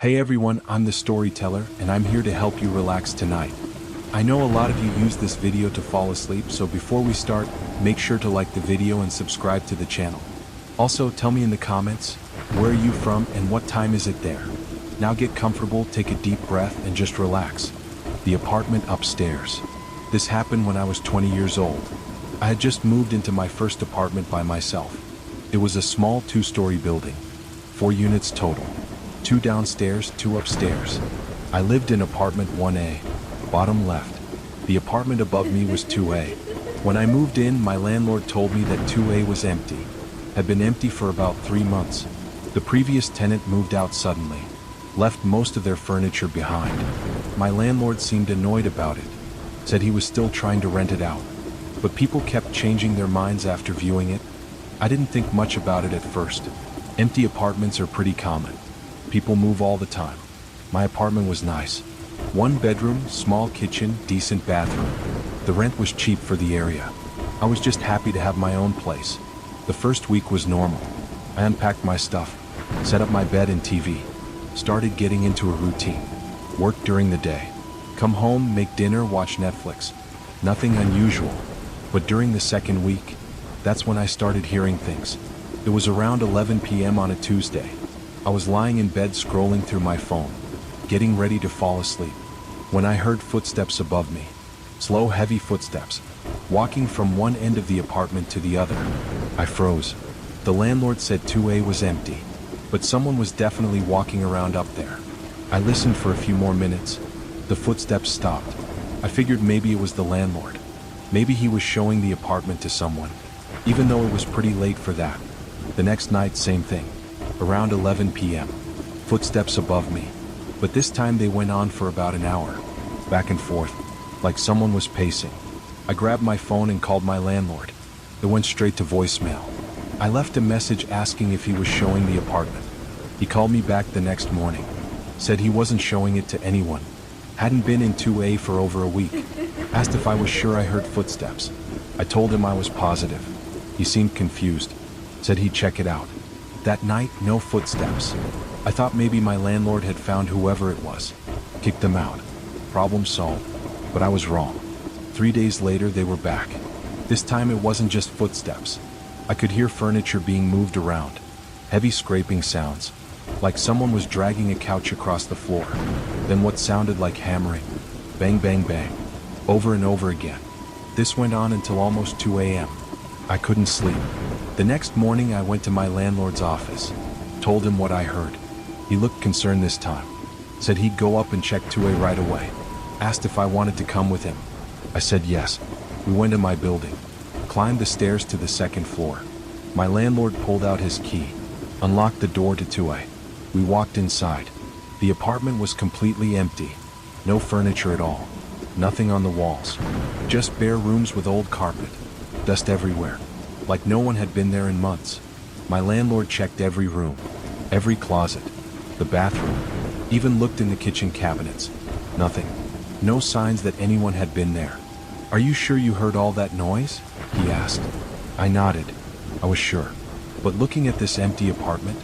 Hey everyone, I'm the storyteller, and I'm here to help you relax tonight. I know a lot of you use this video to fall asleep, so before we start, make sure to like the video and subscribe to the channel. Also, tell me in the comments, where are you from and what time is it there? Now get comfortable, take a deep breath, and just relax. The apartment upstairs. This happened when I was 20 years old. I had just moved into my first apartment by myself. It was a small 2-story building, 4 units total. 2 downstairs, 2 upstairs. I lived in apartment 1A, bottom left. The apartment above me was 2A. When I moved in, my landlord told me that 2A was empty. Had been empty for about 3 months. The previous tenant moved out suddenly, left most of their furniture behind. My landlord seemed annoyed about it, said he was still trying to rent it out. But people kept changing their minds after viewing it. I didn't think much about it at first. Empty apartments are pretty common. People move all the time. My apartment was nice. 1 bedroom, small kitchen, decent bathroom. The rent was cheap for the area. I was just happy to have my own place. The first week was normal. I unpacked my stuff, set up my bed and TV, started getting into a routine. Work during the day. Come home, make dinner, watch Netflix. Nothing unusual. But during the second week, that's when I started hearing things. It was around 11 p.m. on a Tuesday. I was lying in bed scrolling through my phone, getting ready to fall asleep, when I heard footsteps above me. Slow, heavy footsteps, walking from one end of the apartment to the other. I froze. The landlord said 2A was empty, but someone was definitely walking around up there. I listened for a few more minutes. The footsteps stopped. I figured maybe it was the landlord. Maybe he was showing the apartment to someone, even though it was pretty late for that. The next night, same thing. Around 11 p.m. Footsteps above me. But this time they went on for about an hour. Back and forth, like someone was pacing. I grabbed my phone and called my landlord. It went straight to voicemail. I left a message asking if he was showing the apartment. He called me back the next morning. Said he wasn't showing it to anyone. Hadn't been in 2A for over a week. Asked if I was sure I heard footsteps. I told him I was positive. He seemed confused. Said he'd check it out. That night, no footsteps. I thought maybe my landlord had found whoever it was. Kicked them out. Problem solved. But I was wrong. 3 days later, they were back. This time it wasn't just footsteps. I could hear furniture being moved around. Heavy scraping sounds. Like someone was dragging a couch across the floor. Then what sounded like hammering. Bang, bang, bang. Over and over again. This went on until almost 2 a.m. I couldn't sleep. The next morning I went to my landlord's office, told him what I heard. He looked concerned this time, said he'd go up and check 2A right away, asked if I wanted to come with him. I said yes. We went to my building, climbed the stairs to the 2nd floor. My landlord pulled out his key, unlocked the door to 2A. We walked inside. The apartment was completely empty, no furniture at all, nothing on the walls, just bare rooms with old carpet, dust everywhere. Like no one had been there in months. My landlord checked every room, every closet, the bathroom, even looked in the kitchen cabinets. Nothing. No signs that anyone had been there. "Are you sure you heard all that noise?" he asked. I nodded. I was sure. But looking at this empty apartment,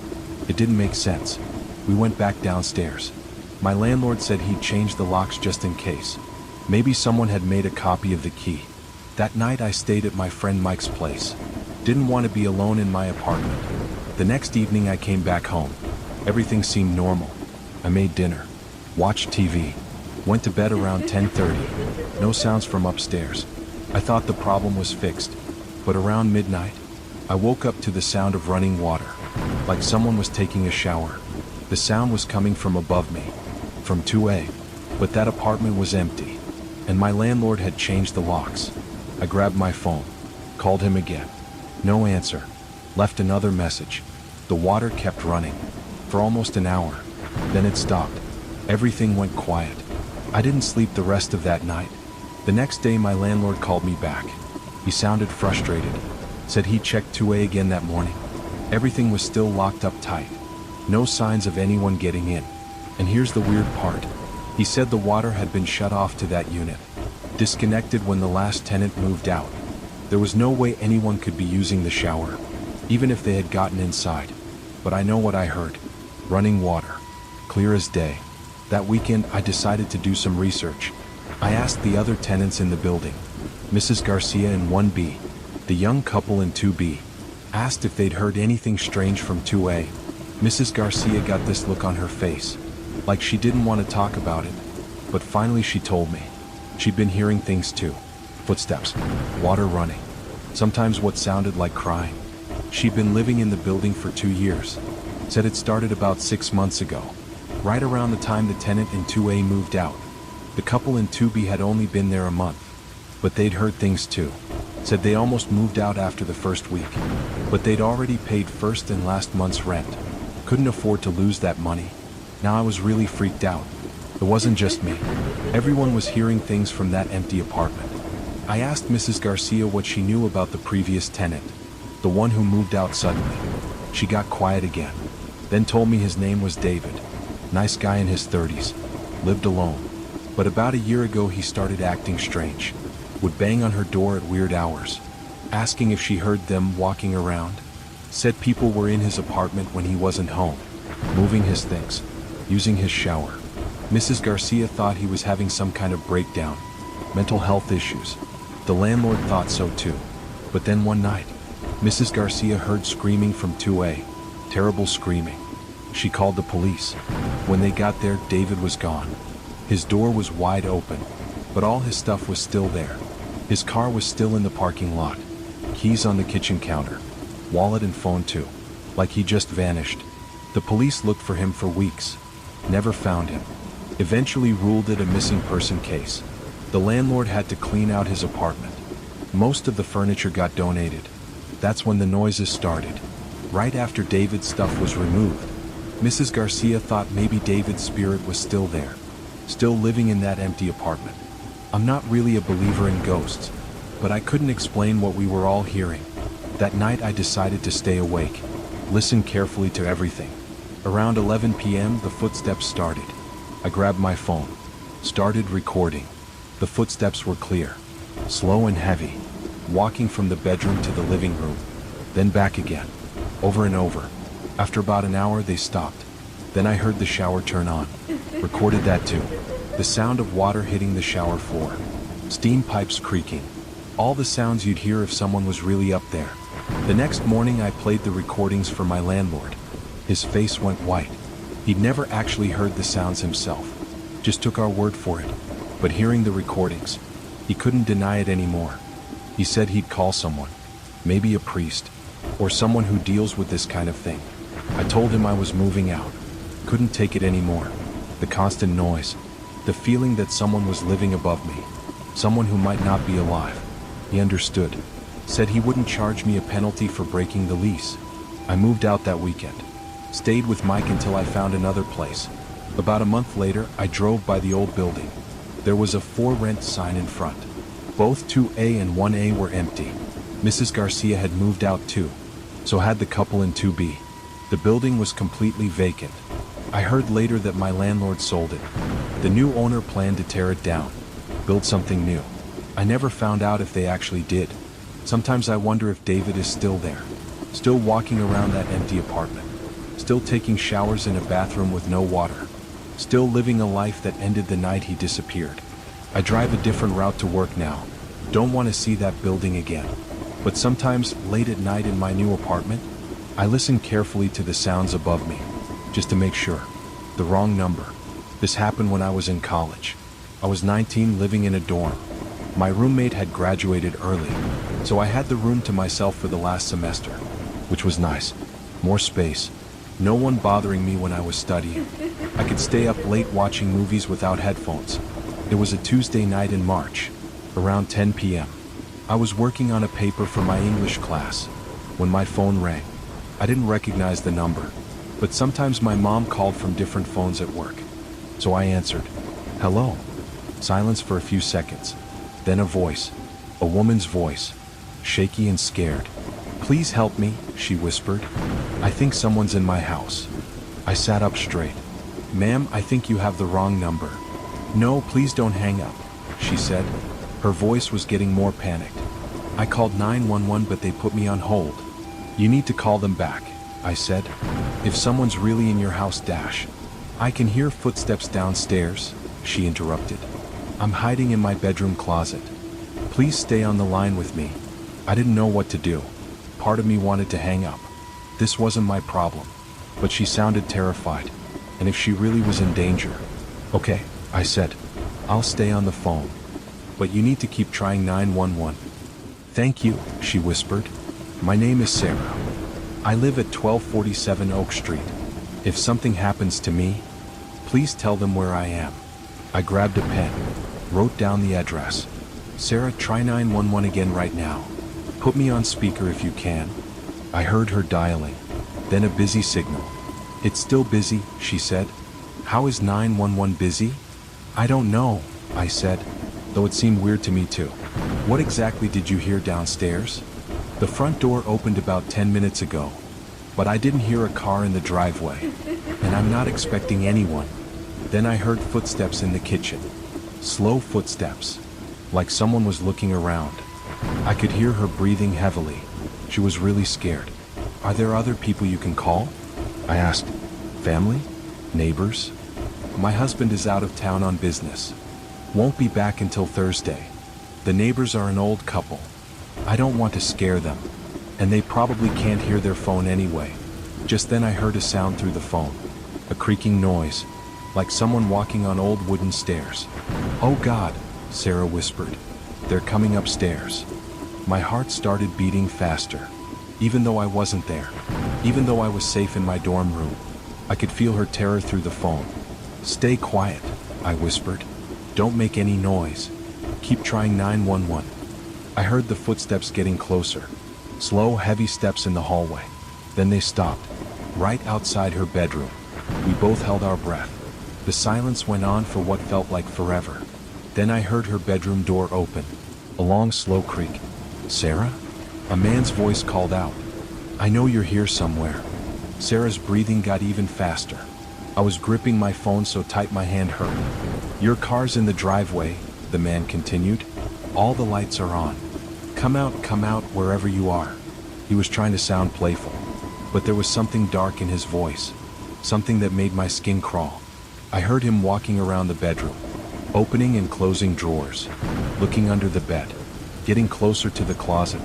it didn't make sense. We went back downstairs. My landlord said he'd changed the locks just in case. Maybe someone had made a copy of the key. That night I stayed at my friend Mike's place. Didn't want to be alone in my apartment. The next evening I came back home. Everything seemed normal. I made dinner, watched TV, went to bed around 10:30. No sounds from upstairs. I thought the problem was fixed. But around midnight, I woke up to the sound of running water, like someone was taking a shower. The sound was coming from above me, from 2A. But that apartment was empty, and my landlord had changed the locks. I grabbed my phone, called him again. No answer. Left another message. The water kept running for almost an hour. Then it stopped. Everything went quiet. I didn't sleep the rest of that night. The next day my landlord called me back. He sounded frustrated. Said he checked 2A again that morning. Everything was still locked up tight. No signs of anyone getting in. And here's the weird part. He said the water had been shut off to that unit, disconnected when the last tenant moved out. There was no way anyone could be using the shower, even if they had gotten inside. But I know what I heard. Running water. clear as day. That weekend, I decided to do some research. I asked the other tenants in the building, Mrs. Garcia in 1B, the young couple in 2B, asked if they'd heard anything strange from 2A. Mrs. Garcia got this look on her face, like she didn't want to talk about it, but finally she told me. She'd been hearing things too. Footsteps, water running, sometimes what sounded like crying. She'd been living in the building for 2 years. Said it started about 6 months ago, right around the time the tenant in 2A moved out. The couple in 2B had only been there a month, but they'd heard things too. Said they almost moved out after the first week, but they'd already paid first and last month's rent. Couldn't afford to lose that money. Now I was really freaked out. It wasn't just me. Everyone was hearing things from that empty apartment. I asked Mrs. Garcia what she knew about the previous tenant, the one who moved out suddenly. She got quiet again, then told me his name was David. Nice guy in his 30s, lived alone. But about a year ago he started acting strange. Would bang on her door at weird hours, asking if she heard them walking around. Said people were in his apartment when he wasn't home, moving his things, using his shower. Mrs. Garcia thought he was having some kind of breakdown, mental health issues. The landlord thought so too. But then one night, Mrs. Garcia heard screaming from 2A, terrible screaming. She called the police. When they got there, David was gone. His door was wide open, but all his stuff was still there. His car was still in the parking lot, keys on the kitchen counter, wallet and phone too, like he just vanished. The police looked for him for weeks, never found him. Eventually ruled it a missing person case. The landlord had to clean out his apartment. Most of the furniture got donated. That's when the noises started. Right after David's stuff was removed, Mrs. Garcia thought maybe David's spirit was still there, still living in that empty apartment. I'm not really a believer in ghosts, but I couldn't explain what we were all hearing. That night I decided to stay awake, listen carefully to everything. Around 11 p.m. the footsteps started. I grabbed my phone, started recording. The footsteps were clear, slow and heavy, walking from the bedroom to the living room, then back again, over and over. After about an hour they stopped. Then I heard the shower turn on, recorded that too. The sound of water hitting the shower floor, steam pipes creaking, all the sounds you'd hear if someone was really up there. The next morning I played the recordings for my landlord. His face went white. He'd never actually heard the sounds himself, just took our word for it. But hearing the recordings, he couldn't deny it anymore. He said he'd call someone, maybe a priest, or someone who deals with this kind of thing. I told him I was moving out, couldn't take it anymore. The constant noise, the feeling that someone was living above me, someone who might not be alive. He understood, said he wouldn't charge me a penalty for breaking the lease. I moved out that weekend, stayed with Mike until I found another place. About a month later, I drove by the old building. There was a for rent sign in front. Both 2A and 1A were empty. Mrs. Garcia had moved out too, so had the couple in 2B. The building was completely vacant. I heard later that my landlord sold it. The new owner planned to tear it down, build something new. I never found out if they actually did. Sometimes I wonder if David is still there, still walking around that empty apartment, still taking showers in a bathroom with no water, still living a life that ended the night he disappeared. I drive a different route to work now. Don't want to see that building again. But sometimes, late at night in my new apartment, I listen carefully to the sounds above me, just to make sure. The wrong number. This happened when I was in college. I was 19, living in a dorm. My roommate had graduated early, so I had the room to myself for the last semester, which was nice. More space. No one bothering me when I was studying. I could stay up late watching movies without headphones. It was a Tuesday night in March, around 10 p.m. I was working on a paper for my English class when my phone rang. I didn't recognize the number, but sometimes my mom called from different phones at work. So I answered, "Hello." Silence for a few seconds. Then a voice, a woman's voice, shaky and scared. "Please help me," she whispered. "I think someone's in my house." I sat up straight. "Ma'am, I think you have the wrong number." "No, please don't hang up," she said. Her voice was getting more panicked. "I called 911, but they put me on hold." "You need to call them back," I said. "If someone's really in your house, dash." I can hear footsteps downstairs, she interrupted. I'm hiding in my bedroom closet. Please stay on the line with me. I didn't know what to do. Part of me wanted to hang up. This wasn't my problem. But she sounded terrified. And if she really was in danger. Okay, I said. I'll stay on the phone. But you need to keep trying 911. Thank you, she whispered. My name is Sarah. I live at 1247 Oak Street. If something happens to me, please tell them where I am. I grabbed a pen, wrote down the address. Sarah, try 911 again right now. Put me on speaker if you can. I heard her dialing, then a busy signal. It's still busy, she said. How is 911 busy? I don't know, I said, though it seemed weird to me too. What exactly did you hear downstairs? The front door opened about 10 minutes ago, but I didn't hear a car in the driveway, and I'm not expecting anyone. Then I heard footsteps in the kitchen. Slow footsteps, like someone was looking around. I could hear her breathing heavily. She was really scared. Are there other people you can call? I asked. Family? Neighbors? My husband is out of town on business. Won't be back until Thursday. The neighbors are an old couple. I don't want to scare them, and they probably can't hear their phone anyway. Just then I heard a sound through the phone. A creaking noise, like someone walking on old wooden stairs. Oh God, Sarah whispered. They're coming upstairs. My heart started beating faster. Even though I wasn't there, even though I was safe in my dorm room, I could feel her terror through the phone. Stay quiet, I whispered. Don't make any noise. Keep trying 911. I heard the footsteps getting closer. Slow, heavy steps in the hallway. Then they stopped, right outside her bedroom. We both held our breath. The silence went on for what felt like forever. Then I heard her bedroom door open. A long, slow creak. Sarah? A man's voice called out. I know you're here somewhere. Sarah's breathing got even faster. I was gripping my phone so tight my hand hurt. Your car's in the driveway, the man continued. All the lights are on. Come out wherever you are. He was trying to sound playful, but there was something dark in his voice, something that made my skin crawl. I heard him walking around the bedroom, opening and closing drawers, looking under the bed, getting closer to the closet.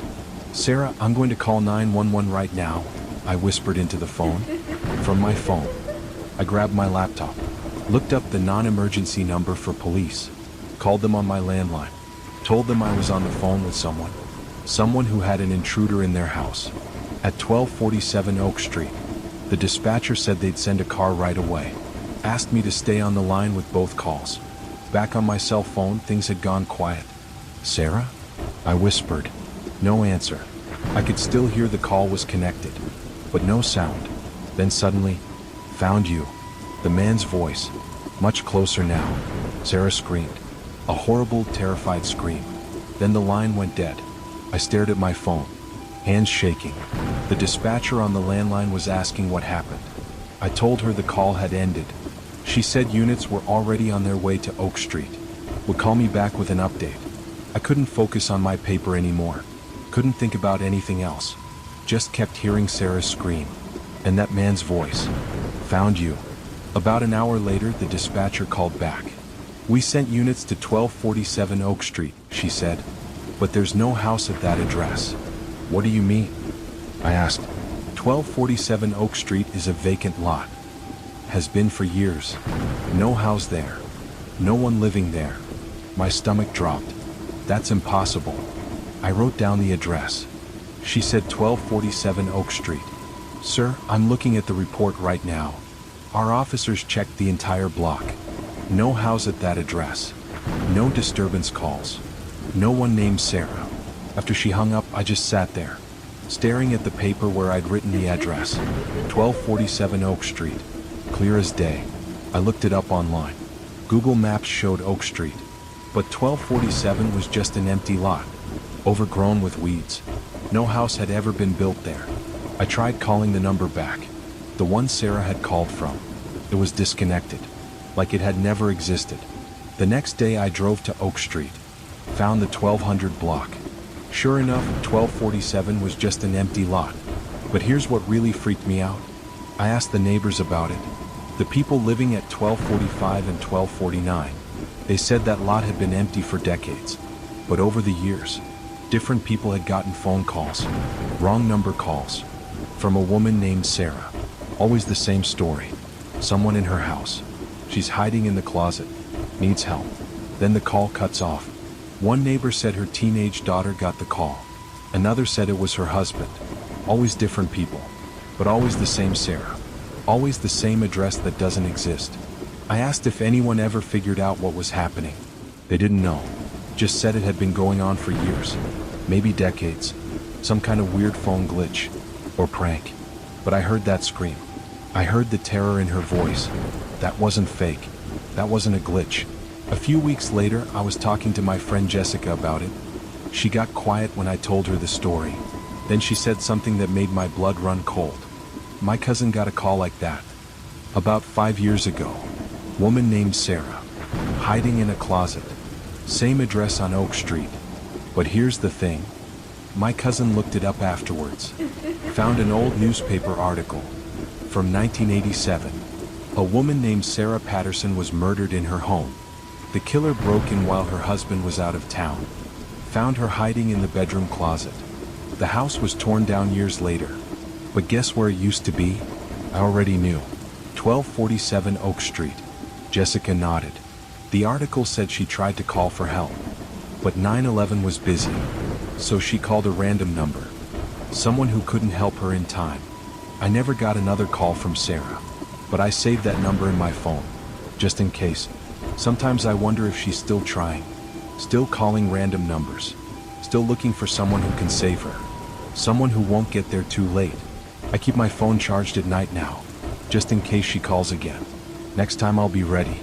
Sarah, I'm going to call 911 right now, I whispered into the phone. From my phone, I grabbed my laptop, looked up the non-emergency number for police, called them on my landline, told them I was on the phone with someone who had an intruder in their house. At 1247 Oak Street, the dispatcher said they'd send a car right away, asked me to stay on the line with both calls. Back on my cell phone, things had gone quiet. Sarah? I whispered. No answer. I could still hear the call was connected, but no sound. Then suddenly, found you. The man's voice, much closer now. Sarah screamed. A horrible, terrified scream. Then the line went dead. I stared at my phone, hands shaking. The dispatcher on the landline was asking what happened. I told her the call had ended. She said units were already on their way to Oak Street, would call me back with an update. I couldn't focus on my paper anymore. Couldn't think about anything else. Just kept hearing Sarah's scream. And that man's voice. Found you. About an hour later, the dispatcher called back. We sent units to 1247 Oak Street, she said. But there's no house at that address. What do you mean? I asked. 1247 Oak Street is a vacant lot. Has been for years. No house there. No one living there. My stomach dropped. That's impossible. I wrote down the address. She said 1247 Oak Street. Sir, I'm looking at the report right now. Our officers checked the entire block. No house at that address. No disturbance calls. No one named Sarah. After she hung up, I just sat there, staring at the paper where I'd written the address. 1247 Oak Street. Clear as day. I looked it up online. Google Maps showed Oak Street. But 1247 was just an empty lot, overgrown with weeds. No house had ever been built there. I tried calling the number back, the one Sarah had called from. It was disconnected, like it had never existed. The next day I drove to Oak Street, found the 1200 block. Sure enough, 1247 was just an empty lot. But here's what really freaked me out. I asked the neighbors about it. The people living at 1245 and 1249, they said that lot had been empty for decades. But over the years, different people had gotten phone calls, wrong number calls, from a woman named Sarah. Always the same story. Someone in her house. She's hiding in the closet, needs help. Then the call cuts off. One neighbor said her teenage daughter got the call. Another said it was her husband. Always different people, but always the same Sarah. Always the same address that doesn't exist. I asked if anyone ever figured out what was happening. They didn't know. Just said it had been going on for years, maybe decades. Some kind of weird phone glitch or prank. But I heard that scream. I heard the terror in her voice. That wasn't fake. That wasn't a glitch. A few weeks later, I was talking to my friend Jessica about it. She got quiet when I told her the story. Then she said something that made my blood run cold. My cousin got a call like that. About 5 years ago. Woman named Sarah. Hiding in a closet. Same address on Oak Street. But here's the thing. My cousin looked it up afterwards. Found an old newspaper article. From 1987. A woman named Sarah Patterson was murdered in her home. The killer broke in while her husband was out of town. Found her hiding in the bedroom closet. The house was torn down years later. But guess where it used to be? I already knew. 1247 Oak Street. Jessica nodded. The article said she tried to call for help. But 911 was busy. So she called a random number. Someone who couldn't help her in time. I never got another call from Sarah. But I saved that number in my phone. Just in case. Sometimes I wonder if she's still trying. Still calling random numbers. Still looking for someone who can save her. Someone who won't get there too late. I keep my phone charged at night now, just in case she calls again. Next time I'll be ready.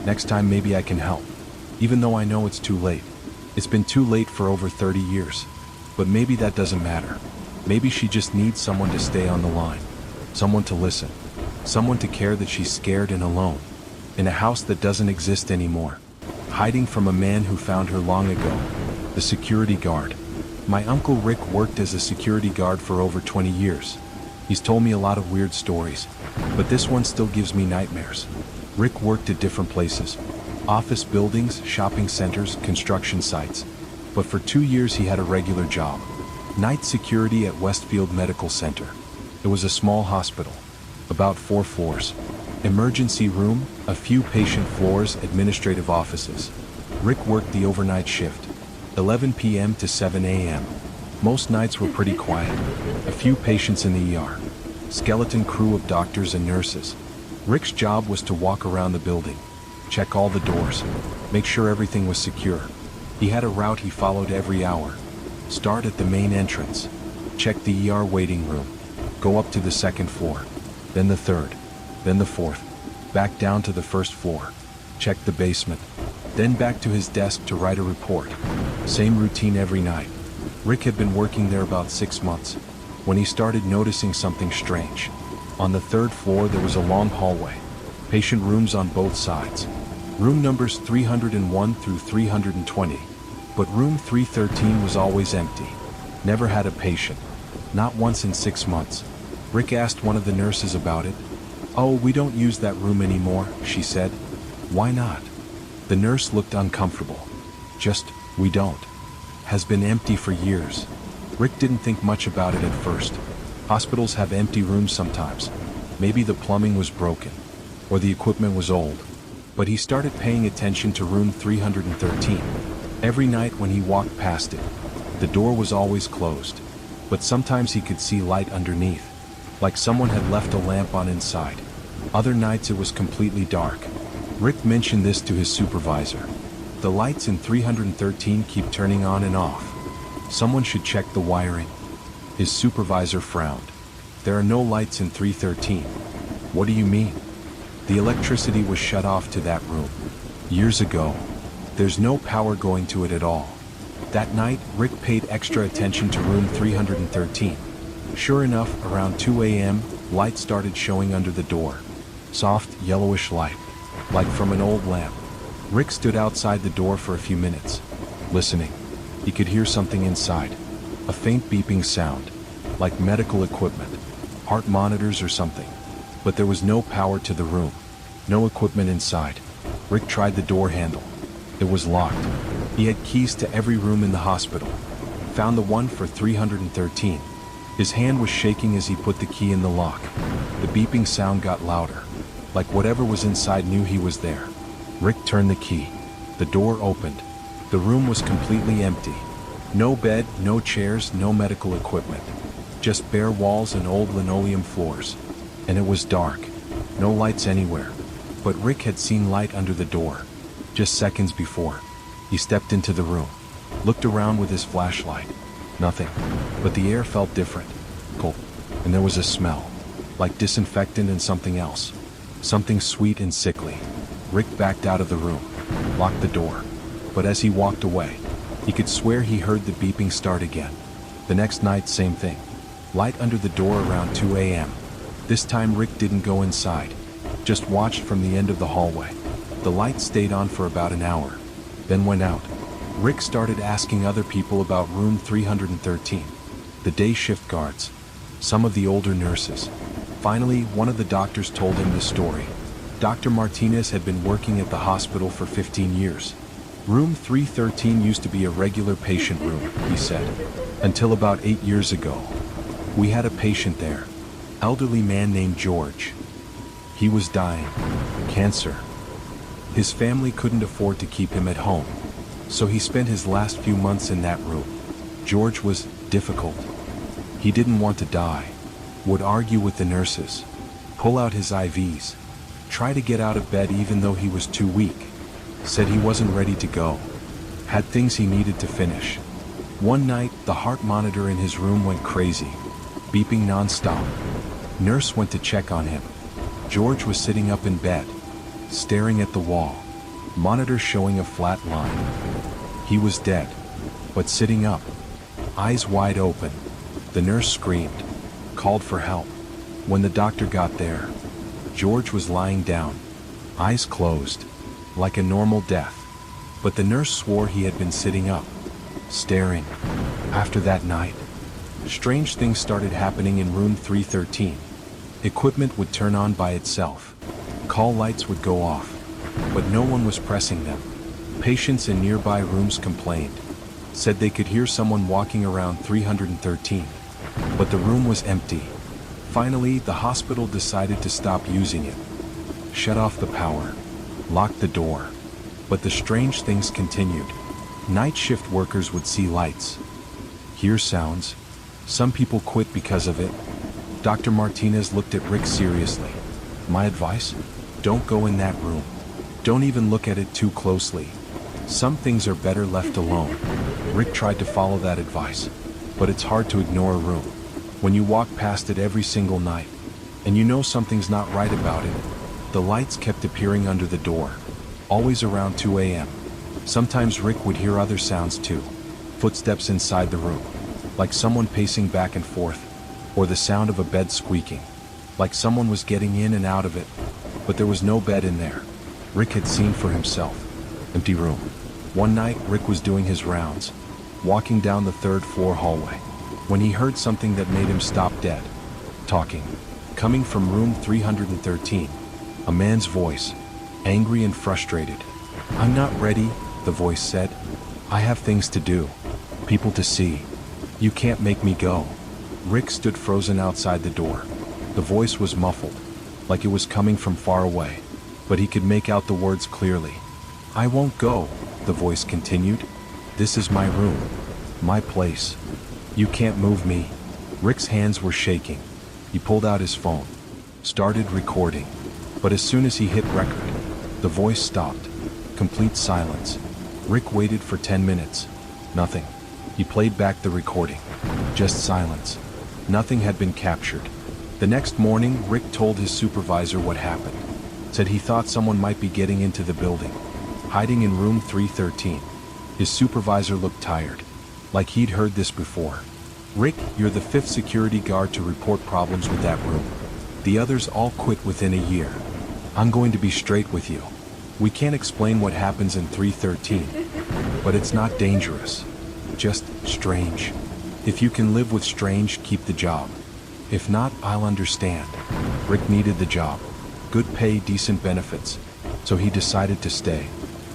Next time maybe I can help. Even though I know it's too late. It's been too late for over 30 years. But maybe that doesn't matter. Maybe she just needs someone to stay on the line. Someone to listen. Someone to care that she's scared and alone. In a house that doesn't exist anymore. Hiding from a man who found her long ago. The security guard. My uncle Rick worked as a security guard for over 20 years. He's told me a lot of weird stories, but this one still gives me nightmares. Rick worked at different places. Office buildings, shopping centers, construction sites. But for 2 years he had a regular job. Night security at Westfield Medical Center. It was a small hospital. About 4 floors. Emergency room, a few patient floors, administrative offices. Rick worked the overnight shift. 11 p.m. to 7 a.m. Most nights were pretty quiet. A few patients in the ER. Skeleton crew of doctors and nurses. Rick's job was to walk around the building. Check all the doors. Make sure everything was secure. He had a route he followed every hour. Start at the main entrance. Check the ER waiting room. Go up to the 2nd floor. Then the 3rd. Then the 4th. Back down to the 1st floor. Check the basement. Then back to his desk to write a report. Same routine every night. Rick had been working there about 6 months when he started noticing something strange. On the 3rd floor there was a long hallway. Patient rooms on both sides. Room numbers 301 through 320. But room 313 was always empty. Never had a patient. Not once in 6 months. Rick asked one of the nurses about it. "Oh, we don't use that room anymore," she said. "Why not?" The nurse looked uncomfortable. "Just, we don't. Has been empty for years." Rick didn't think much about it at first. Hospitals have empty rooms sometimes. Maybe the plumbing was broken. Or the equipment was old. But he started paying attention to room 313. Every night when he walked past it, the door was always closed. But sometimes he could see light underneath. Like someone had left a lamp on inside. Other nights it was completely dark. Rick mentioned this to his supervisor. "The lights in 313 keep turning on and off. Someone should check the wiring." His supervisor frowned. "There are no lights in 313. "What do you mean?" "The electricity was shut off to that room years ago. There's no power going to it at all." That night, Rick paid extra attention to room 313. Sure enough, around 2 a.m., light started showing under the door. Soft, yellowish light, like from an old lamp. Rick stood outside the door for a few minutes, listening. He could hear something inside. A faint beeping sound, like medical equipment, heart monitors or something. but there was no power to the room, no equipment inside. Rick tried the door handle. It was locked. He had keys to every room in the hospital. Found the one for 313. His hand was shaking as he put the key in the lock. The beeping sound got louder, like whatever was inside knew he was there. Rick turned the key. The door opened. The room was completely empty. No bed, no chairs, no medical equipment. Just bare walls and old linoleum floors. And it was dark. No lights anywhere. But Rick had seen light under the door. Just seconds before. He stepped into the room. Looked around with his flashlight. Nothing. But the air felt different. Cold. And there was a smell. Like disinfectant and something else. Something sweet and sickly. Rick backed out of the room. Locked the door. But as he walked away, he could swear he heard the beeping start again. The next night, same thing. Light under the door around 2 a.m. This time Rick didn't go inside. Just watched from the end of the hallway. The light stayed on for about an hour. Then went out. Rick started asking other people about room 313. The day shift guards. Some of the older nurses. Finally, one of the doctors told him the story. Dr. Martinez had been working at the hospital for 15 years. Room 313 used to be a regular patient room, he said. Until about 8 years ago. We had a patient there. Elderly man named George. He was dying. Cancer. His family couldn't afford to keep him at home. So he spent his last few months in that room. George was difficult. He didn't want to die. Would argue with the nurses. Pull out his IVs. Try to get out of bed even though he was too weak. Said he wasn't ready to go. Had things he needed to finish. One night, the heart monitor in his room went crazy. Beeping non-stop. Nurse went to check on him. George was sitting up in bed. Staring at the wall. Monitor showing a flat line. He was dead. But sitting up. Eyes wide open. The nurse screamed. Called for help. When the doctor got there, George was lying down. Eyes closed. Like a normal death. But the nurse swore he had been sitting up. Staring. After that night, strange things started happening in room 313. Equipment would turn on by itself. Call lights would go off. But no one was pressing them. Patients in nearby rooms complained. Said they could hear someone walking around 313. But the room was empty. Finally, the hospital decided to stop using it. Shut off the power. Locked the door. But the strange things continued. Night shift workers would see lights. Hear sounds. Some people quit because of it. Dr. Martinez looked at Rick seriously. My advice? Don't go in that room. Don't even look at it too closely. Some things are better left alone. Rick tried to follow that advice. But it's hard to ignore a room. When you walk past it every single night, and you know something's not right about it. The lights kept appearing under the door. Always around 2 a.m. Sometimes Rick would hear other sounds too. Footsteps inside the room. Like someone pacing back and forth. Or the sound of a bed squeaking. Like someone was getting in and out of it. But there was no bed in there. Rick had seen for himself. Empty room. One night, Rick was doing his rounds. Walking down the third floor hallway. When he heard something that made him stop dead. Talking. Coming from room 313. A man's voice. Angry and frustrated. I'm not ready, the voice said. I have things to do. People to see. You can't make me go. Rick stood frozen outside the door. The voice was muffled. Like it was coming from far away. But he could make out the words clearly. I won't go, the voice continued. This is my room. My place. You can't move me. Rick's hands were shaking. He pulled out his phone. Started recording. But as soon as he hit record, the voice stopped. Complete silence. Rick waited for 10 minutes. Nothing. He played back the recording. Just silence. Nothing had been captured. The next morning, Rick told his supervisor what happened. Said he thought someone might be getting into the building. Hiding in room 313. His supervisor looked tired. Like he'd heard this before. Rick, you're the 5th security guard to report problems with that room. The others all quit within a year. I'm going to be straight with you. We can't explain what happens in 313. But it's not dangerous. Just strange. If you can live with strange, keep the job. If not, I'll understand. Rick needed the job. Good pay, decent benefits. So he decided to stay.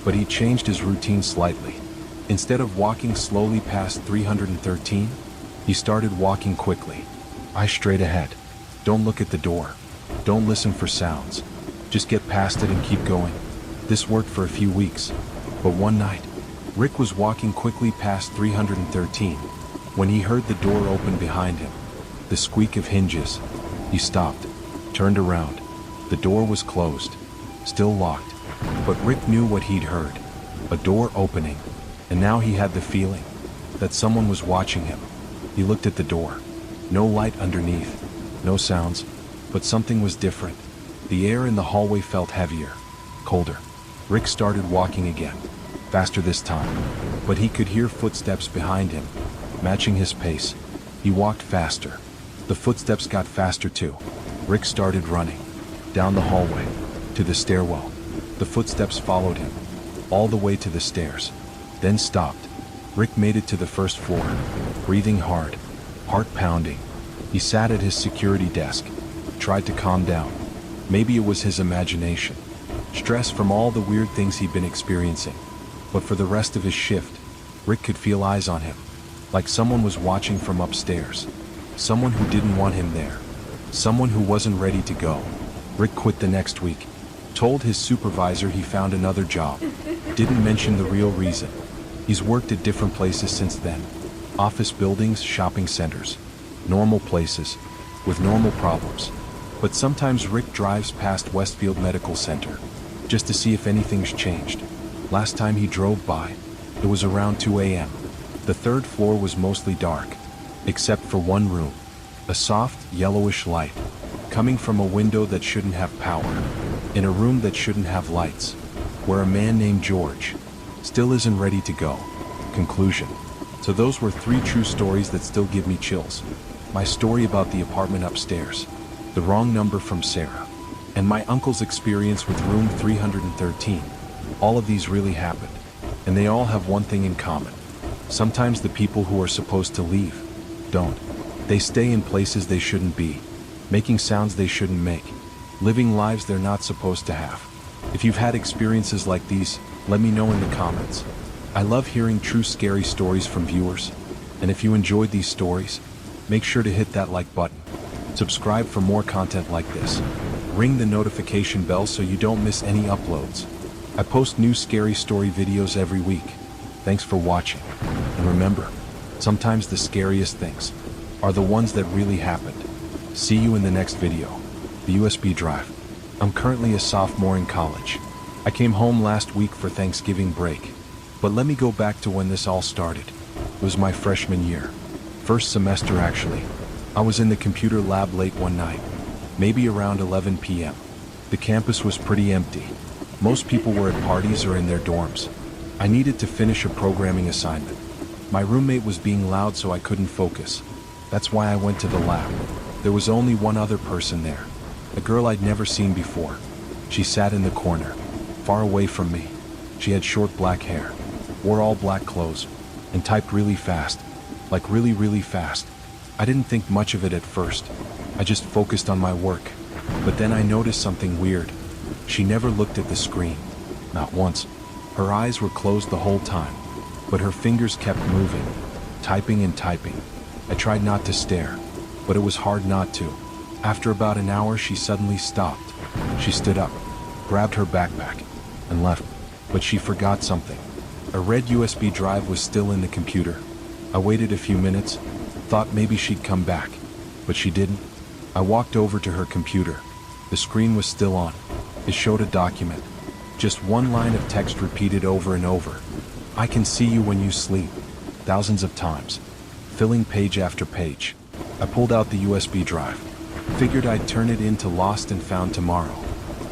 But he changed his routine slightly. Instead of walking slowly past 313, he started walking quickly. Eyes straight ahead. Don't look at the door. Don't listen for sounds. Just get past it and keep going. This worked for a few weeks. But one night, Rick was walking quickly past 313 when he heard the door open behind him. The squeak of hinges. He stopped, turned around. The door was closed, still locked. But Rick knew what he'd heard. A door opening. And now he had the feeling that someone was watching him. He looked at the door. No light underneath. No sounds. But something was different. The air in the hallway felt heavier, colder. Rick started walking again. Faster this time. But he could hear footsteps behind him, matching his pace. He walked faster. The footsteps got faster too. Rick started running. Down the hallway. To the stairwell. The footsteps followed him. All the way to the stairs. Then stopped. Rick made it to the first floor. Breathing hard. Heart pounding. He sat at his security desk. Tried to calm down. Maybe it was his imagination. Stress from all the weird things he'd been experiencing. But for the rest of his shift, Rick could feel eyes on him. Like someone was watching from upstairs. Someone who didn't want him there. Someone who wasn't ready to go. Rick quit the next week. Told his supervisor he found another job. Didn't mention the real reason. He's worked at different places since then. Office buildings, shopping centers. Normal places. With normal problems. But sometimes Rick drives past Westfield Medical Center. Just to see if anything's changed. Last time he drove by, it was around 2 a.m. The third floor was mostly dark. Except for one room. A soft, yellowish light. Coming from a window that shouldn't have power. In a room that shouldn't have lights. Where a man named George still isn't ready to go. Conclusion. So those were 3 true stories that still give me chills. My story about the apartment upstairs. The wrong number from Sarah. And my uncle's experience with room 313. All of these really happened. And they all have one thing in common. Sometimes the people who are supposed to leave don't. They stay in places they shouldn't be. Making sounds they shouldn't make. Living lives they're not supposed to have. If you've had experiences like these, let me know in the comments. I love hearing true scary stories from viewers. And if you enjoyed these stories, make sure to hit that like button. Subscribe for more content like this. Ring the notification bell so you don't miss any uploads. I post new scary story videos every week. Thanks for watching. And remember, sometimes the scariest things are the ones that really happened. See you in the next video. The USB drive. I'm currently a sophomore in college. I came home last week for Thanksgiving break. But let me go back to when this all started. It was my freshman year. First semester actually. I was in the computer lab late one night. Maybe around 11 p.m. The campus was pretty empty. Most people were at parties or in their dorms. I needed to finish a programming assignment. My roommate was being loud so I couldn't focus. That's why I went to the lab. There was only one other person there. A girl I'd never seen before. She sat in the corner, far away from me. She had short black hair, wore all black clothes, and typed really fast. Like really, really fast. I didn't think much of it at first. I just focused on my work. But then I noticed something weird. She never looked at the screen. Not once. Her eyes were closed the whole time. But her fingers kept moving. Typing and typing. I tried not to stare. But it was hard not to. After about an hour she suddenly stopped. She stood up. Grabbed her backpack. And left. But she forgot something. A red USB drive was still in the computer. I waited a few minutes. Thought maybe she'd come back. But she didn't. I walked over to her computer. The screen was still on. It showed a document. Just one line of text repeated over and over. I can see you when you sleep. Thousands of times. Filling page after page. I pulled out the USB drive. Figured I'd turn it into Lost and Found tomorrow.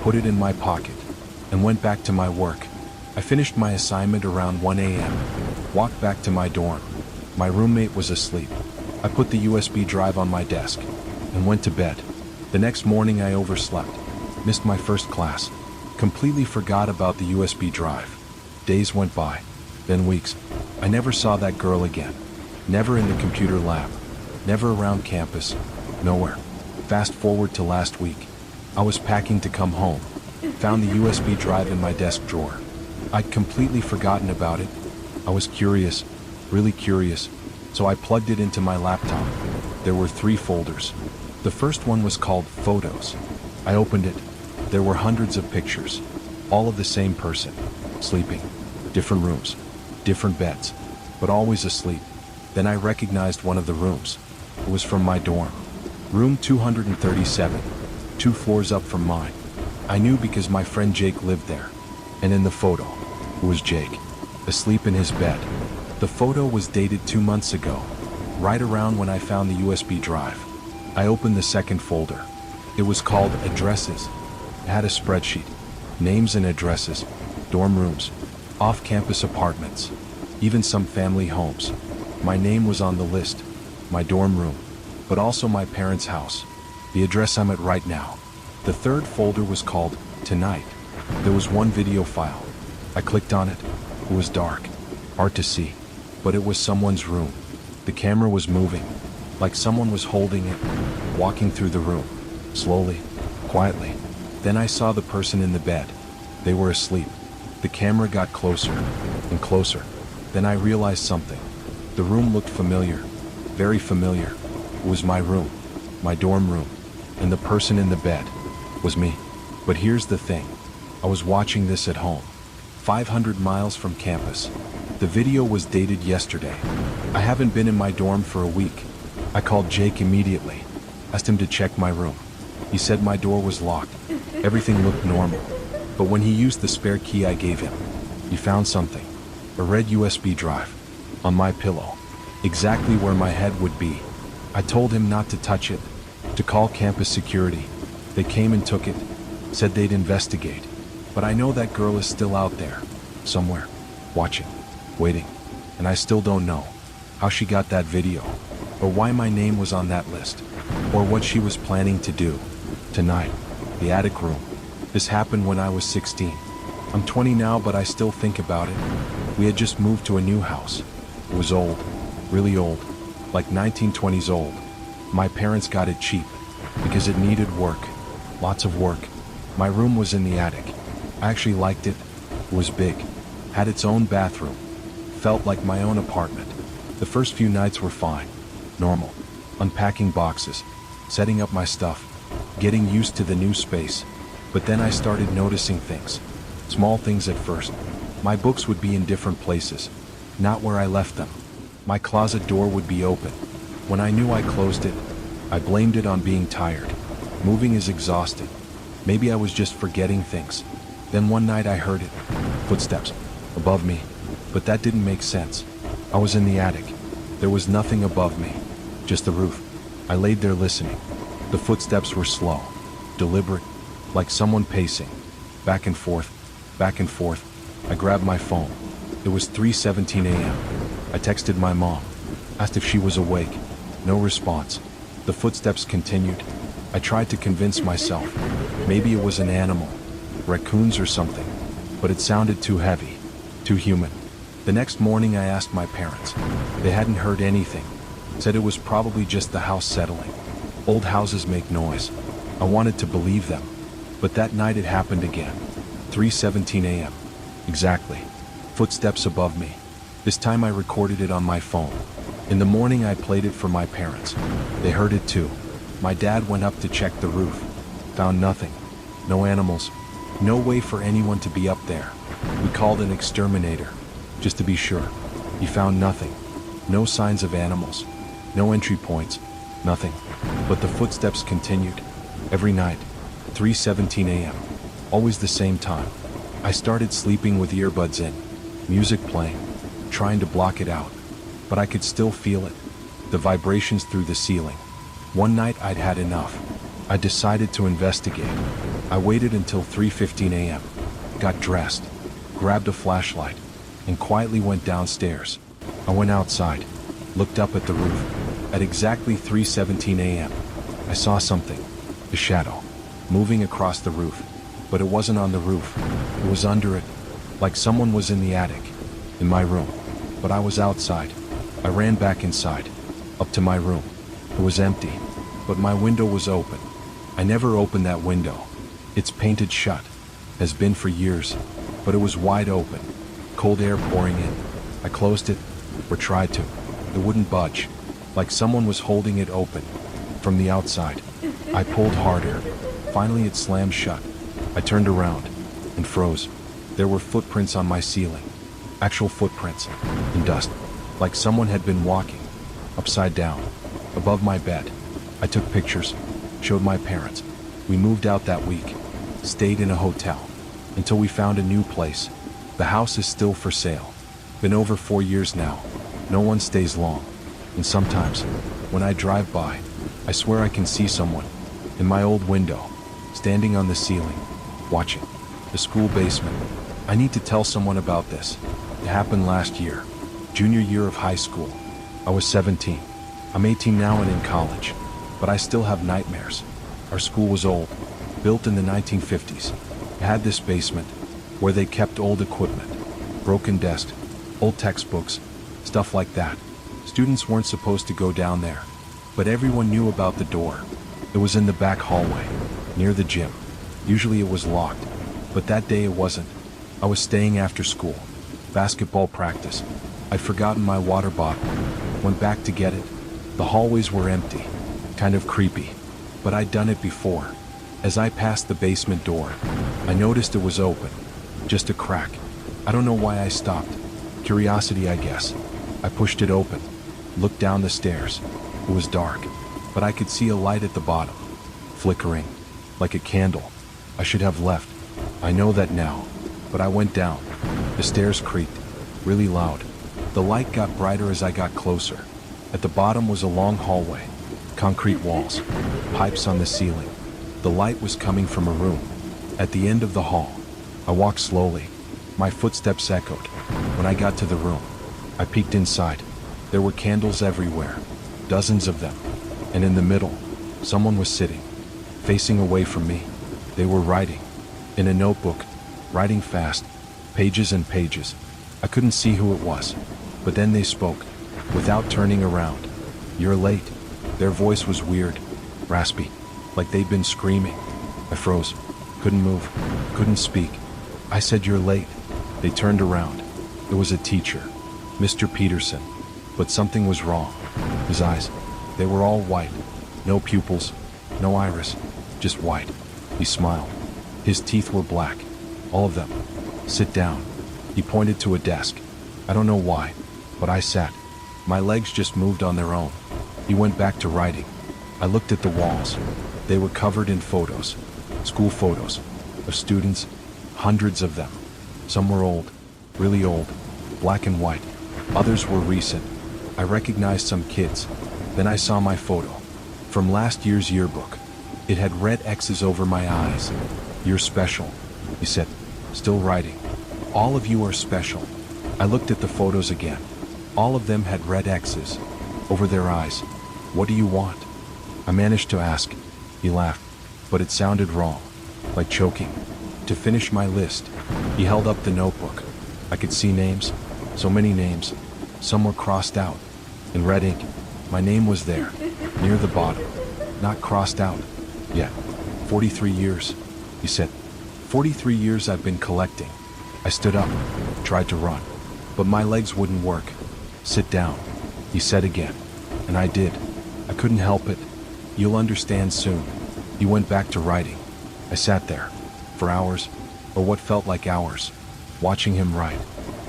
Put it in my pocket. And went back to my work. I finished my assignment around 1 a.m. Walked back to my dorm. My roommate was asleep. I put the USB drive on my desk. And went to bed. The next morning I overslept. Missed my first class. Completely forgot about the USB drive. Days went by. Then weeks. I never saw that girl again. Never in the computer lab. Never around campus. Nowhere. Fast forward to last week. I was packing to come home. Found the USB drive in my desk drawer. I'd completely forgotten about it. I was curious, really curious, so I plugged it into my laptop. There were 3 folders. The first one was called Photos. I opened it. There were hundreds of pictures, all of the same person, sleeping. Different rooms, different beds, but always asleep. Then I recognized one of the rooms. It was from my dorm. Room 237, 2 floors up from mine. I knew because my friend Jake lived there. And in the photo, it was Jake, asleep in his bed. The photo was dated 2 months ago, right around when I found the USB drive. I opened the second folder. It was called Addresses. It had a spreadsheet, names and addresses, dorm rooms, off-campus apartments, even some family homes. My name was on the list, my dorm room, but also my parents' house, the address I'm at right now. The third folder was called Tonight. There was one video file. I clicked on it. It was dark, hard to see, but it was someone's room. The camera was moving, like someone was holding it, walking through the room, slowly, quietly. Then I saw the person in the bed. They were asleep. The camera got closer and closer. Then I realized something. The room looked familiar, very familiar. It was my room, my dorm room, and the person in the bed was me. But here's the thing. I was watching this at home, 500 miles from campus. The video was dated yesterday. I haven't been in my dorm for a week. I called Jake immediately, asked him to check my room. He said my door was locked. Everything looked normal. But when he used the spare key I gave him, he found something, a red USB drive, on my pillow, exactly where my head would be. I told him not to touch it, to call campus security. They came and took it, said they'd investigate. But I know that girl is still out there, somewhere, watching, waiting, and I still don't know how she got that video, or why my name was on that list, or what she was planning to do. Tonight, the attic room. This happened when I was 16. I'm 20 now, but I still think about it. We had just moved to a new house. It was old, really old, like 1920s old. My parents got it cheap, because it needed work, lots of work. My room was in the attic. I actually liked it. It was big, had its own bathroom, felt like my own apartment. The first few nights were fine, normal, unpacking boxes, setting up my stuff, getting used to the new space. But then I started noticing things, small things at first. My books would be in different places, not where I left them. My closet door would be open. When I knew I closed it, I blamed it on being tired. Moving is exhausting. Maybe I was just forgetting things. Then one night I heard it, footsteps, above me. But that didn't make sense. I was in the attic. There was nothing above me, just the roof. I laid there listening. The footsteps were slow, deliberate, like someone pacing, back and forth, back and forth. I grabbed my phone. It was 3:17 a.m. I texted my mom, asked if she was awake. No response. The footsteps continued. I tried to convince myself. Maybe it was an animal, raccoons or something, but it sounded too heavy, too human. The next morning I asked my parents. They hadn't heard anything. Said it was probably just the house settling. Old houses make noise. I wanted to believe them. But that night it happened again. 3:17 a.m. Exactly. Footsteps above me. This time I recorded it on my phone. In the morning I played it for my parents. They heard it too. My dad went up to check the roof. Found nothing. No animals. No way for anyone to be up there. We called an exterminator, just to be sure. He found nothing. No signs of animals. No entry points. Nothing. But the footsteps continued. Every night. 3:17 a.m. Always the same time. I started sleeping with earbuds in, music playing, trying to block it out. But I could still feel it, the vibrations through the ceiling. One night I'd had enough. I decided to investigate. I waited until 3:15 a.m., got dressed, grabbed a flashlight, and quietly went downstairs. I went outside, looked up at the roof. At exactly 3:17 a.m., I saw something, a shadow, moving across the roof. But it wasn't on the roof. It was under it, like someone was in the attic, in my room. But I was outside. I ran back inside, up to my room. It was empty, but my window was open. I never opened that window. It's painted shut, has been for years, but it was wide open, cold air pouring in. I closed it, or tried to. It wouldn't budge, like someone was holding it open. From the outside, I pulled harder. Finally it slammed shut. I turned around and froze. There were footprints on my ceiling. Actual footprints, in dust, like someone had been walking, upside down, above my bed. I took pictures, showed my parents. We moved out that week, stayed in a hotel, until we found a new place. The house is still for sale. Been over 4 years now. No one stays long. And sometimes, when I drive by, I swear I can see someone, in my old window, standing on the ceiling, watching. The school basement. I need to tell someone about this. It happened last year, junior year of high school. I was 17. I'm 18 now and in college, but I still have nightmares. Our school was old, built in the 1950s. It had this basement, where they kept old equipment, broken desks, old textbooks, stuff like that. Students weren't supposed to go down there, but everyone knew about the door. It was in the back hallway, near the gym. Usually it was locked, but that day it wasn't. I was staying after school, basketball practice. I'd forgotten my water bottle, went back to get it. The hallways were empty, kind of creepy, but I'd done it before. As I passed the basement door, I noticed it was open, just a crack. I don't know why I stopped. Curiosity, I guess. I pushed it open, looked down the stairs. It was dark, but I could see a light at the bottom, flickering, like a candle. I should have left. I know that now, but I went down. The stairs creaked, really loud. The light got brighter as I got closer. At the bottom was a long hallway, concrete walls, pipes on the ceiling. The light was coming from a room at the end of the hall. I walked slowly. My footsteps echoed. When I got to the room, I peeked inside. There were candles everywhere, dozens of them. And in the middle, someone was sitting, facing away from me. They were writing, in a notebook, writing fast, pages and pages. I couldn't see who it was, but then they spoke, without turning around. "You're late." Their voice was weird, raspy, like they'd been screaming. I froze, couldn't move, couldn't speak. I said, "You're late." They turned around. It was a teacher, Mr. Peterson, but something was wrong. His eyes, they were all white, no pupils, no iris, just white. He smiled. His teeth were black, all of them. "Sit down." He pointed to a desk. I don't know why, but I sat. My legs just moved on their own. He went back to writing. I looked at the walls. They were covered in photos, school photos, of students, hundreds of them. Some were old, really old, black and white. Others were recent. I recognized some kids. Then I saw my photo, from last year's yearbook. It had red X's over my eyes. "You're special," he said, still writing. "All of you are special." I looked at the photos again. All of them had red X's over their eyes. "What do you want?" I managed to ask. He laughed, but it sounded wrong, like choking. To finish my list, he held up the notebook. I could see names, so many names. Some were crossed out, in red ink. My name was there, near the bottom, not crossed out yet. 43 years, he said. 43 years I've been collecting. I stood up, tried to run, but my legs wouldn't work. "Sit down," he said again, and I did. I couldn't help it. "You'll understand soon." He went back to writing. I sat there, for hours, or what felt like hours, watching him write.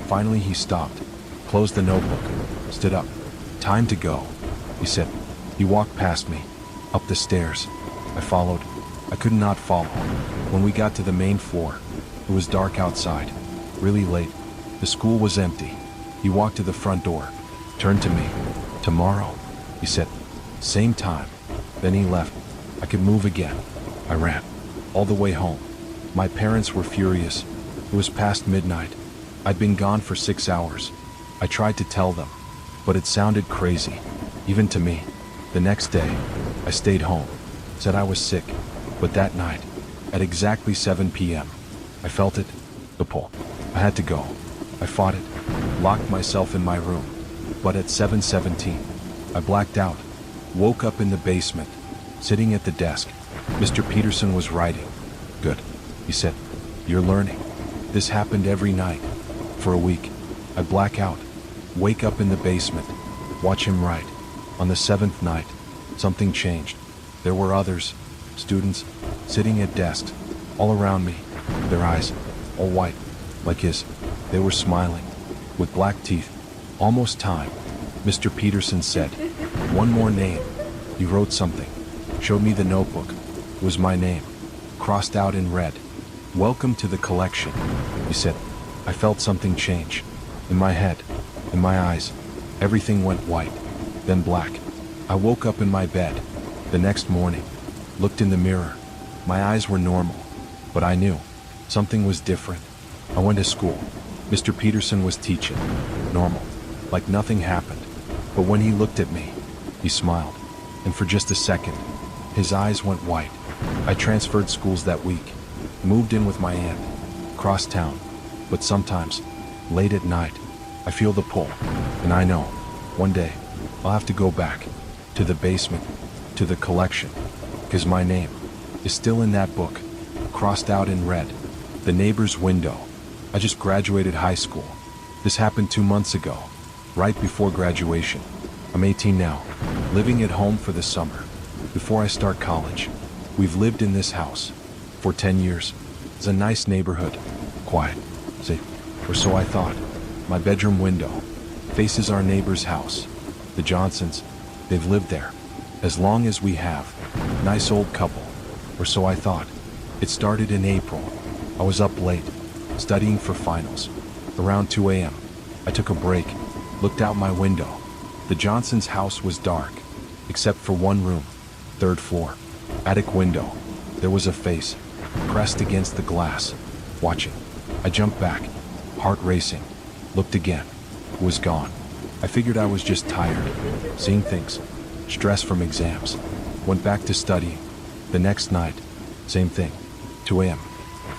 Finally he stopped, closed the notebook, stood up. "Time to go," he said. He walked past me, up the stairs. I followed. I could not follow. When we got to the main floor, it was dark outside, really late. The school was empty. He walked to the front door, turned to me. "Tomorrow," he said. "Same time." Then he left. I could move again. I ran, all the way home. My parents were furious. It was past midnight. I'd been gone for 6 hours. I tried to tell them, but it sounded crazy, even to me. The next day, I stayed home, said I was sick, but that night, at exactly 7 p.m., I felt it, the pull. I had to go. I fought it, locked myself in my room, but at 7:17, I blacked out, woke up in the basement, sitting at the desk. Mr. Peterson was writing. Good, he said. You're learning. This happened every night. For a week, I black out, wake up in the basement, watch him write. On the 7th night, something changed. There were others, students, sitting at desks, all around me, their eyes, all white, like his. They were smiling, with black teeth. Almost time, Mr. Peterson said. One more name. He wrote something, showed me the notebook. It was my name, crossed out in red. Welcome to the collection, he said. I felt something change. In my head, in my eyes, everything went white, then black. I woke up in my bed. The next morning, looked in the mirror. My eyes were normal, but I knew something was different. I went to school. Mr. Peterson was teaching. Normal, like nothing happened. But when he looked at me, he smiled. And for just a second, his eyes went white. I transferred schools that week, moved in with my aunt, cross town. But sometimes, late at night, I feel the pull. And I know, one day, I'll have to go back, to the basement, to the collection, because my name is still in that book, crossed out in red. The neighbor's window. I just graduated high school. This happened 2 months ago, right before graduation. I'm 18 now, living at home for the summer. Before I start college, we've lived in this house for 10 years. It's a nice neighborhood, quiet, safe, or so I thought. My bedroom window faces our neighbor's house. The Johnsons, they've lived there as long as we have. Nice old couple, or so I thought. It started in April. I was up late, studying for finals. Around 2 a.m., I took a break, looked out my window. The Johnsons' house was dark, except for one room, 3rd floor, attic window. There was a face, pressed against the glass, watching. I jumped back, heart racing, looked again. It was gone. I figured I was just tired, seeing things, stress from exams. Went back to studying. The next night, same thing, 2 a.m.,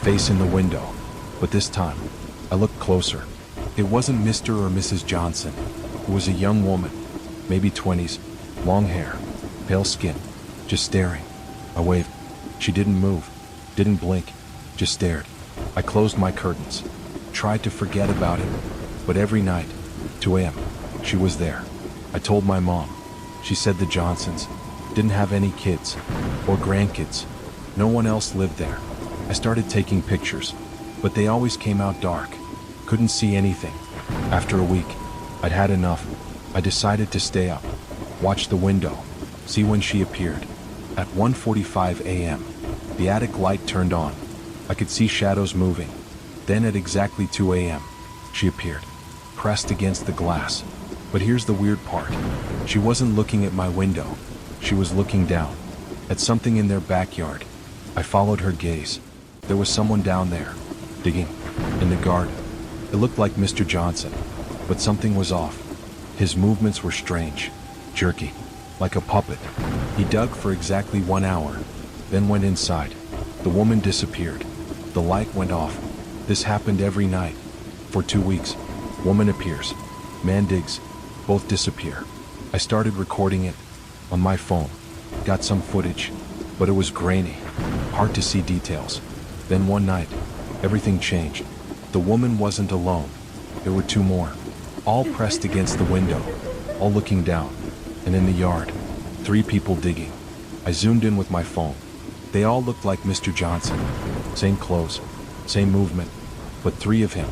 face in the window. But this time, I looked closer. It wasn't Mr. or Mrs. Johnson. It was a young woman, maybe 20s, long hair, pale skin, just staring. I waved. She didn't move, didn't blink, just stared. I closed my curtains, tried to forget about it, but every night, 2 a.m., she was there. I told my mom. She said the Johnsons didn't have any kids or grandkids. No one else lived there. I started taking pictures, but they always came out dark. Couldn't see anything. After a week, I'd had enough. I decided to stay up, watch the window, see when she appeared. At 1:45 a.m., the attic light turned on. I could see shadows moving. Then at exactly 2 a.m., she appeared, pressed against the glass. But here's the weird part. She wasn't looking at my window. She was looking down, at something in their backyard. I followed her gaze. There was someone down there, digging, in the garden. It looked like Mr. Johnson, but something was off. His movements were strange, jerky, like a puppet. He dug for exactly 1 hour, then went inside. The woman disappeared. The light went off. This happened every night. For 2 weeks, woman appears, man digs, both disappear. I started recording it on my phone. Got some footage, but it was grainy, hard to see details. Then one night, everything changed. The woman wasn't alone. There were 2 more, all pressed against the window, all looking down. And in the yard, 3 people digging. I zoomed in with my phone. They all looked like Mr. Johnson. Same clothes, same movement, but 3 of him.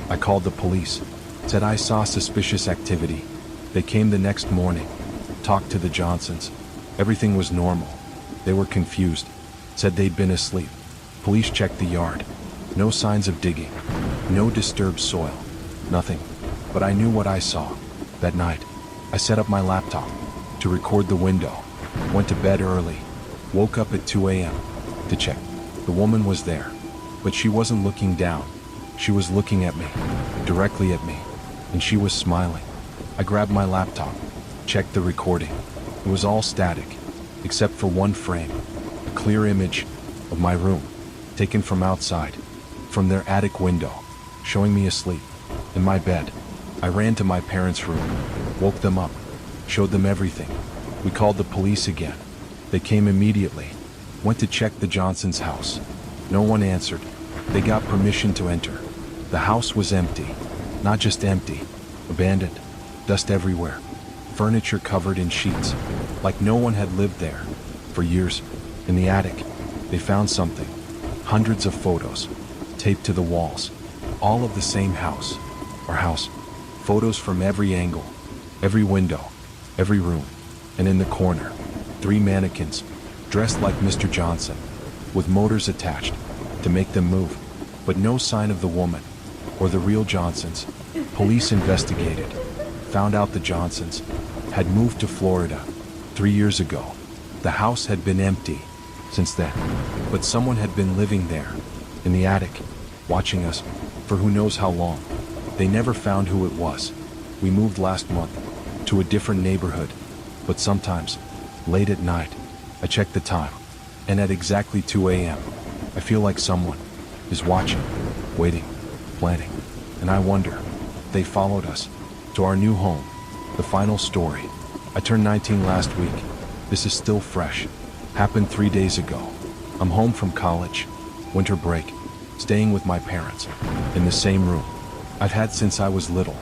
I called the police, said I saw suspicious activity. They came the next morning, talked to the Johnsons. Everything was normal. They were confused, said they'd been asleep. Police checked the yard. No signs of digging, no disturbed soil, nothing. But I knew what I saw. That night, I set up my laptop to record the window. Went to bed early, woke up at 2 a.m. to check. The woman was there, but she wasn't looking down. She was looking at me, directly at me, and she was smiling. I grabbed my laptop, checked the recording. It was all static, except for one frame, a clear image of my room, taken from outside, from their attic window, showing me asleep, in my bed. I ran to my parents' room, woke them up, showed them everything. We called the police again. They came immediately, went to check the Johnsons' house. No one answered. They got permission to enter. The house was empty. Not just empty, abandoned. Dust everywhere. Furniture covered in sheets, like no one had lived there. For years, in the attic, they found something. Hundreds of photos, taped to the walls. All of the same house. Our house. Photos from every angle, every window, every room. And in the corner, 3 mannequins, dressed like Mr. Johnson, with motors attached to make them move. But no sign of the woman, or the real Johnsons. Police investigated, found out the Johnsons had moved to Florida 3 years ago. The house had been empty since then, but someone had been living there, in the attic, watching us for who knows how long. They never found who it was. We moved last month to a different neighborhood, but sometimes, late at night, I check the time, and at exactly 2 a.m., I feel like someone is watching, waiting, planning, and I wonder, they followed us to our new home. The final story. I turned 19 last week. This is still fresh. Happened 3 days ago. I'm home from college, winter break, staying with my parents, in the same room I've had since I was little.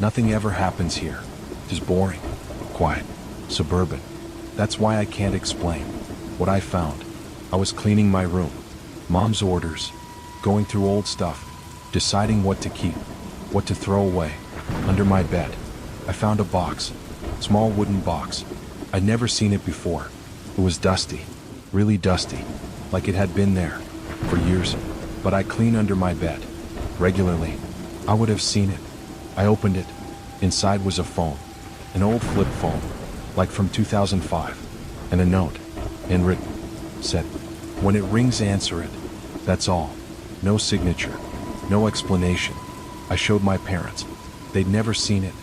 Nothing ever happens here. Just boring, quiet, suburban. That's why I can't explain what I found. I was cleaning my room, mom's orders, going through old stuff, deciding what to keep, what to throw away. Under my bed, I found a box, small wooden box. I'd never seen it before. It was dusty, really dusty, like it had been there for years. But I clean under my bed regularly. I would have seen it. I opened it. Inside was a phone, an old flip phone, like from 2005, and a note, handwritten, said, "When it rings, answer it." That's all. No signature, no explanation. I showed my parents. They'd never seen it,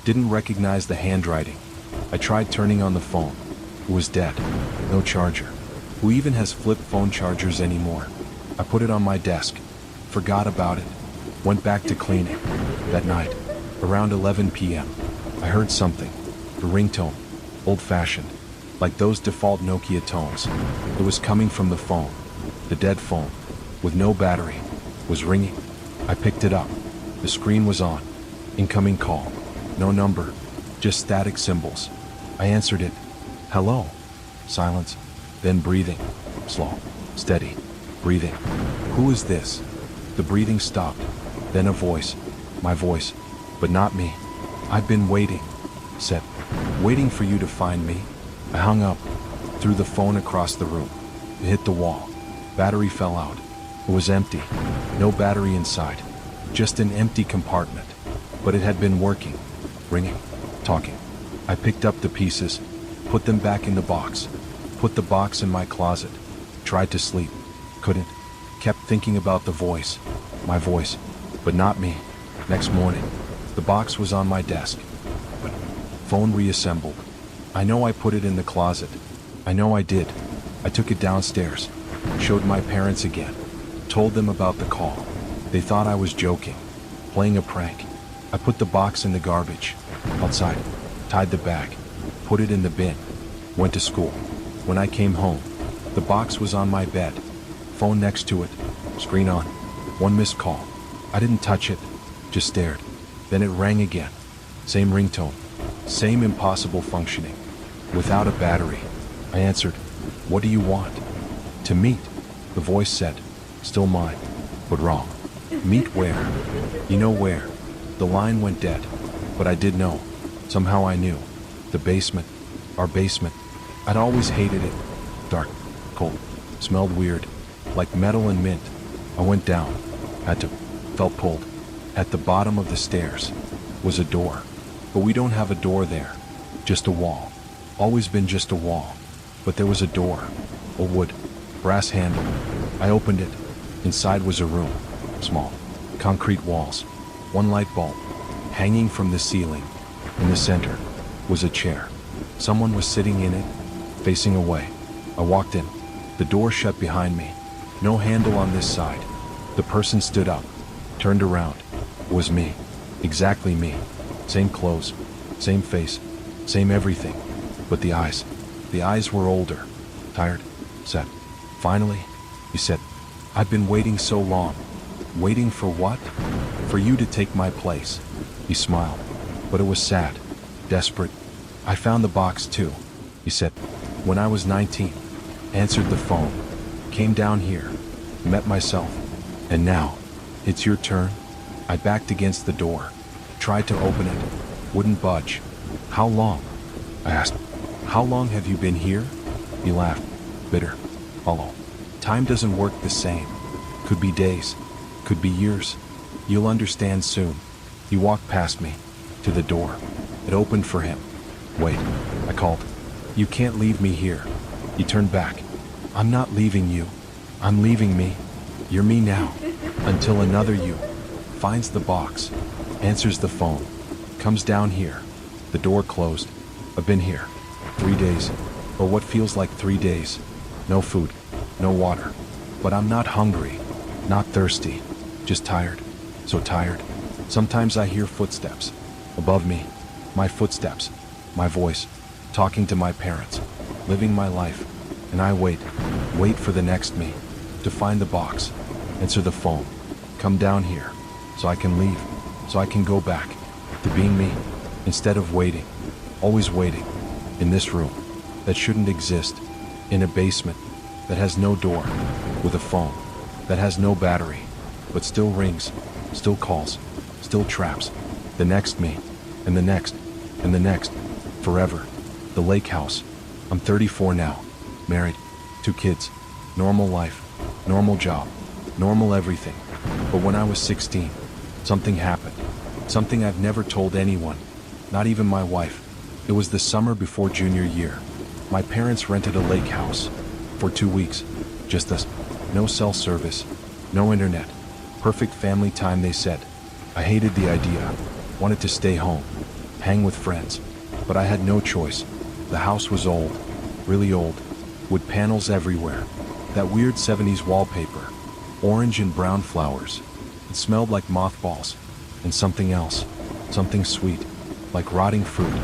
didn't recognize the handwriting. I tried turning on the phone. It was dead, no charger. Who even has flip phone chargers anymore? I put it on my desk, forgot about it, went back to cleaning. That night, around 11 p.m., I heard something, the ringtone, old-fashioned, like those default Nokia tones. It was coming from the phone. The dead phone, with no battery, was ringing. I picked it up. The screen was on. Incoming call. No number, just static symbols. I answered it. Hello. Silence. Then breathing. Slow. Steady. Breathing. Who is this? The breathing stopped. Then a voice. My voice. But not me. I've been waiting. Said. Waiting for you to find me. I hung up. Threw the phone across the room. It hit the wall. Battery fell out. It was empty. No battery inside. Just an empty compartment. But it had been working. Ringing. Talking. I picked up the pieces. Put them back in the box. Put the box in my closet. Tried to sleep. Couldn't. Kept thinking about the voice. My voice. But not me. Next morning, the box was on my desk. But phone reassembled. I know I put it in the closet. I know I did. I took it downstairs. Showed my parents again. Told them about the call. They thought I was joking. Playing a prank. I put the box in the garbage. Outside. Tied the bag. Put it in the bin. Went to school. When I came home, the box was on my bed. Phone next to it. Screen on. One missed call. I didn't touch it. Just stared. Then it rang again. Same ringtone. Same impossible functioning. Without a battery. I answered. What do you want? To meet. The voice said. Still mine. But wrong. Meet where? You know where. The line went dead. But I did know. Somehow I knew. The basement. Our basement. I'd always hated it. Dark. Cold. Smelled weird. Like metal and mint. I went down. Had to. Felt pulled. At the bottom of the stairs was a door. But we don't have a door there. Just a wall. Always been just a wall. But there was a door. A wood. Brass handle. I opened it. Inside was a room. Small. Concrete walls. One light bulb. Hanging from the ceiling. In the center was a chair. Someone was sitting in it, facing away. I walked in. The door shut behind me. No handle on this side. The person stood up. Turned around. It was me. Exactly me. Same clothes. Same face. Same everything. But the eyes. The eyes were older. Tired. Sad. Finally, he said, I've been waiting so long. Waiting for what? For you to take my place. He smiled, but it was sad, desperate. I found the box too, he said, when I was 19. Answered the phone, came down here, met myself, and now, it's your turn. I backed against the door, tried to open it, wouldn't budge. How long? I asked. How long have you been here? He laughed, bitter, hollow. Time doesn't work the same. Could be days, could be years. You'll understand soon. He walked past me, to the door. It opened for him. Wait, I called. You can't leave me here. He turned back. I'm not leaving you. I'm leaving me. You're me now. Until another you finds the box, answers the phone, comes down here. The door closed. I've been here 3 days, or what feels like 3 days. No food, no water. But I'm not hungry, not thirsty, just tired. So tired. Sometimes I hear footsteps above me, my footsteps, my voice, talking to my parents, living my life, and I wait for the next me, to find the box, answer the phone, come down here, so I can leave, so I can go back to being me, instead of waiting, always waiting, in this room that shouldn't exist, in a basement that has no door, with a phone that has no battery, but still rings, still calls, still traps, the next me, and the next, and the next, forever. The lake house. I'm 34 now, married, 2 kids, normal life, normal job, normal everything. But when I was 16, something happened. Something I've never told anyone, not even my wife. It was the summer before junior year. My parents rented a lake house for 2 weeks, just us. No cell service, no internet. Perfect family time, they said. I hated the idea, wanted to stay home, hang with friends, but I had no choice. The house was old, really old, wood panels everywhere, that weird 70s wallpaper, orange and brown flowers. It smelled like mothballs, and something else, something sweet, like rotting fruit.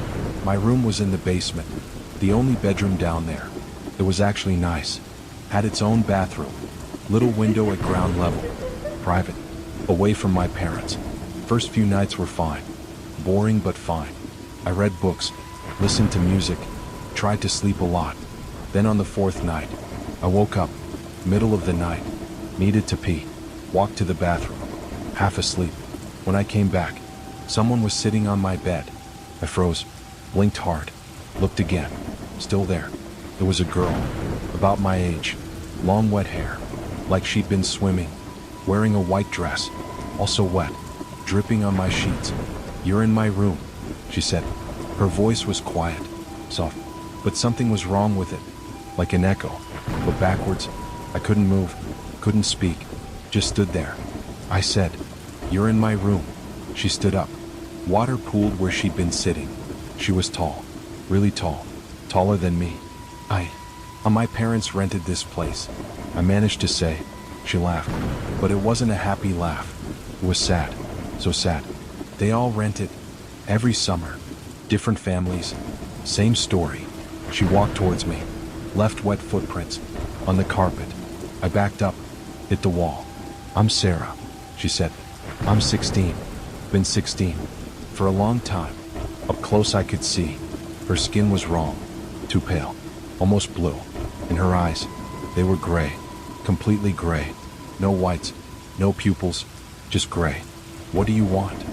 My room was in the basement, the only bedroom down there. It was actually nice, had its own bathroom, little window at ground level, private, away from my parents. First few nights were fine, boring but fine. I read books, listened to music, tried to sleep a lot. Then on the 4th night, I woke up, middle of the night, needed to pee, walked to the bathroom, half asleep. When I came back, someone was sitting on my bed. I froze, blinked hard, looked again, still there. It was a girl, about my age, long wet hair, like she'd been swimming, wearing a white dress, also wet, dripping on my sheets. You're in my room, she said. Her voice was quiet, soft, but something was wrong with it, like an echo, but backwards. I couldn't move, couldn't speak, just stood there. I said, you're in my room. She stood up. Water pooled where she'd been sitting. She was tall, really tall, taller than me. My parents rented this place. I managed to say. She laughed, but it wasn't a happy laugh. It was sad, so sad. They all rented, every summer, different families, same story. She walked towards me, left wet footprints on the carpet. I backed up, hit the wall. I'm Sarah, she said. I'm 16, been 16, for a long time. Up close I could see, her skin was wrong, too pale, almost blue. In her eyes, they were gray, completely gray. No whites, no pupils, just gray. What do you want?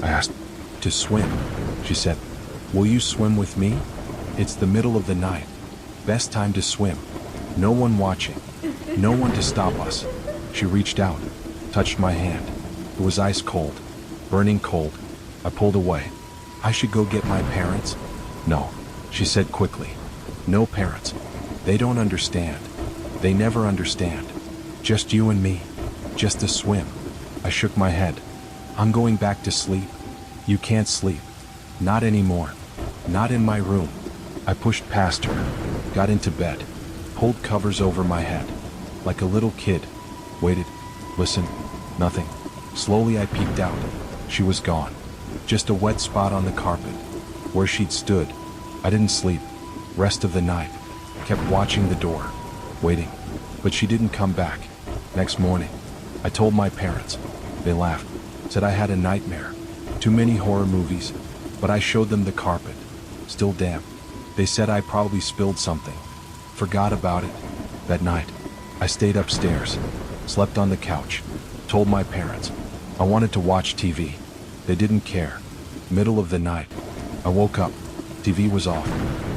I asked. To swim, she said. Will you swim with me? It's the middle of the night. Best time to swim. No one watching. No one to stop us. She reached out, touched my hand. It was ice cold, burning cold. I pulled away. I should go get my parents? No, she said quickly. No parents. They don't understand. They never understand. Just you and me. Just a swim. I shook my head. I'm going back to sleep. You can't sleep. Not anymore. Not in my room. I pushed past her, got into bed, pulled covers over my head, like a little kid. Waited, listened, nothing. Slowly I peeked out. She was gone. Just a wet spot on the carpet, where she'd stood. I didn't sleep. Rest of the night. Kept watching the door, waiting. But she didn't come back. Next morning, I told my parents. They laughed, said I had a nightmare. Too many horror movies, but I showed them the carpet. Still damp. They said I probably spilled something. Forgot about it. That night, I stayed upstairs, slept on the couch, told my parents. I wanted to watch TV. They didn't care. Middle of the night, I woke up. TV was off.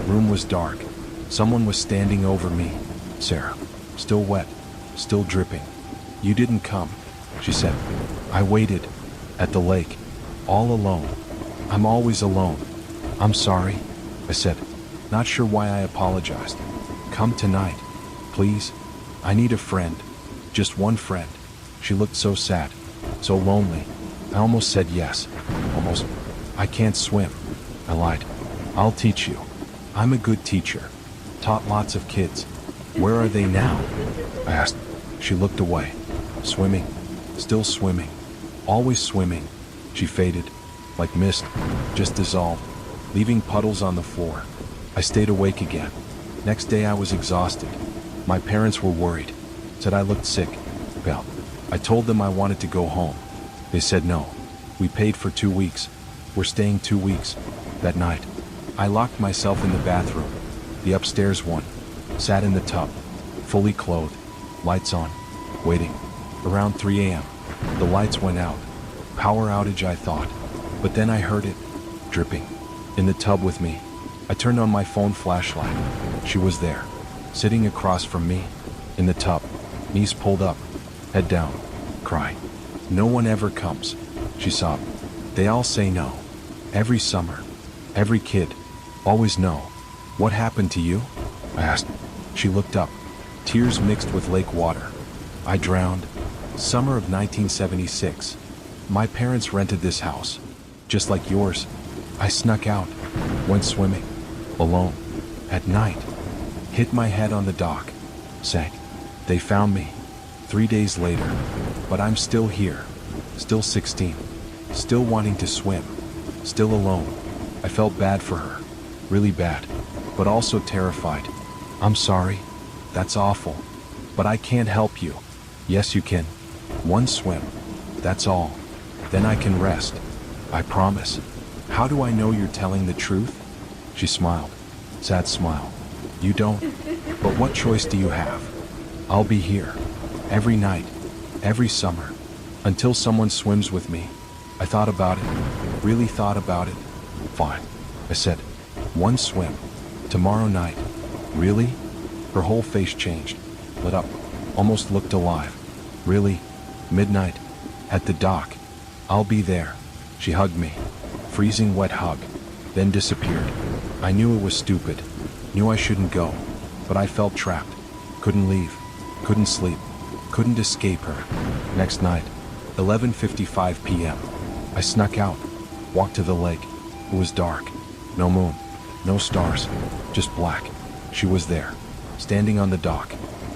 Room was dark. Someone was standing over me. Sarah, still wet, still dripping. You didn't come, she said. I waited at the lake, all alone. I'm always alone. I'm sorry, I said, not sure why I apologized. Come tonight, please. I need a friend, just one friend. She looked so sad, so lonely. I almost said yes, almost. I can't swim. I lied. I'll teach you. I'm a good teacher. Taught lots of kids. Where are they now? I asked. She looked away. Swimming. Still swimming. Always swimming. She faded. Like mist. Just dissolved. Leaving puddles on the floor. I stayed awake again. Next day I was exhausted. My parents were worried. Said I looked sick. Well, I told them I wanted to go home. They said no. We paid for 2 weeks. We're staying 2 weeks. That night, I locked myself in the bathroom. The upstairs one. Sat in the tub. Fully clothed. Lights on. Waiting. Around 3 a.m. The lights went out. Power outage, I thought. But then I heard it. Dripping. In the tub with me. I turned on my phone flashlight. She was there. Sitting across from me. In the tub. Knees pulled up. Head down. Cry. No one ever comes. She sobbed. They all say no. Every summer. Every kid. Always no. What happened to you? I asked. She looked up. Tears mixed with lake water. I drowned. Summer of 1976. My parents rented this house. Just like yours. I snuck out. Went swimming. Alone. At night. Hit my head on the dock. Sank. They found me. 3 days later. But I'm still here. Still 16. Still wanting to swim. Still alone. I felt bad for her. Really bad. But also terrified. I'm sorry. That's awful. But I can't help you. Yes, you can. One swim. That's all. Then I can rest. I promise. How do I know you're telling the truth? She smiled. Sad smile. You don't. But what choice do you have? I'll be here. Every night. Every summer. Until someone swims with me. I thought about it. Really thought about it. Fine. I said. One swim. Tomorrow night. Really? Her whole face changed. Lit up. Almost looked alive. Really? Midnight. At the dock. I'll be there. She hugged me. Freezing wet hug. Then disappeared. I knew it was stupid. Knew I shouldn't go. But I felt trapped. Couldn't leave. Couldn't sleep. Couldn't escape her. Next night. 11:55 p.m. I snuck out. Walked to the lake. It was dark. No moon. No stars. Just black. She was there. Standing on the dock.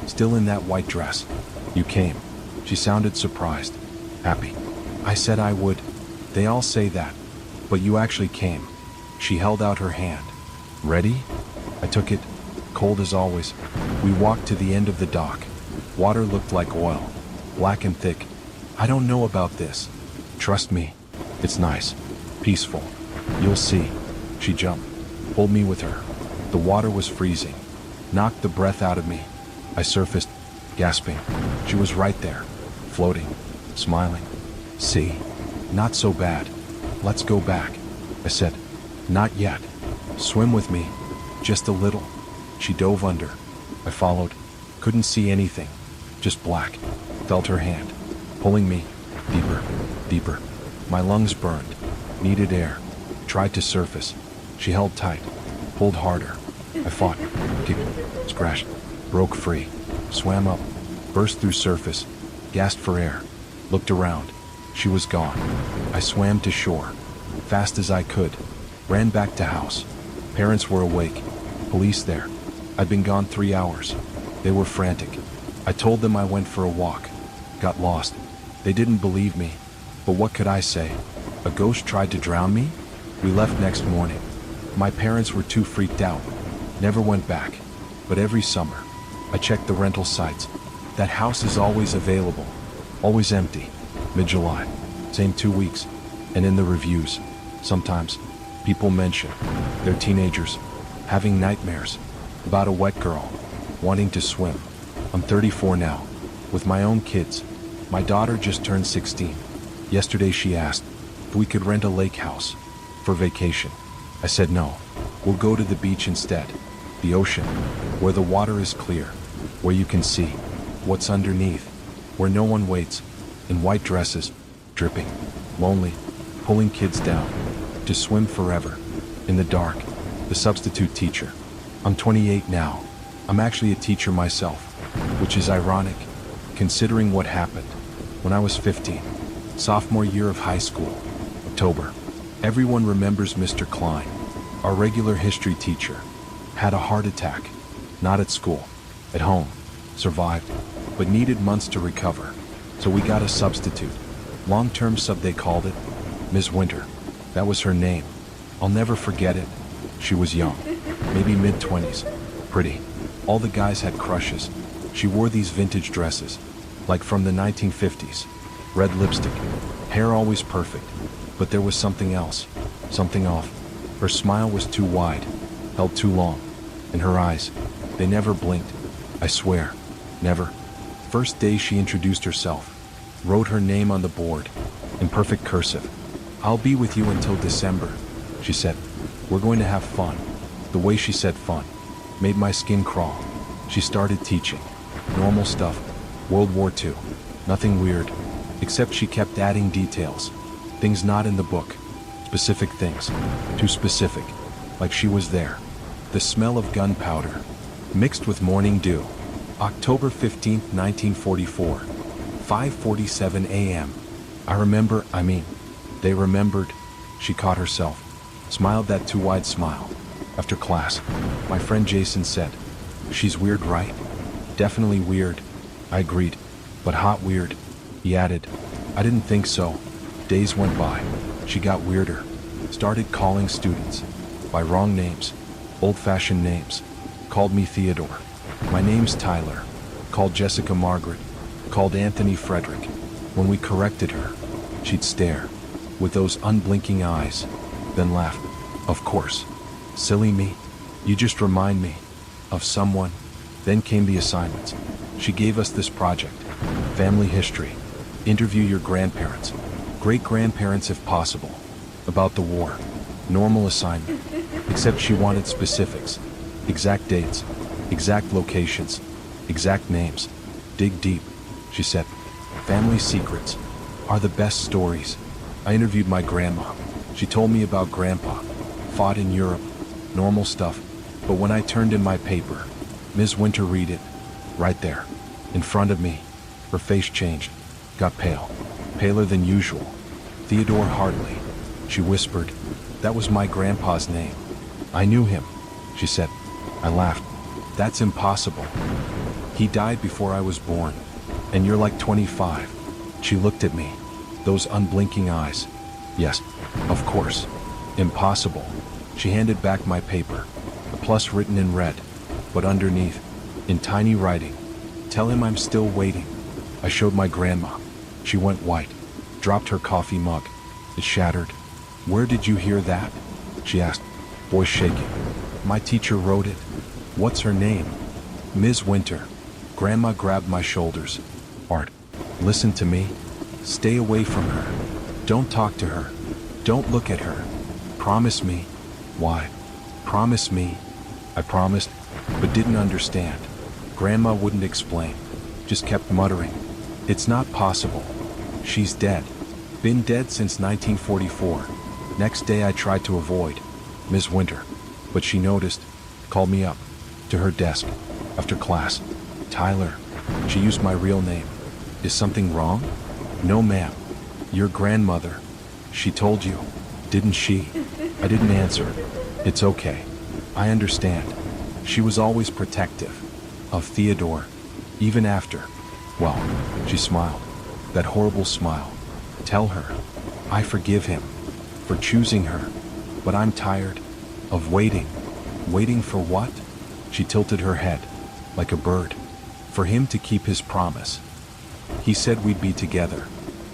Still in that white dress. You came. She sounded surprised. Happy. I said I would. They all say that. But you actually came. She held out her hand. Ready? I took it. Cold as always. We walked to the end of the dock. Water looked like oil. Black and thick. I don't know about this. Trust me. It's nice. Peaceful. You'll see. She jumped. Pulled me with her. The water was freezing. Knocked the breath out of me. I surfaced, gasping. She was right there. Floating. Smiling. See? Not so bad. Let's go back. I said. Not yet. Swim with me. Just a little. She dove under. I followed. Couldn't see anything. Just black. Felt her hand. Pulling me. Deeper. Deeper. My lungs burned. Needed air. Tried to surface. She held tight. Pulled harder. I fought. Kicked. Scratched. Broke free. Swam up. Burst through surface. Gasped for air. Looked around. She was gone. I swam to shore. Fast as I could. Ran back to house. Parents were awake. Police there. I'd been gone 3 hours. They were frantic. I told them I went for a walk. Got lost. They didn't believe me. But what could I say? A ghost tried to drown me? We left next morning. My parents were too freaked out. Never went back. But every summer, I checked the rental sites. That house is always available, always empty. Mid-July, same 2 weeks. And in the reviews, sometimes people mention their teenagers having nightmares about a wet girl wanting to swim. I'm 34 now, with my own kids. My daughter just turned 16. Yesterday she asked if we could rent a lake house for vacation. I said no, we'll go to the beach instead. The ocean, where the water is clear, where you can see what's underneath, where no one waits, in white dresses, dripping, lonely, pulling kids down, to swim forever, in the dark. The substitute teacher. I'm 28 now. I'm actually a teacher myself, which is ironic, considering what happened when I was 15, sophomore year of high school, October. Everyone remembers Mr. Klein, our regular history teacher, had a heart attack, not at school, at home, survived, but needed months to recover. So we got a substitute, long-term sub they called it, Ms. Winter. That was her name. I'll never forget it. She was young, maybe mid-20s, pretty. All the guys had crushes. She wore these vintage dresses, like from the 1950s. Red lipstick, hair always perfect. But there was something else, something off. Her smile was too wide, held too long. And her eyes, they never blinked. I swear, never. First day she introduced herself, wrote her name on the board, in perfect cursive. I'll be with you until December, she said. We're going to have fun. The way she said fun made my skin crawl. She started teaching. Normal stuff. World War II. Nothing weird. Except she kept adding details. Things not in the book. Specific things. Too specific. Like she was there. The smell of gunpowder, mixed with morning dew. October 15th, 1944. 5:47 a.m. They remembered. She caught herself. Smiled that too wide smile. After class, my friend Jason said, "She's weird, right?" "Definitely weird," I agreed. "But hot weird," he added. I didn't think so. Days went by. She got weirder. Started calling students by wrong names, old-fashioned names. Called me Theodore. My name's Tyler. Called Jessica Margaret. Called Anthony Frederick. When we corrected her, she'd stare with those unblinking eyes, then laugh. Of course. Silly me. You just remind me of someone. Then came the assignments. She gave us this project. Family history. Interview your grandparents, great-grandparents if possible, about the war. Normal assignment. Except she wanted specifics. Exact dates. Exact locations. Exact names. Dig deep, she said. Family secrets are the best stories. I interviewed my grandma. She told me about grandpa. Fought in Europe. Normal stuff. But when I turned in my paper, Ms. Winter read it. Right there. In front of me. Her face changed. Got pale. Paler than usual. Theodore Hartley. She whispered. That was my grandpa's name. I knew him, she said. I laughed. That's impossible. He died before I was born. And you're like 25. She looked at me. Those unblinking eyes. Yes, of course. Impossible. She handed back my paper. A plus written in red. But underneath, in tiny writing, tell him I'm still waiting. I showed my grandma. She went white. Dropped her coffee mug. It shattered. Where did you hear that? She asked, voice shaking. My teacher wrote it. What's her name? Ms. Winter. Grandma grabbed my shoulders. Art, listen to me. Stay away from her. Don't talk to her. Don't look at her. Promise me. Why? Promise me. I promised, but didn't understand. Grandma wouldn't explain. Just kept muttering. It's not possible. She's dead. Been dead since 1944. Next day I tried to avoid Ms. Winter, but she noticed, called me up to her desk after class. Tyler. She used my real name. Is something wrong? No, ma'am. Your grandmother. She told you, didn't she? I didn't answer. It's okay. I understand. She was always protective of Theodore, even after. Well, she smiled. That horrible smile. Tell her, I forgive him for choosing her, but I'm tired of waiting. Waiting for what? She tilted her head like a bird. For him to keep his promise. He said we'd be together.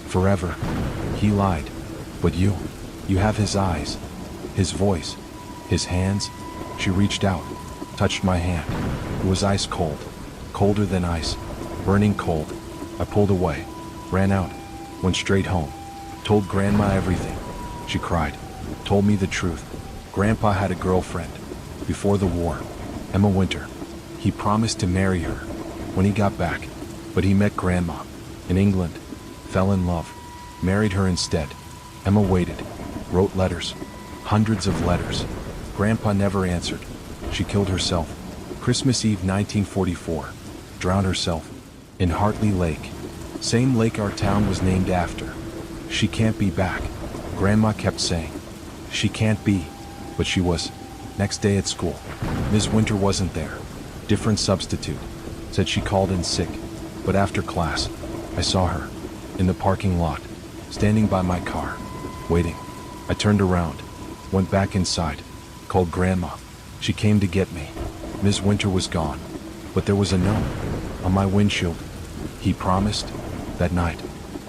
Forever. He lied. But you have his eyes, his voice, his hands. She reached out, touched my hand. It was ice cold, colder than ice, burning cold. I pulled away, ran out, went straight home. Told Grandma everything. She cried, told me the truth. Grandpa had a girlfriend, before the war, Emma Winter. He promised to marry her when he got back, but he met Grandma in England, fell in love, married her instead. Emma waited, wrote letters, hundreds of letters. Grandpa never answered. She killed herself. Christmas Eve 1944, drowned herself in Hartley Lake, same lake our town was named after. She can't be back, Grandma kept saying. She can't be, but she was. Next day at school, Ms. Winter wasn't there. Different substitute. Said she called in sick. But after class, I saw her in the parking lot, standing by my car, waiting. I turned around, went back inside, called Grandma. She came to get me. Ms. Winter was gone, but there was a note on my windshield. He promised. That night,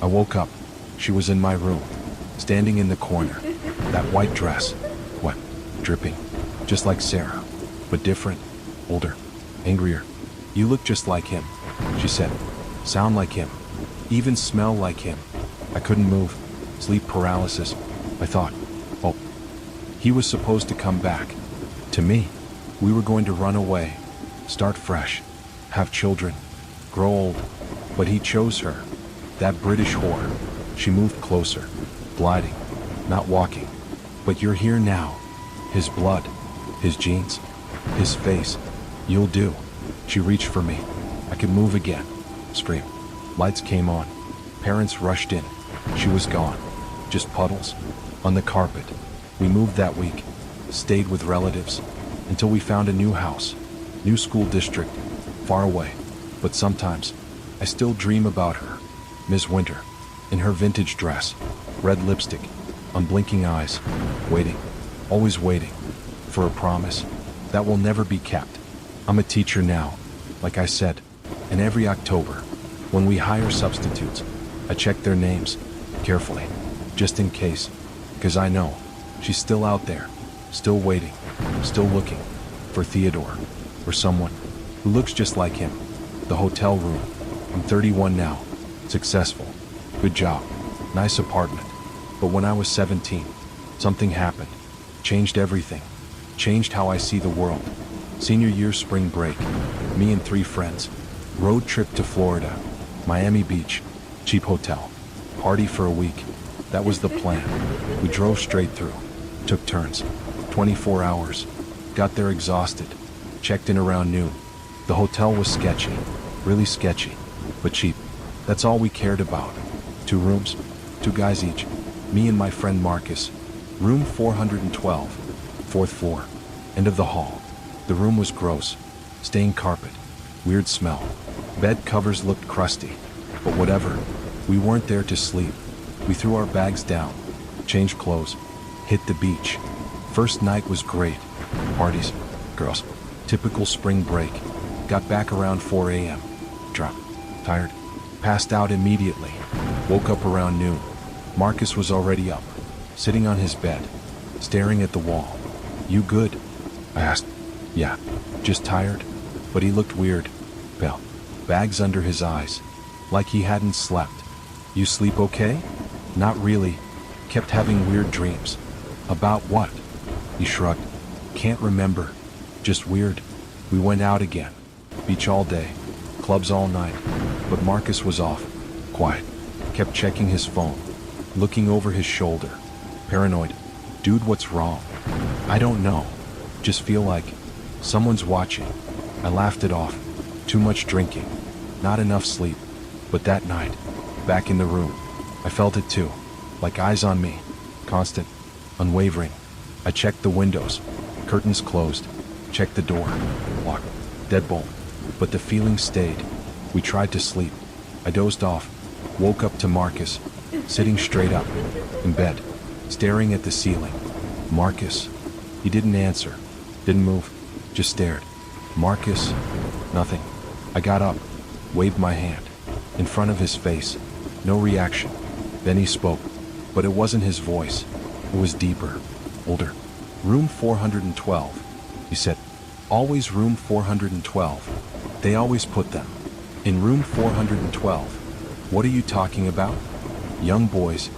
I woke up. She was in my room, standing in the corner. That white dress, wet, dripping, just like Sarah, but different, older, angrier. You look just like him, she said. Sound like him, even smell like him. I couldn't move, sleep paralysis. I thought, oh, he was supposed to come back. To me, we were going to run away, start fresh, have children, grow old. But he chose her, that British whore. She moved closer, gliding, not walking. But you're here now. His blood, his jeans, his face. You'll do. She reached for me. I could move again. Scream. Lights came on. Parents rushed in. She was gone. Just puddles on the carpet. We moved that week. Stayed with relatives until we found a new house, new school district, far away. But sometimes I still dream about her. Ms. Winter, in her vintage dress, red lipstick, unblinking eyes, waiting, always waiting, for a promise that will never be kept. I'm a teacher now, like I said, and every October, when we hire substitutes, I check their names, carefully, just in case, because I know she's still out there, still waiting, still looking, for Theodore, or someone who looks just like him. The hotel room. I'm 31 now, successful, good job, nice apartment. But when I was 17, something happened, changed everything, changed how I see the world. Senior year spring break, me and 3 friends, road trip to Florida, Miami Beach, cheap hotel, party for a week. That was the plan. We drove straight through, took turns, 24 hours, got there exhausted, checked in around noon. The hotel was sketchy, really sketchy, but cheap. That's all we cared about. 2 rooms, 2 guys each, me and my friend Marcus. Room 412, 4th floor, end of the hall. The room was gross, stained carpet, weird smell. Bed covers looked crusty, but whatever. We weren't there to sleep. We threw our bags down, changed clothes, hit the beach. First night was great. Parties, girls, typical spring break. Got back around 4 a.m. Drunk, tired, passed out immediately. Woke up around noon. Marcus was already up, sitting on his bed, staring at the wall. You good? I asked. Yeah, just tired. But he looked weird, pale, bags under his eyes, like he hadn't slept. You sleep okay? Not really. Kept having weird dreams. About what? He shrugged. Can't remember. Just weird. We went out again. Beach all day, clubs all night, but Marcus was off, quiet, kept checking his phone, looking over his shoulder, paranoid. Dude, what's wrong? I don't know, just feel like someone's watching. I laughed it off. Too much drinking, not enough sleep. But that night, back in the room, I felt it too, like eyes on me, constant, unwavering. I checked the windows, curtains closed, checked the door, locked, deadbolt. But the feeling stayed. We tried to sleep. I dozed off, woke up to Marcus, sitting straight up, in bed, staring at the ceiling. Marcus. He didn't answer, didn't move, just stared. Marcus. Nothing. I got up, waved my hand. In front of his face, no reaction. Then he spoke, but it wasn't his voice. It was deeper, older. Room 412, he said. Always room 412. They always put them in room 412. What are you talking about? Young boys,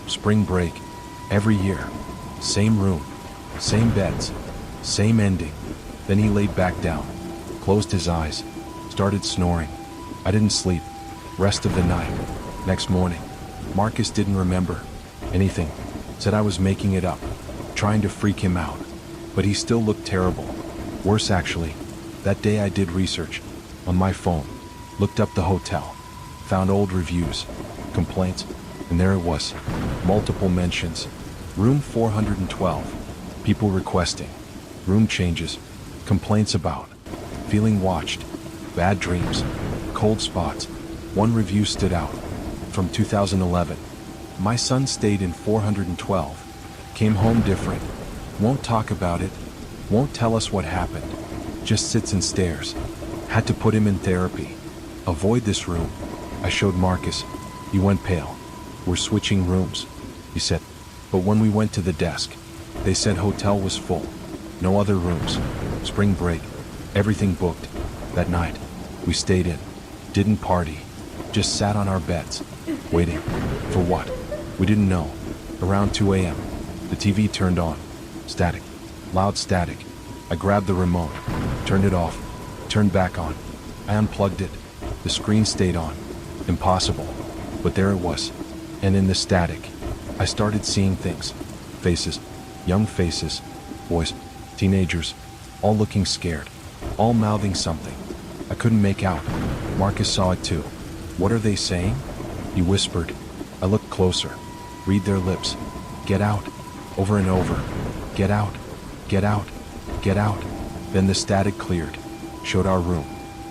spring break, every year. Same room, same beds, same ending. Then he laid back down, closed his eyes, started snoring. I didn't sleep, rest of the night. Next morning, Marcus didn't remember anything, said I was making it up, trying to freak him out. But he still looked terrible. Worse actually, that day I did research on my phone, looked up the hotel, found old reviews, complaints, and there it was, multiple mentions. Room 412, people requesting, room changes, complaints about, feeling watched, bad dreams, cold spots. One review stood out, from 2011. My son stayed in 412, came home different, won't talk about it, won't tell us what happened, just sits and stares. Had to put him in therapy. Avoid this room. I showed Marcus. He went pale. We're switching rooms, he said. But when we went to the desk, they said hotel was full. No other rooms. Spring break. Everything booked. That night, we stayed in. Didn't party. Just sat on our beds, waiting. For what? We didn't know. Around 2 a.m., the TV turned on. Static. Loud static. I grabbed the remote, turned it off, turned back on. I unplugged it. The screen stayed on. Impossible. But there it was. And in the static, I started seeing things. Faces. Young faces. Boys. Teenagers. All looking scared. All mouthing something. I couldn't make out. Marcus saw it too. What are they saying? He whispered. I looked closer. Read their lips. Get out. Over and over. Get out. Get out. Get out. Then the static cleared. Showed our room.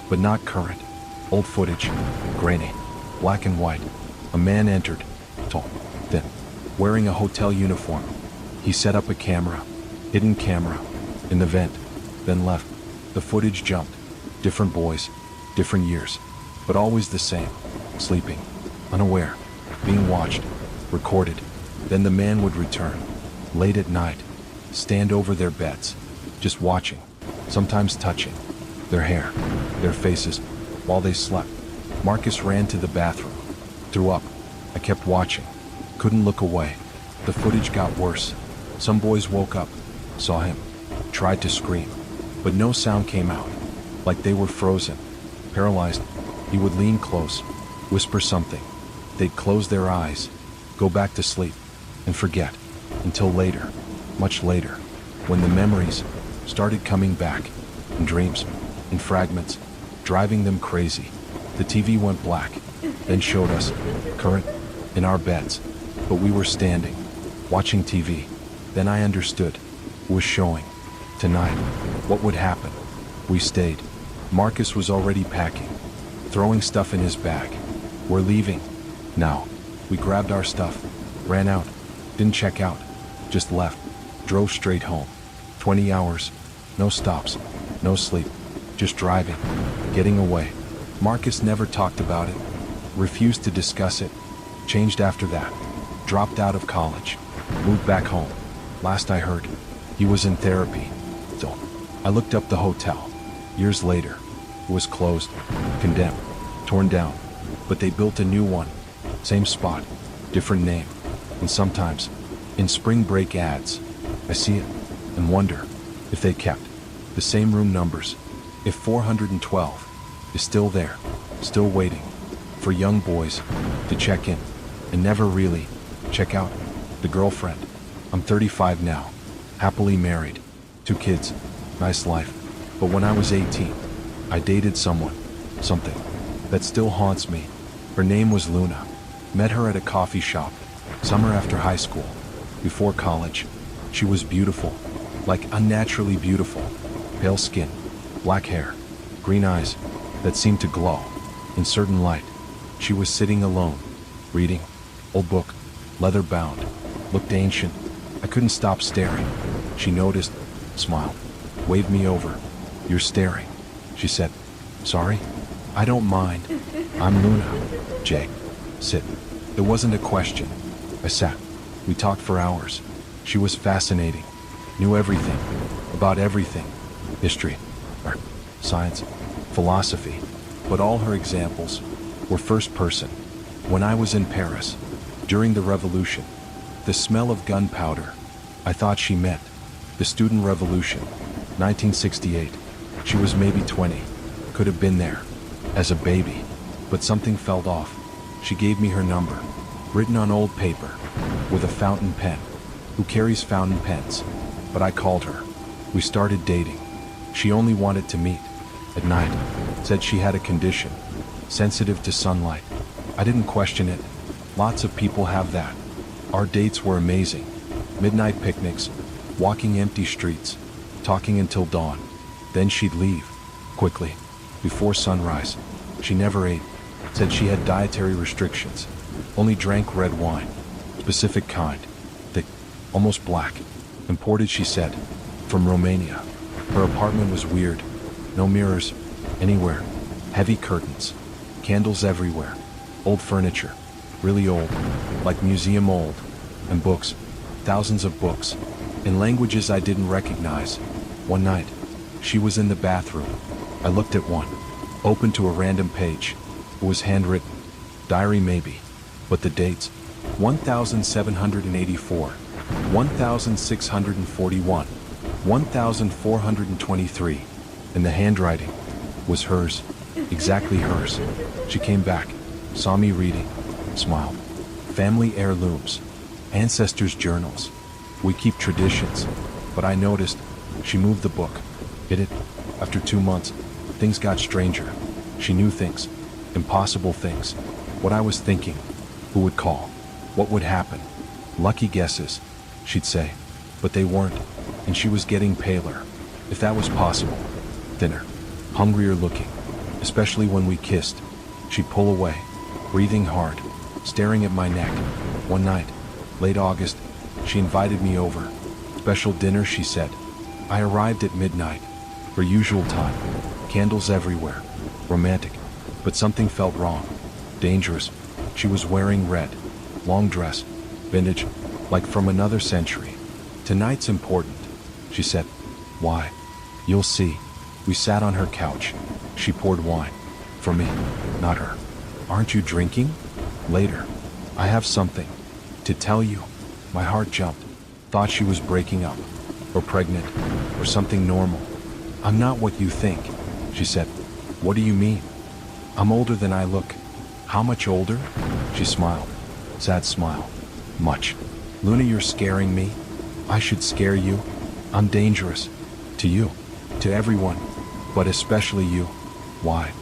But not current. Old footage. Grainy. Black and white. A man entered. Tall. Thin. Wearing a hotel uniform. He set up a camera. Hidden camera. In the vent. Then left. The footage jumped. Different boys. Different years. But always the same. Sleeping. Unaware. Being watched. Recorded. Then the man would return. Late at night. Stand over their beds. Just watching. Sometimes touching. Their hair. Their faces. While they slept. Marcus ran to the bathroom. Threw up. I kept watching. Couldn't look away. The footage got worse. Some boys woke up. Saw him. Tried to scream. But no sound came out. Like they were frozen. Paralyzed. He would lean close. Whisper something. They'd close their eyes. Go back to sleep. And forget. Until later. Much later. When the memories started coming back. In dreams. In fragments. Driving them crazy. The TV went black. Then showed us. Current. In our beds. But we were standing. Watching TV. Then I understood. It was showing. Tonight. What would happen? We stayed. Marcus was already packing. Throwing stuff in his bag. We're leaving. Now. We grabbed our stuff. Ran out. Didn't check out. Just left. Drove straight home. 20 hours. No stops. No sleep. Just driving. Getting away. Marcus never talked about it. Refused to discuss it. Changed after that. Dropped out of college. Moved back home. Last I heard, he was in therapy. So, I looked up the hotel. Years later, it was closed. Condemned. Torn down. But they built a new one. Same spot. Different name. And sometimes, in spring break ads, I see it and wonder if they kept the same room numbers. If 412 is still there, still waiting for young boys to check in and never really check out. The girlfriend. I'm 35 now, happily married, 2 kids, nice life. But when I was 18, I dated someone, something that still haunts me. Her name was Luna. Met her at a coffee shop, summer after high school, before college. She was beautiful, like unnaturally beautiful. Pale skin, black hair, green eyes that seemed to glow in certain light. She was sitting alone, reading, old book, leather bound, looked ancient. I couldn't stop staring. She noticed, smiled, waved me over. You're staring, she said. Sorry? I don't mind. I'm Luna. Jake. Sit. It wasn't a question. I sat. We talked for hours. She was fascinating. Knew everything. About everything. History. Art. Science. Philosophy. But all her examples were first person. When I was in Paris, during the revolution, the smell of gunpowder, I thought she meant the student revolution, 1968. She was maybe 20, could have been there, as a baby, but something felt off. She gave me her number, written on old paper, with a fountain pen. Who carries fountain pens? But I called her. We started dating. She only wanted to meet at night, said she had a condition, sensitive to sunlight. I didn't question it. Lots of people have that. Our dates were amazing. Midnight picnics, walking empty streets, talking until dawn. Then she'd leave, quickly, before sunrise. She never ate, said she had dietary restrictions, only drank red wine, specific kind, thick, almost black, imported, she said, from Romania. Her apartment was weird, no mirrors, anywhere, heavy curtains, candles everywhere, old furniture, really old, like museum old, and books, thousands of books, in languages I didn't recognize. One night, she was in the bathroom. I looked at one, opened to a random page. It was handwritten, diary maybe, but the dates, 1784, 1641, 1423, and the handwriting was hers, exactly hers. She came back, saw me reading, smiled. Family heirlooms, ancestors' journals. We keep traditions, but I noticed she moved the book. Hid it. After 2 months, things got stranger. She knew things, impossible things. What I was thinking, who would call, what would happen. Lucky guesses, she'd say, but they weren't, and she was getting paler, if that was possible, thinner, hungrier looking, especially when we kissed. She'd pull away, breathing hard, staring at my neck. One night, late August, she invited me over. Special dinner, she said. I arrived at midnight, her usual time, candles everywhere, romantic, but something felt wrong, dangerous. She was wearing red, long dress, vintage, like from another century. Tonight's important, she said. Why? You'll see. We sat on her couch. She poured wine. For me, not her. Aren't you drinking? Later. I have something to tell you. My heart jumped. Thought she was breaking up, or pregnant, or something normal. I'm not what you think, she said. What do you mean? I'm older than I look. How much older? She smiled. Sad smile. Much. Luna, you're scaring me. I should scare you. I'm dangerous. To you. To everyone. But especially you. Why?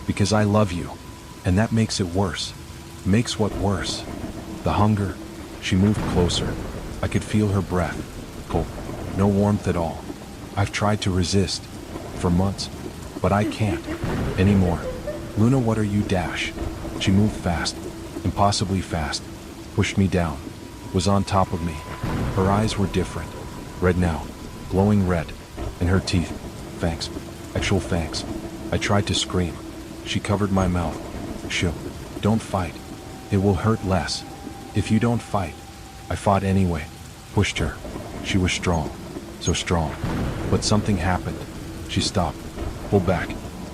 Because I love you. And that makes it worse. Makes what worse? The hunger. She moved closer. I could feel her breath. Cold. No warmth at all. I've tried to resist. For months. But I can't. Anymore. Luna, what are you dash? She moved fast. Impossibly fast. Pushed me down. Was on top of me. Her eyes were different. Red now. Glowing red. And her teeth. Fangs. Actual fangs. I tried to scream. She covered my mouth. Shoo. Don't fight. It will hurt less. If you don't fight. I fought anyway. Pushed her. She was strong. So strong. But something happened. She stopped. Pulled back.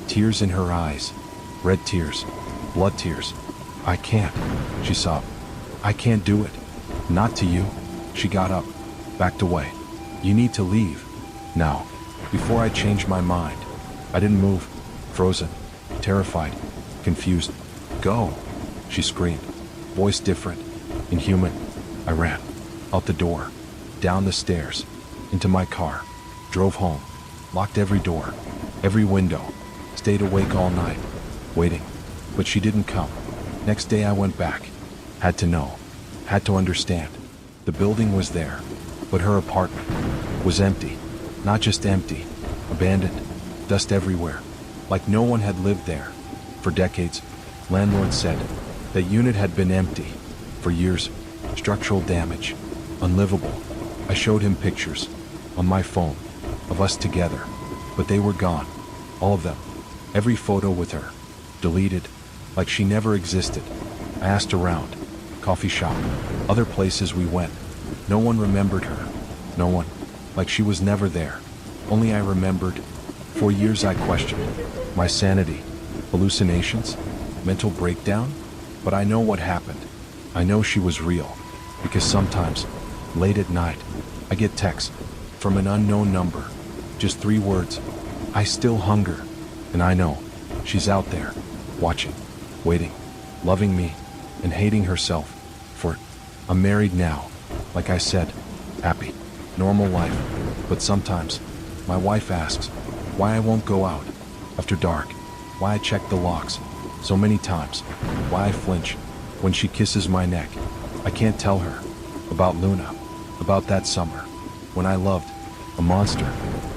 Tears in her eyes. Red tears. Blood tears. I can't. She sobbed. I can't do it. Not to you. She got up. Backed away. You need to leave. Now. Before I changed my mind. I didn't move. Frozen. Terrified. Confused. Go. She screamed. Voice different. Inhuman. I ran. Out the door. Down the stairs. Into my car. Drove home. Locked every door. Every window. Stayed awake all night. Waiting. But she didn't come. Next day I went back. Had to know. Had to understand. The building was there. But her apartment was empty. Not just empty. Abandoned. Dust everywhere. Like no one had lived there. For decades. Landlord said. That unit had been empty. For years. Structural damage. Unlivable. I showed him pictures. On my phone. Of us together. But they were gone. All of them. Every photo with her. deleted, like she never existed. I asked around, coffee shop, other places we went. No one remembered her. No one. Like she was never there. Only I remembered. For years I questioned my sanity, hallucinations, mental breakdown. But I know what happened. I know she was real. Because sometimes, late at night, I get texts from an unknown number. Just 3 words. I still hunger. And I know she's out there, watching, waiting, loving me, and hating herself for it. I'm married now. Like I said, happy, normal life. But sometimes, my wife asks why I won't go out after dark, why I check the locks so many times, why I flinch when she kisses my neck. I can't tell her about Luna, about that summer when I loved a monster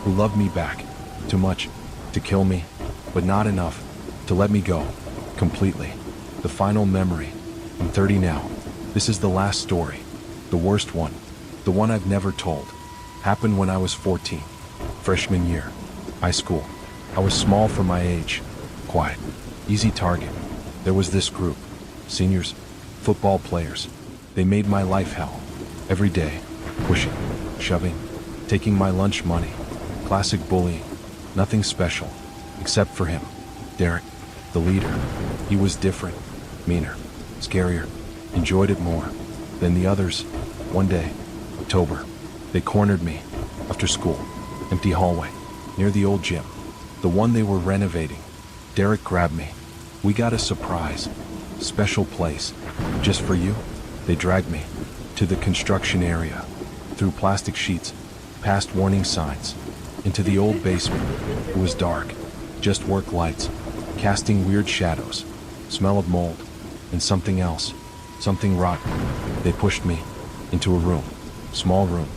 who loved me back too much to kill me, but not enough to let me go completely. The final memory. I'm 30 now. This is the last story, the worst one, the one I've never told. Happened when I was 14, freshman year, high school. I was small for my age, quiet, easy target. There was this group, seniors, football players. They made my life hell. Every day, pushing, shoving, taking my lunch money. Classic bullying. Nothing special, except for him, Derek, the leader. He was different, meaner, scarier, enjoyed it more than the others. One day, October, they cornered me after school, empty hallway, near the old gym, the one they were renovating. Derek grabbed me. We got a surprise, special place, just for you. They dragged me to the construction area, through plastic sheets, past warning signs, into the old basement. It was dark, just work lights, casting weird shadows, smell of mold, and something else, something rotten. They pushed me into a room, small room,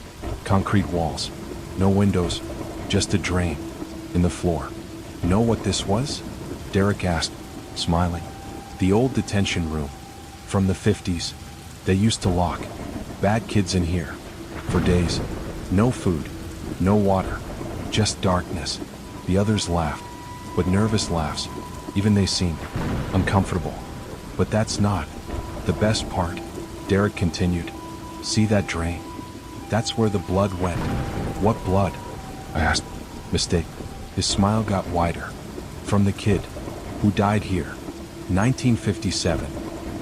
concrete walls, no windows, just a drain in the floor. You know what this was? Derek asked, smiling. The old detention room, from the 50s. They used to lock bad kids in here for days. No food, no water, just darkness. The others laughed, but nervous laughs. Even they seemed uncomfortable. But that's not the best part, Derek continued. See that drain? That's where the blood went. What blood? I asked. Mistake. His smile got wider. From the kid who died here. 1957.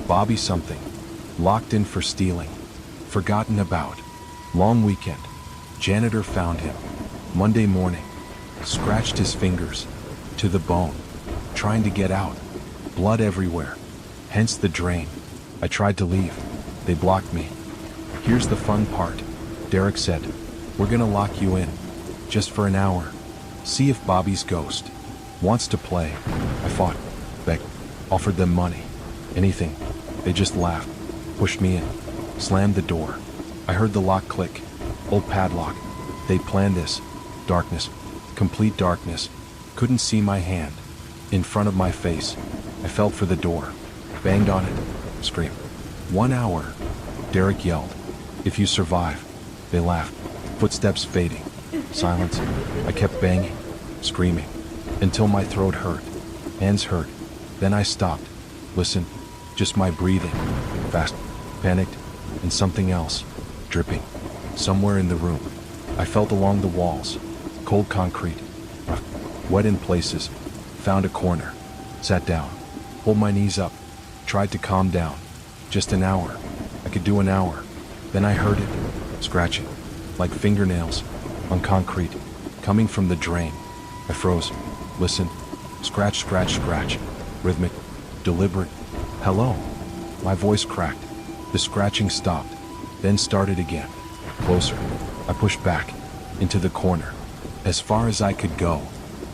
Bobby something. Locked in for stealing. Forgotten about. Long weekend. Janitor found him. Monday morning. Scratched his fingers to the bone. Trying to get out. Blood everywhere. Hence the drain. I tried to leave. They blocked me. Here's the fun part, Derek said. We're gonna lock you in. Just for an hour. See if Bobby's ghost wants to play. I fought. Begged. Offered them money. Anything. They just laughed. Pushed me in. Slammed the door. I heard the lock click. Old padlock. They planned this. Darkness. Complete darkness. Couldn't see my hand. In front of my face. I felt for the door. Banged on it. Screamed. 1 hour. Derek yelled. If you survive. They laughed. Footsteps fading. Silence. I kept banging. Screaming. Until my throat hurt. Hands hurt. Then I stopped. Listened. Just my breathing. Fast. Panicked. And something else. Dripping. Somewhere in the room. I felt along the walls. Cold concrete. Rough. Wet in places. Found a corner. Sat down. Pulled my knees up. Tried to calm down. Just an hour. I could do an hour. Then I heard it. Scratching. Like fingernails. On concrete. Coming from the drain. I froze. Listened. Scratch, scratch, scratch. Rhythmic. Deliberate. Hello. My voice cracked. The scratching stopped. Then started again. Closer. I pushed back. Into the corner. As far as I could go.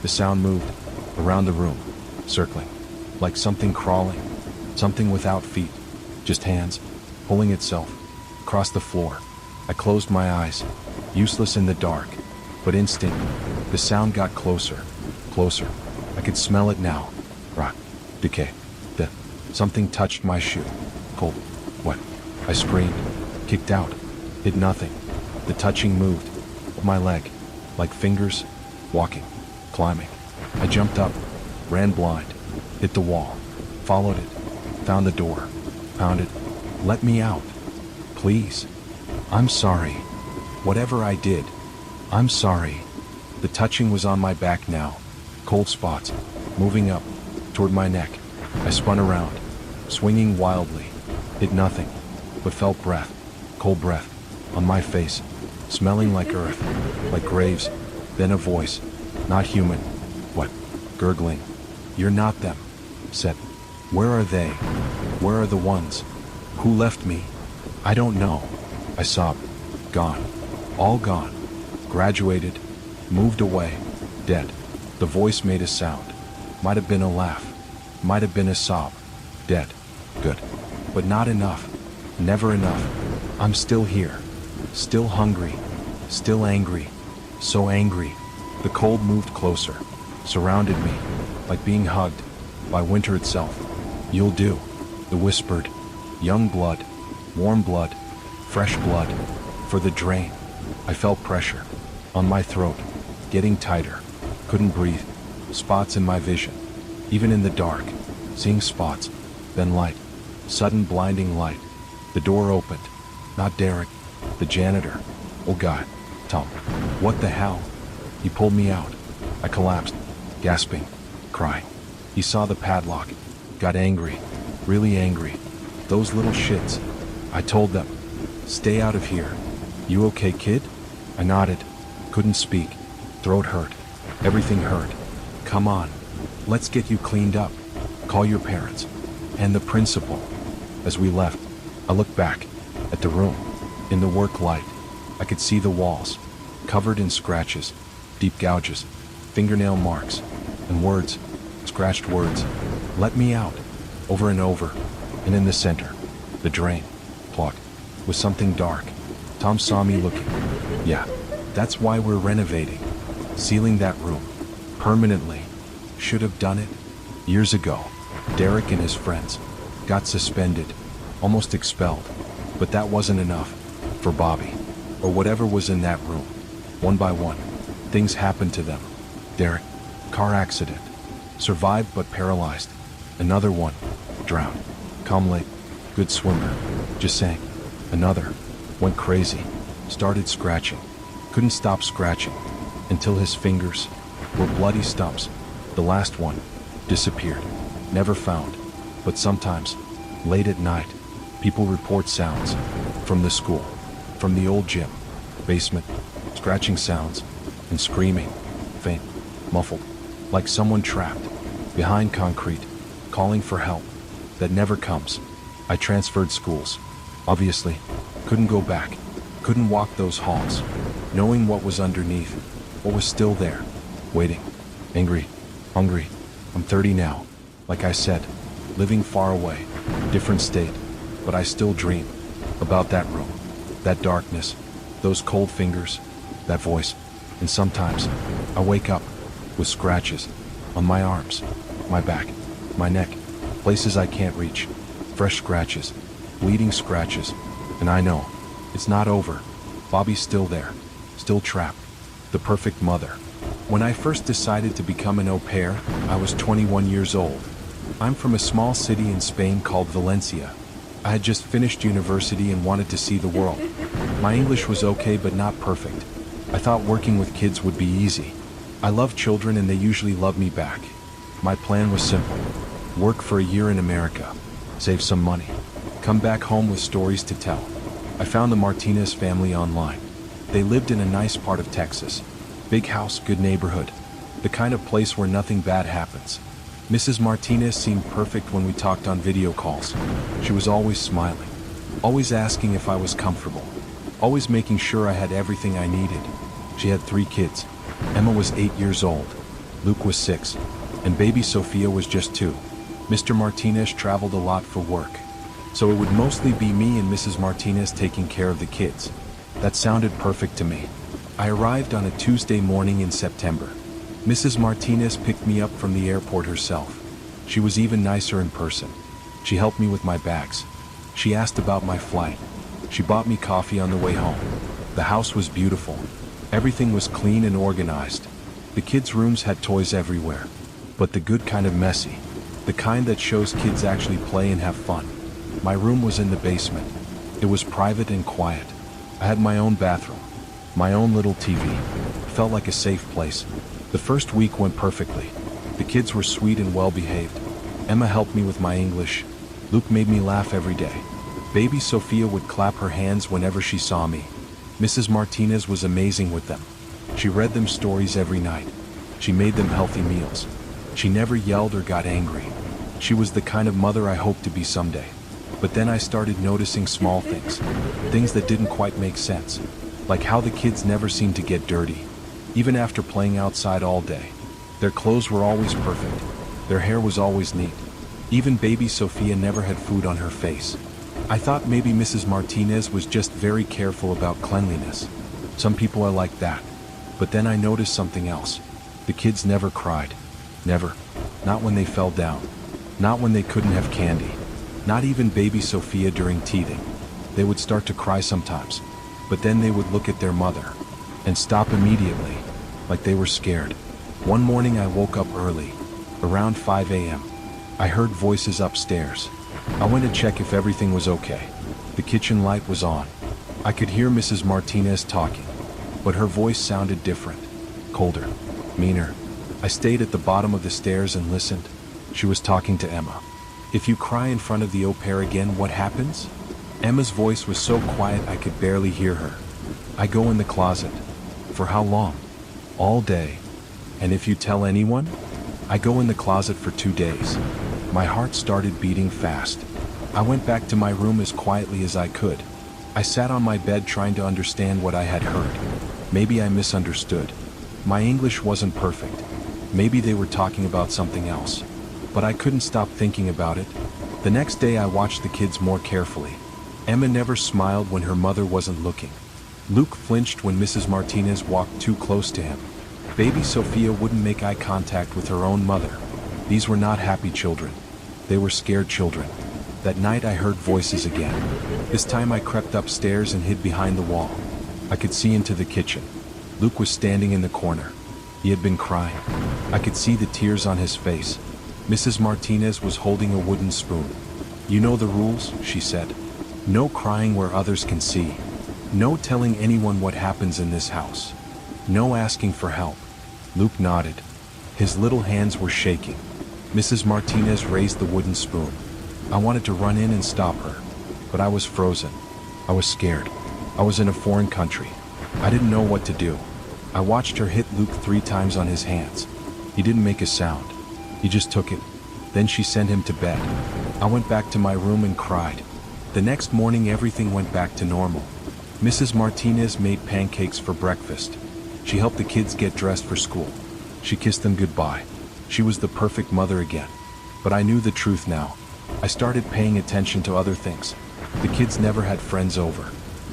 The sound moved. Around the room. Circling. Like something crawling. Something without feet. Just hands. Pulling itself. Across the floor. I closed my eyes. Useless in the dark. But instinct. The sound got closer. Closer. I could smell it now. Rot. Decay. Death. Something touched my shoe. Cold. Wet. I screamed. Kicked out. Hit nothing. The touching moved. My leg. Like fingers. Walking. Climbing. I jumped up. Ran blind. hit the wall, followed it, found the door, found it. Let me out. Please. I'm sorry. Whatever I did, I'm sorry. The touching was on my back now, cold spots, moving up, toward my neck. I spun around, swinging wildly, hit nothing, but felt breath, cold breath, on my face, smelling like earth, like graves. Then a voice, not human. What? Gurgling. You're not them. Said. Where are they? Where are the ones? Who left me? I don't know. I sobbed. Gone. All gone. Graduated. Moved away. Dead. The voice made a sound. Might have been a laugh. Might have been a sob. Dead. Good. But not enough. Never enough. I'm still here. Still hungry. Still angry. So angry. The cold moved closer. Surrounded me. Like being hugged. By winter itself. You'll do. The whispered. Young blood. Warm blood. Fresh blood. For the drain. I felt pressure. On my throat. Getting tighter. Couldn't breathe. Spots in my vision. Even in the dark. Seeing spots. Then light. Sudden blinding light. The door opened. Not Derek. The janitor. Oh God. Tom. What the hell? He pulled me out. I collapsed. Gasping. Crying. He saw the padlock. Got angry. Really angry. Those little shits. I told them. Stay out of here. You okay, kid? I nodded. Couldn't speak. Throat hurt. Everything hurt. Come on. Let's get you cleaned up. Call your parents. And the principal. As we left, I looked back. At the room. In the work light. I could see the walls. Covered in scratches. Deep gouges. Fingernail marks. And words. Scratched words. Let me out. Over and over. And in the center. The drain. Plugged. With something dark. Tom saw me looking. Yeah. That's why we're renovating. Sealing that room. Permanently. Should have done it years ago. Derek and his friends got suspended. Almost expelled. But that wasn't enough. For Bobby. Or whatever was in that room. One by one. Things happened to them. Derek. Car accident. Survived but paralyzed. Another one. Drowned. Come late. Good swimmer. Just sank. Another. Went crazy. Started scratching. Couldn't stop scratching. Until his fingers were bloody stumps. The last one. Disappeared. Never found. But sometimes, late at night, people report sounds. From the school. From the old gym. Basement. Scratching sounds. And screaming. Faint. Muffled. Like someone trapped. Behind concrete. Calling for help. That never comes. I transferred schools. Obviously. Couldn't go back. Couldn't walk those halls. Knowing what was underneath. What was still there. Waiting. Angry. Hungry. I'm 30 now. Like I said. Living far away. Different state. But I still dream. About that room. That darkness. Those cold fingers. That voice. And sometimes, I wake up. With scratches. On my arms. My back. My neck. Places I can't reach. Fresh scratches. Bleeding scratches. And I know. It's not over. Bobby's still there. Still trapped. The perfect mother. When I first decided to become an au pair, I was 21 years old. I'm from a small city in Spain called Valencia. I had just finished university and wanted to see the world. My English was okay but not perfect. I thought working with kids would be easy. I love children and they usually love me back. My plan was simple. Work for a year in America. Save some money. Come back home with stories to tell. I found the Martinez family online. They lived in a nice part of Texas. Big house, good neighborhood. The kind of place where nothing bad happens. Mrs. Martinez seemed perfect when we talked on video calls. She was always smiling. Always asking if I was comfortable. Always making sure I had everything I needed. She had 3 kids. Emma was 8 years old. Luke was 6. And baby Sophia was just 2. Mr. Martinez traveled a lot for work. So it would mostly be me and Mrs. Martinez taking care of the kids. That sounded perfect to me. I arrived on a Tuesday morning in September. Mrs. Martinez picked me up from the airport herself. She was even nicer in person. She helped me with my bags. She asked about my flight. She bought me coffee on the way home. The house was beautiful. Everything was clean and organized. The kids' rooms had toys everywhere. But the good kind of messy. The kind that shows kids actually play and have fun. My room was in the basement. It was private and quiet. I had my own bathroom, my own little TV. It felt like a safe place. The first week went perfectly. The kids were sweet and well behaved. Emma helped me with my English. Luke made me laugh every day. Baby Sophia would clap her hands whenever she saw me. Mrs. Martinez was amazing with them. She read them stories every night. She made them healthy meals. She never yelled or got angry. She was the kind of mother I hoped to be someday. But then I started noticing small things. Things that didn't quite make sense. Like how the kids never seemed to get dirty. Even after playing outside all day. Their clothes were always perfect. Their hair was always neat. Even baby Sophia never had food on her face. I thought maybe Mrs. Martinez was just very careful about cleanliness. Some people are like that. But then I noticed something else. The kids never cried. Never. Not when they fell down. Not when they couldn't have candy. Not even baby Sophia during teething. They would start to cry sometimes. But then they would look at their mother. And stop immediately. Like they were scared. One morning I woke up early. Around 5 a.m. I heard voices upstairs. I went to check if everything was okay. The kitchen light was on. I could hear Mrs. Martinez talking. But her voice sounded different. Colder. Meaner. I stayed at the bottom of the stairs and listened. She was talking to Emma. If you cry in front of the au pair again, what happens? Emma's voice was so quiet I could barely hear her. I go in the closet. For how long? All day. And if you tell anyone? I go in the closet for 2 days. My heart started beating fast. I went back to my room as quietly as I could. I sat on my bed trying to understand what I had heard. Maybe I misunderstood. My English wasn't perfect. Maybe they were talking about something else. But I couldn't stop thinking about it. The next day I watched the kids more carefully. Emma never smiled when her mother wasn't looking. Luke flinched when Mrs. Martinez walked too close to him. Baby Sophia wouldn't make eye contact with her own mother. These were not happy children. They were scared children. That night I heard voices again. This time I crept upstairs and hid behind the wall. I could see into the kitchen. Luke was standing in the corner. He had been crying. I could see the tears on his face. Mrs. Martinez was holding a wooden spoon. You know the rules, she said. No crying where others can see. No telling anyone what happens in this house. No asking for help. Luke nodded. His little hands were shaking. Mrs. Martinez raised the wooden spoon. I wanted to run in and stop her. But I was frozen. I was scared. I was in a foreign country. I didn't know what to do. I watched her hit Luke 3 times on his hands. He didn't make a sound. He just took it. Then she sent him to bed. I went back to my room and cried. The next morning everything went back to normal. Mrs. Martinez made pancakes for breakfast. She helped the kids get dressed for school. She kissed them goodbye. She was the perfect mother again. But I knew the truth now. I started paying attention to other things. The kids never had friends over.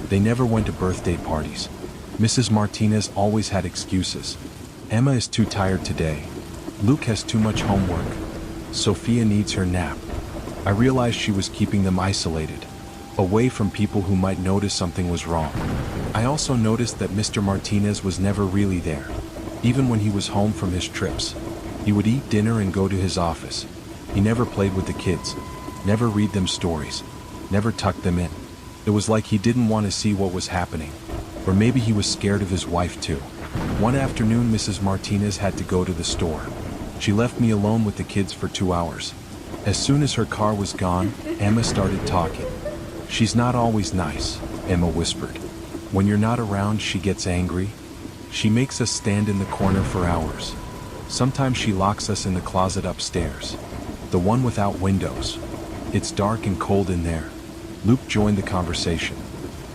They never went to birthday parties. Mrs. Martinez always had excuses. Emma is too tired today. Luke has too much homework. Sophia needs her nap. I realized she was keeping them isolated, away from people who might notice something was wrong. I also noticed that Mr. Martinez was never really there. Even when he was home from his trips, he would eat dinner and go to his office. He never played with the kids, never read them stories, never tucked them in. It was like he didn't want to see what was happening. Or maybe he was scared of his wife too. One afternoon Mrs. Martinez had to go to the store. She left me alone with the kids for 2 hours. As soon as her car was gone, Emma started talking. She's not always nice, Emma whispered. When you're not around, she gets angry. She makes us stand in the corner for hours. Sometimes she locks us in the closet upstairs, the one without windows. It's dark and cold in there. Luke joined the conversation.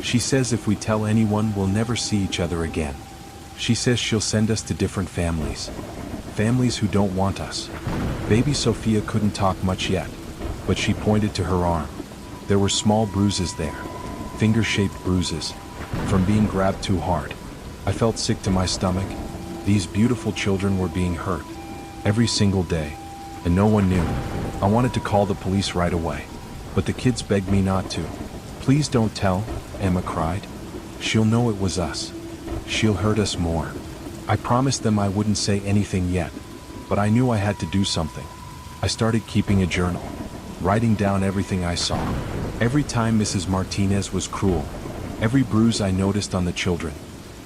She says if we tell anyone, we'll never see each other again. She says she'll send us to different families. Families who don't want us. Baby Sophia couldn't talk much yet, but she pointed to her arm. There were small bruises there. Finger-shaped bruises. From being grabbed too hard. I felt sick to my stomach. These beautiful children were being hurt. Every single day. And no one knew. I wanted to call the police right away. But the kids begged me not to. Please don't tell, Emma cried. She'll know it was us. She'll hurt us more. I promised them I wouldn't say anything yet. But I knew I had to do something. I started keeping a journal, writing down everything I saw. Every time Mrs. Martinez was cruel, every bruise I noticed on the children,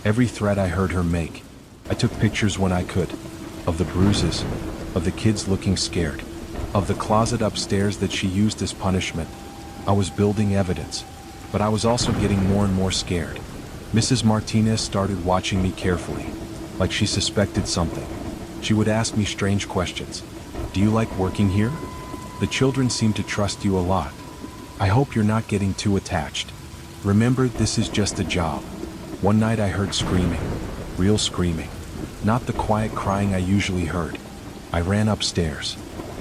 every threat I heard her make. I took pictures when I could, of the bruises, of the kids looking scared, of the closet upstairs that she used as punishment. I was building evidence, but I was also getting more and more scared. Mrs. Martinez started watching me carefully, like she suspected something. She would ask me strange questions. Do you like working here? The children seem to trust you a lot. I hope you're not getting too attached. Remember, this is just a job. One night I heard screaming, real screaming, not the quiet crying I usually heard. I ran upstairs.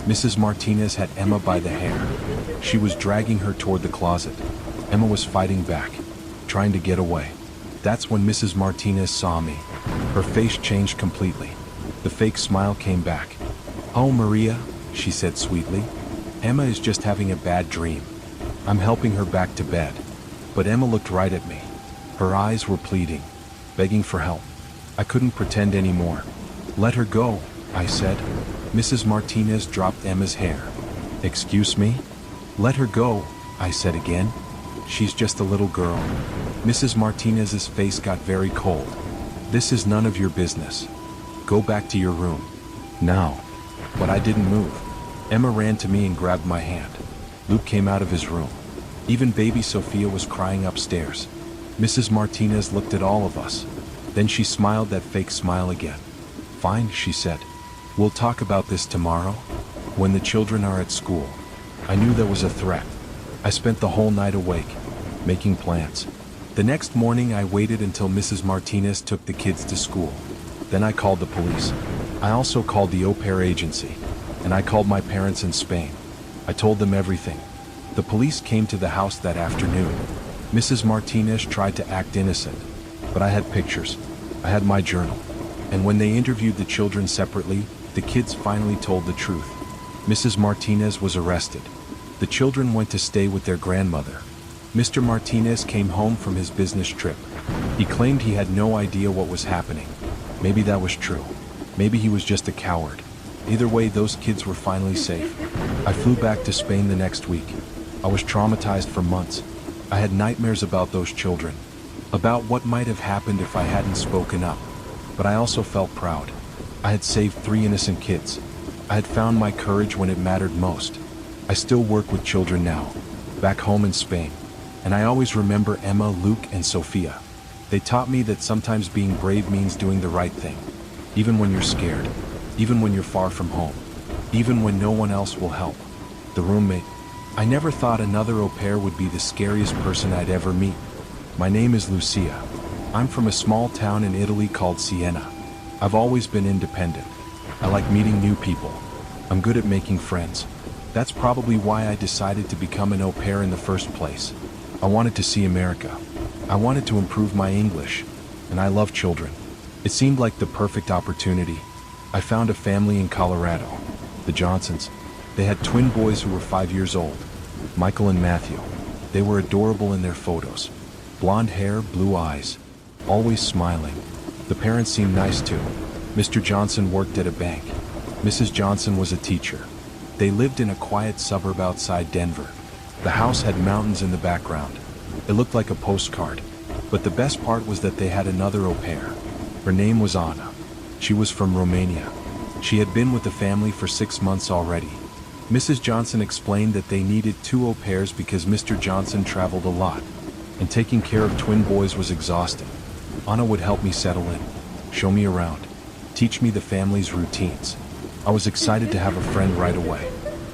Mrs. Martinez had Emma by the hair. She was dragging her toward the closet. Emma was fighting back, trying to get away. That's when Mrs. Martinez saw me. Her face changed completely. The fake smile came back. "Oh, Maria," she said sweetly. "Emma is just having a bad dream. I'm helping her back to bed." But Emma looked right at me. Her eyes were pleading, begging for help. I couldn't pretend anymore. "Let her go," I said. Mrs. Martinez dropped Emma's hair. "Excuse me?" "Let her go," I said again. "She's just a little girl." Mrs. Martinez's face got very cold. "This is none of your business. Go back to your room. Now." But I didn't move. Emma ran to me and grabbed my hand. Luke came out of his room. Even baby Sophia was crying upstairs. Mrs. Martinez looked at all of us. Then she smiled that fake smile again. "Fine," she said. "We'll talk about this tomorrow, when the children are at school." I knew there was a threat. I spent the whole night awake, making plans. The next morning I waited until Mrs. Martinez took the kids to school. Then I called the police. I also called the au pair agency, and I called my parents in Spain. I told them everything. The police came to the house that afternoon. Mrs. Martinez tried to act innocent, but I had pictures. I had my journal. And when they interviewed the children separately, the kids finally told the truth. Mrs. Martinez was arrested. The children went to stay with their grandmother. Mr. Martinez came home from his business trip. He claimed he had no idea what was happening. Maybe that was true. Maybe he was just a coward. Either way, those kids were finally safe. I flew back to Spain the next week. I was traumatized for months. I had nightmares about those children, about what might have happened if I hadn't spoken up. But I also felt proud. I had saved 3 innocent kids. I had found my courage when it mattered most. I still work with children now, back home in Spain. And I always remember Emma, Luke, and Sophia. They taught me that sometimes being brave means doing the right thing, even when you're scared, even when you're far from home, even when no one else will help. The roommate. I never thought another au pair would be the scariest person I'd ever meet. My name is Lucia. I'm from a small town in Italy called Siena. I've always been independent. I like meeting new people. I'm good at making friends. That's probably why I decided to become an au pair in the first place. I wanted to see America. I wanted to improve my English. And I love children. It seemed like the perfect opportunity. I found a family in Colorado, the Johnsons. They had twin boys who were 5 years old, Michael and Matthew. They were adorable in their photos. Blonde hair, blue eyes, always smiling. The parents seemed nice too. Mr. Johnson worked at a bank. Mrs. Johnson was a teacher. They lived in a quiet suburb outside Denver. The house had mountains in the background. It looked like a postcard. But the best part was that they had another au pair. Her name was Anna. She was from Romania. She had been with the family for 6 months already. Mrs. Johnson explained that they needed 2 au pairs because Mr. Johnson traveled a lot, and taking care of twin boys was exhausting. Anna would help me settle in, show me around, teach me the family's routines. I was excited to have a friend right away,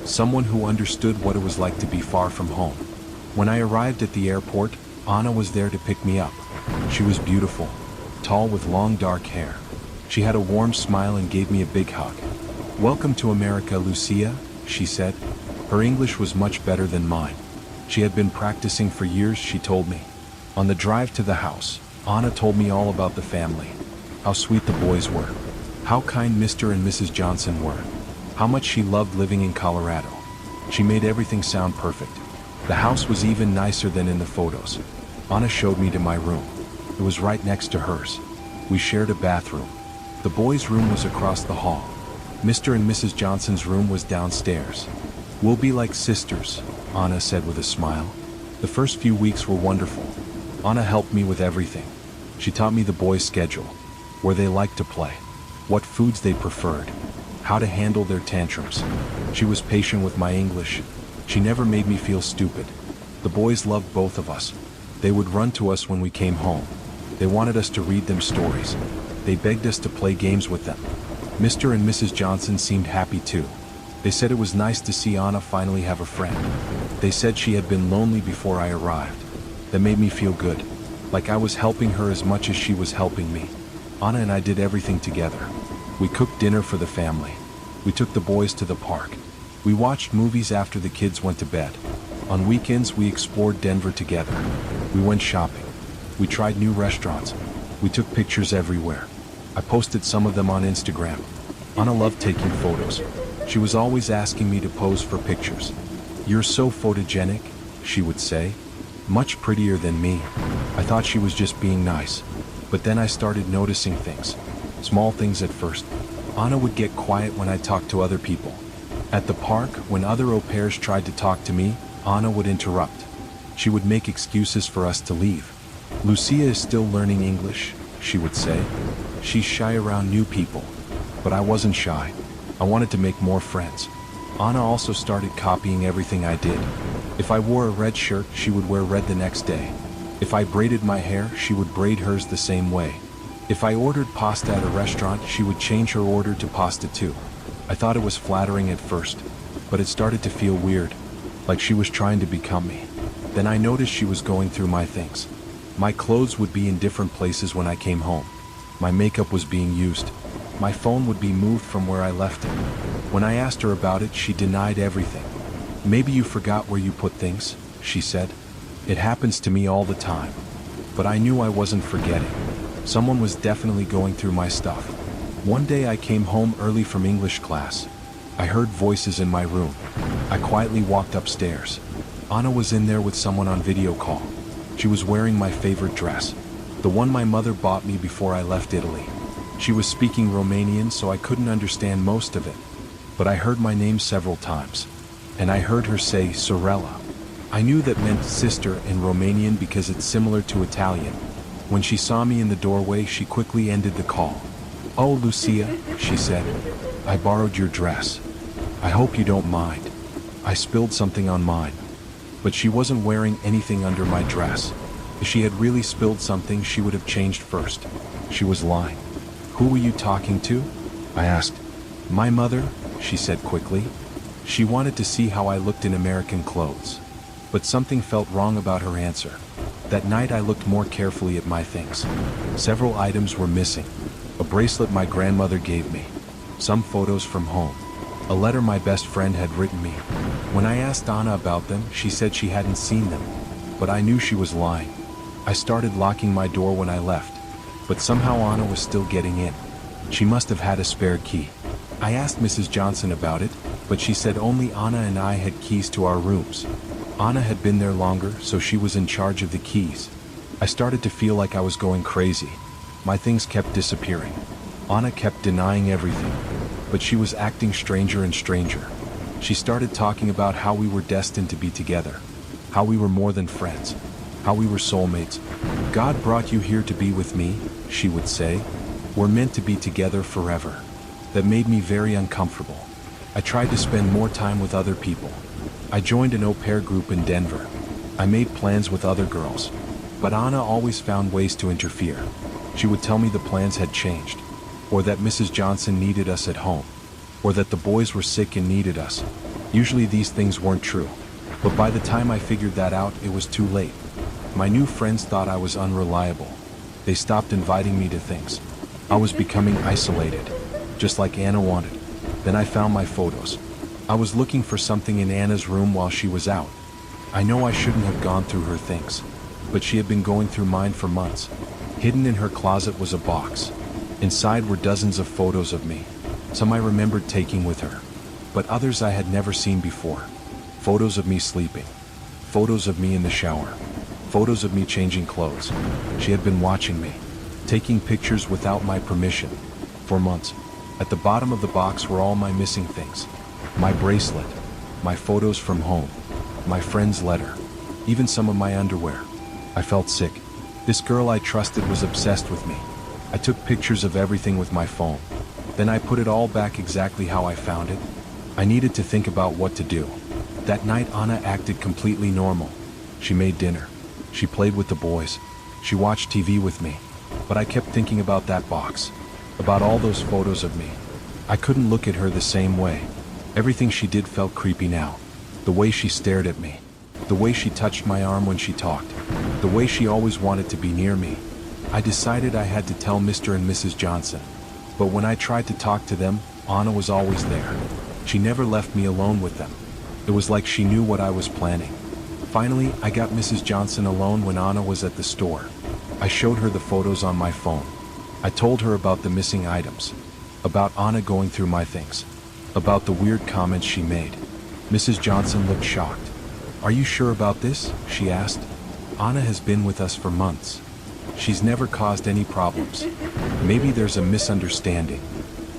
someone who understood what it was like to be far from home. When I arrived at the airport, Anna was there to pick me up. She was beautiful, tall with long dark hair. She had a warm smile and gave me a big hug. "Welcome to America, Lucia," she said. Her English was much better than mine. She had been practicing for years, she told me. On the drive to the house, Anna told me all about the family, how sweet the boys were, how kind Mr. and Mrs. Johnson were, how much she loved living in Colorado. She made everything sound perfect. The house was even nicer than in the photos. Anna showed me to my room. It was right next to hers. We shared a bathroom. The boys' room was across the hall. Mr. and Mrs. Johnson's room was downstairs. "We'll be like sisters," Anna said with a smile. The first few weeks were wonderful. Anna helped me with everything. She taught me the boys' schedule, where they liked to play, what foods they preferred, how to handle their tantrums. She was patient with my English. She never made me feel stupid. The boys loved both of us. They would run to us when we came home. They wanted us to read them stories. They begged us to play games with them. Mr. and Mrs. Johnson seemed happy too. They said it was nice to see Anna finally have a friend. They said she had been lonely before I arrived. That made me feel good, like I was helping her as much as she was helping me. Anna and I did everything together. We cooked dinner for the family. We took the boys to the park. We watched movies after the kids went to bed. On weekends, we explored Denver together. We went shopping. We tried new restaurants. We took pictures everywhere. I posted some of them on Instagram. Anna loved taking photos. She was always asking me to pose for pictures. "You're so photogenic," she would say. "Much prettier than me." I thought she was just being nice. But then I started noticing things. Small things at first. Anna would get quiet when I talked to other people. At the park, when other au pairs tried to talk to me, Anna would interrupt. She would make excuses for us to leave. "Lucia is still learning English," she would say. "She's shy around new people." But I wasn't shy. I wanted to make more friends. Anna also started copying everything I did. If I wore a red shirt, she would wear red the next day. If I braided my hair, she would braid hers the same way. If I ordered pasta at a restaurant, she would change her order to pasta too. I thought it was flattering at first, but it started to feel weird, like she was trying to become me. Then I noticed she was going through my things. My clothes would be in different places when I came home. My makeup was being used. My phone would be moved from where I left it. When I asked her about it, she denied everything. "Maybe you forgot where you put things," she said. "It happens to me all the time." But I knew I wasn't forgetting. Someone was definitely going through my stuff. One day I came home early from English class. I heard voices in my room. I quietly walked upstairs. Anna was in there with someone on video call. She was wearing my favorite dress, the one my mother bought me before I left Italy. She was speaking Romanian, so I couldn't understand most of it. But I heard my name several times, and I heard her say Sorella. I knew that meant sister in Romanian because it's similar to Italian. When she saw me in the doorway, she quickly ended the call. "Oh, Lucia," she said, "I borrowed your dress. I hope you don't mind. I spilled something on mine." But she wasn't wearing anything under my dress. If she had really spilled something, she would have changed first. She was lying. "Who were you talking to?" I asked. "My mother," she said quickly. She wanted to see how I looked in American clothes. But something felt wrong about her answer. That night I looked more carefully at my things. Several items were missing. A bracelet my grandmother gave me. Some photos from home. A letter my best friend had written me. When I asked Anna about them, she said she hadn't seen them. But I knew she was lying. I started locking my door when I left. But somehow Anna was still getting in. She must have had a spare key. I asked Mrs. Johnson about it, but she said only Anna and I had keys to our rooms. Anna had been there longer, so she was in charge of the keys. I started to feel like I was going crazy. My things kept disappearing. Anna kept denying everything, but she was acting stranger and stranger. She started talking about how we were destined to be together, how we were more than friends, how we were soulmates. "God brought you here to be with me," she would say. "We're meant to be together forever." That made me very uncomfortable. I tried to spend more time with other people. I joined an au pair group in Denver. I made plans with other girls. But Anna always found ways to interfere. She would tell me the plans had changed, or that Mrs. Johnson needed us at home, or that the boys were sick and needed us. Usually these things weren't true. But by the time I figured that out, it was too late. My new friends thought I was unreliable. They stopped inviting me to things. I was becoming isolated, just like Anna wanted. Then I found my photos. I was looking for something in Anna's room while she was out. I know I shouldn't have gone through her things, but she had been going through mine for months. Hidden in her closet was a box. Inside were dozens of photos of me. Some I remembered taking with her, but others I had never seen before. Photos of me sleeping. Photos of me in the shower. Photos of me changing clothes. She had been watching me, taking pictures without my permission. For months, At the bottom of the box were all my missing things. My bracelet, my photos from home, my friend's letter, even some of my underwear. I felt sick. This girl I trusted was obsessed with me. I took pictures of everything with my phone. Then I put it all back exactly how I found it. I needed to think about what to do. That night Anna acted completely normal. She made dinner. She played with the boys. She watched TV with me. But I kept thinking about that box, about all those photos of me. I couldn't look at her the same way. Everything she did felt creepy now. The way she stared at me. The way she touched my arm when she talked. The way she always wanted to be near me. I decided I had to tell Mr. and Mrs. Johnson. But when I tried to talk to them, Anna was always there. She never left me alone with them. It was like she knew what I was planning. Finally, I got Mrs. Johnson alone when Anna was at the store. I showed her the photos on my phone. I told her about the missing items, about Anna going through my things, about the weird comments she made. Mrs. Johnson looked shocked. "Are you sure about this?" she asked. "Anna has been with us for months. She's never caused any problems. Maybe there's a misunderstanding."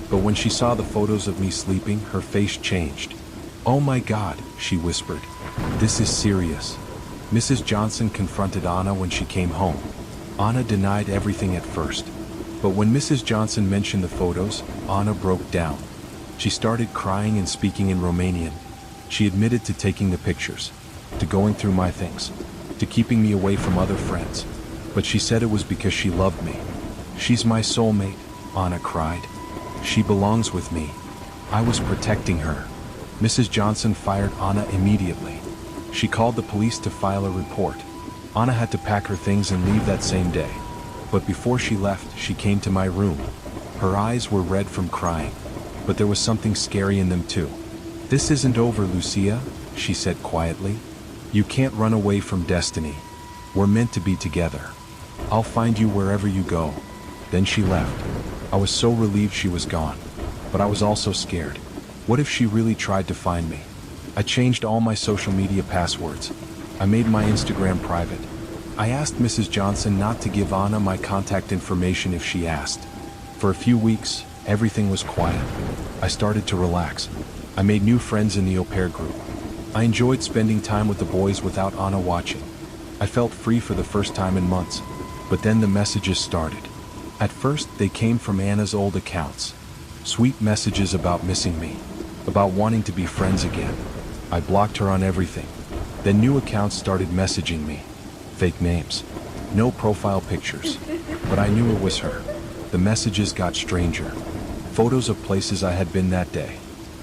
But when she saw the photos of me sleeping, her face changed. "Oh my God," she whispered. "This is serious." Mrs. Johnson confronted Anna when she came home. Anna denied everything at first. But when Mrs. Johnson mentioned the photos, Anna broke down. She started crying and speaking in Romanian. She admitted to taking the pictures, to going through my things, to keeping me away from other friends. But she said it was because she loved me. "She's my soulmate," Anna cried. "She belongs with me. I was protecting her." Mrs. Johnson fired Anna immediately. She called the police to file a report. Anna had to pack her things and leave that same day. But before she left, she came to my room. Her eyes were red from crying. But there was something scary in them too. "This isn't over, Lucia," she said quietly. "You can't run away from destiny. We're meant to be together. I'll find you wherever you go." Then she left. I was so relieved she was gone. But I was also scared. What if she really tried to find me? I changed all my social media passwords. I made my Instagram private. I asked Mrs. Johnson not to give Anna my contact information if she asked. For a few weeks, everything was quiet. I started to relax. I made new friends in the au pair group. I enjoyed spending time with the boys without Anna watching. I felt free for the first time in months. But then the messages started. At first, they came from Anna's old accounts. Sweet messages about missing me, about wanting to be friends again. I blocked her on everything. Then new accounts started messaging me. Fake names. No profile pictures. But I knew it was her. The messages got stranger. Photos of places I had been that day.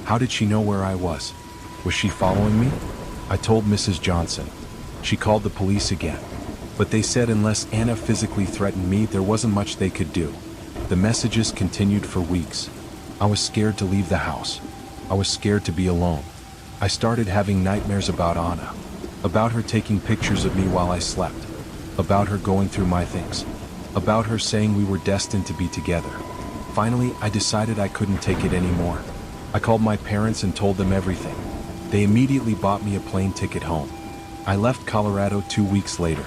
How did she know where I was? Was she following me? I told Mrs. Johnson. She called the police again. But they said unless Anna physically threatened me, there wasn't much they could do. The messages continued for weeks. I was scared to leave the house. I was scared to be alone. I started having nightmares about Anna. About her taking pictures of me while I slept. About her going through my things. About her saying we were destined to be together. Finally, I decided I couldn't take it anymore. I called my parents and told them everything. They immediately bought me a plane ticket home. I left Colorado 2 weeks later.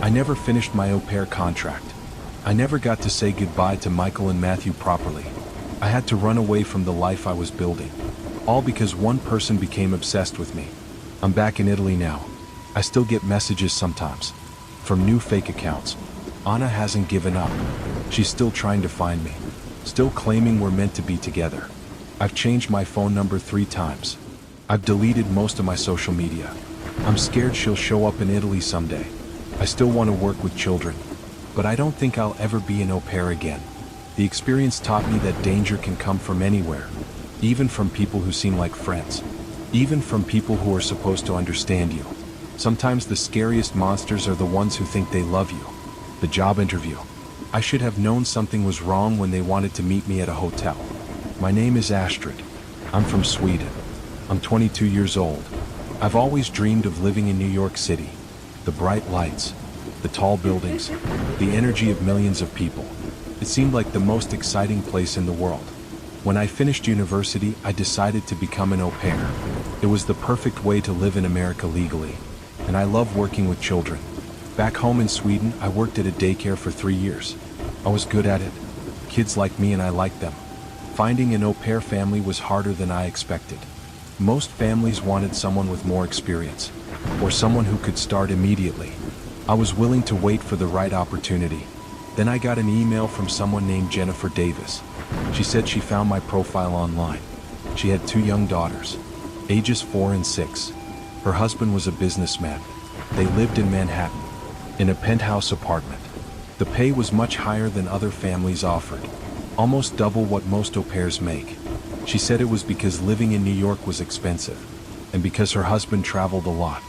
I never finished my au pair contract. I never got to say goodbye to Michael and Matthew properly. I had to run away from the life I was building. All because one person became obsessed with me. I'm back in Italy now. I still get messages sometimes. From new fake accounts. Anna hasn't given up. She's still trying to find me. Still claiming we're meant to be together. I've changed my phone number 3 times. I've deleted most of my social media. I'm scared she'll show up in Italy someday. I still want to work with children. But I don't think I'll ever be an au pair again. The experience taught me that danger can come from anywhere. Even from people who seem like friends. Even from people who are supposed to understand you. Sometimes the scariest monsters are the ones who think they love you. The job interview. I should have known something was wrong when they wanted to meet me at a hotel. My name is Astrid. I'm from Sweden. I'm 22 years old. I've always dreamed of living in New York City. The bright lights, the tall buildings, the energy of millions of people. It seemed like the most exciting place in the world. When I finished university, I decided to become an au pair. It was the perfect way to live in America legally. And I love working with children. Back home in Sweden, I worked at a daycare for 3 years. I was good at it. Kids liked me and I liked them. Finding an au pair family was harder than I expected. Most families wanted someone with more experience, or someone who could start immediately. I was willing to wait for the right opportunity. Then I got an email from someone named Jennifer Davis. She said she found my profile online. She had 2 young daughters, ages 4 and 6. Her husband was a businessman. They lived in Manhattan, in a penthouse apartment. The pay was much higher than other families offered, almost double what most au pairs make. She said it was because living in New York was expensive, and because her husband traveled a lot.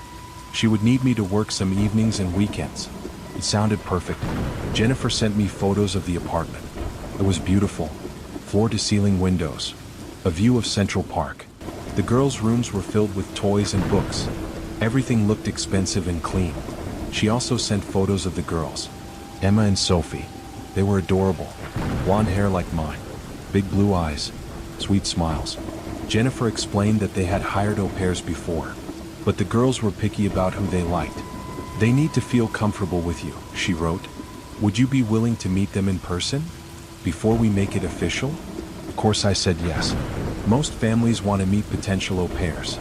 She would need me to work some evenings and weekends. It sounded perfect. Jennifer sent me photos of the apartment. It was beautiful. Floor-to-ceiling windows. A view of Central Park. The girls' rooms were filled with toys and books. Everything looked expensive and clean. She also sent photos of the girls, Emma and Sophie. They were adorable. Blonde hair like mine. Big blue eyes. Sweet smiles. Jennifer explained that they had hired au pairs before, but the girls were picky about who they liked. They need to feel comfortable with you, she wrote. Would you be willing to meet them in person before we make it official? Of course I said yes. Most families want to meet potential au pairs.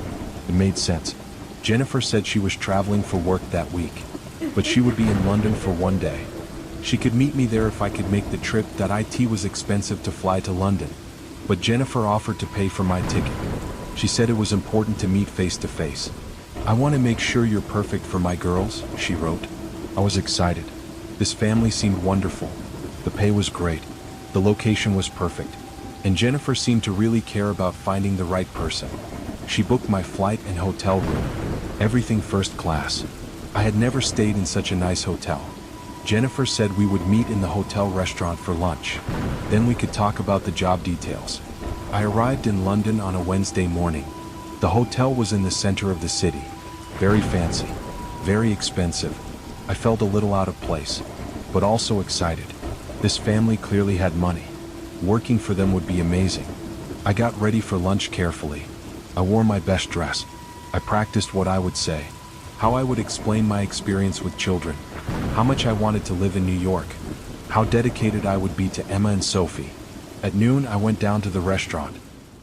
It made sense. Jennifer said she was traveling for work that week, but she would be in London for one day. She could meet me there if I could make the trip. It was expensive to fly to London, but Jennifer offered to pay for my ticket. She said it was important to meet face to face. I want to make sure you're perfect for my girls, she wrote. I was excited. This family seemed wonderful. The pay was great. The location was perfect. And Jennifer seemed to really care about finding the right person. She booked my flight and hotel room. Everything first class. I had never stayed in such a nice hotel. Jennifer said we would meet in the hotel restaurant for lunch. Then we could talk about the job details. I arrived in London on a Wednesday morning. The hotel was in the center of the city. Very fancy. Very expensive. I felt a little out of place, but also excited. This family clearly had money. Working for them would be amazing. I got ready for lunch carefully. I wore my best dress. I practiced what I would say, how I would explain my experience with children, how much I wanted to live in New York, how dedicated I would be to Emma and Sophie. At noon, I went down to the restaurant.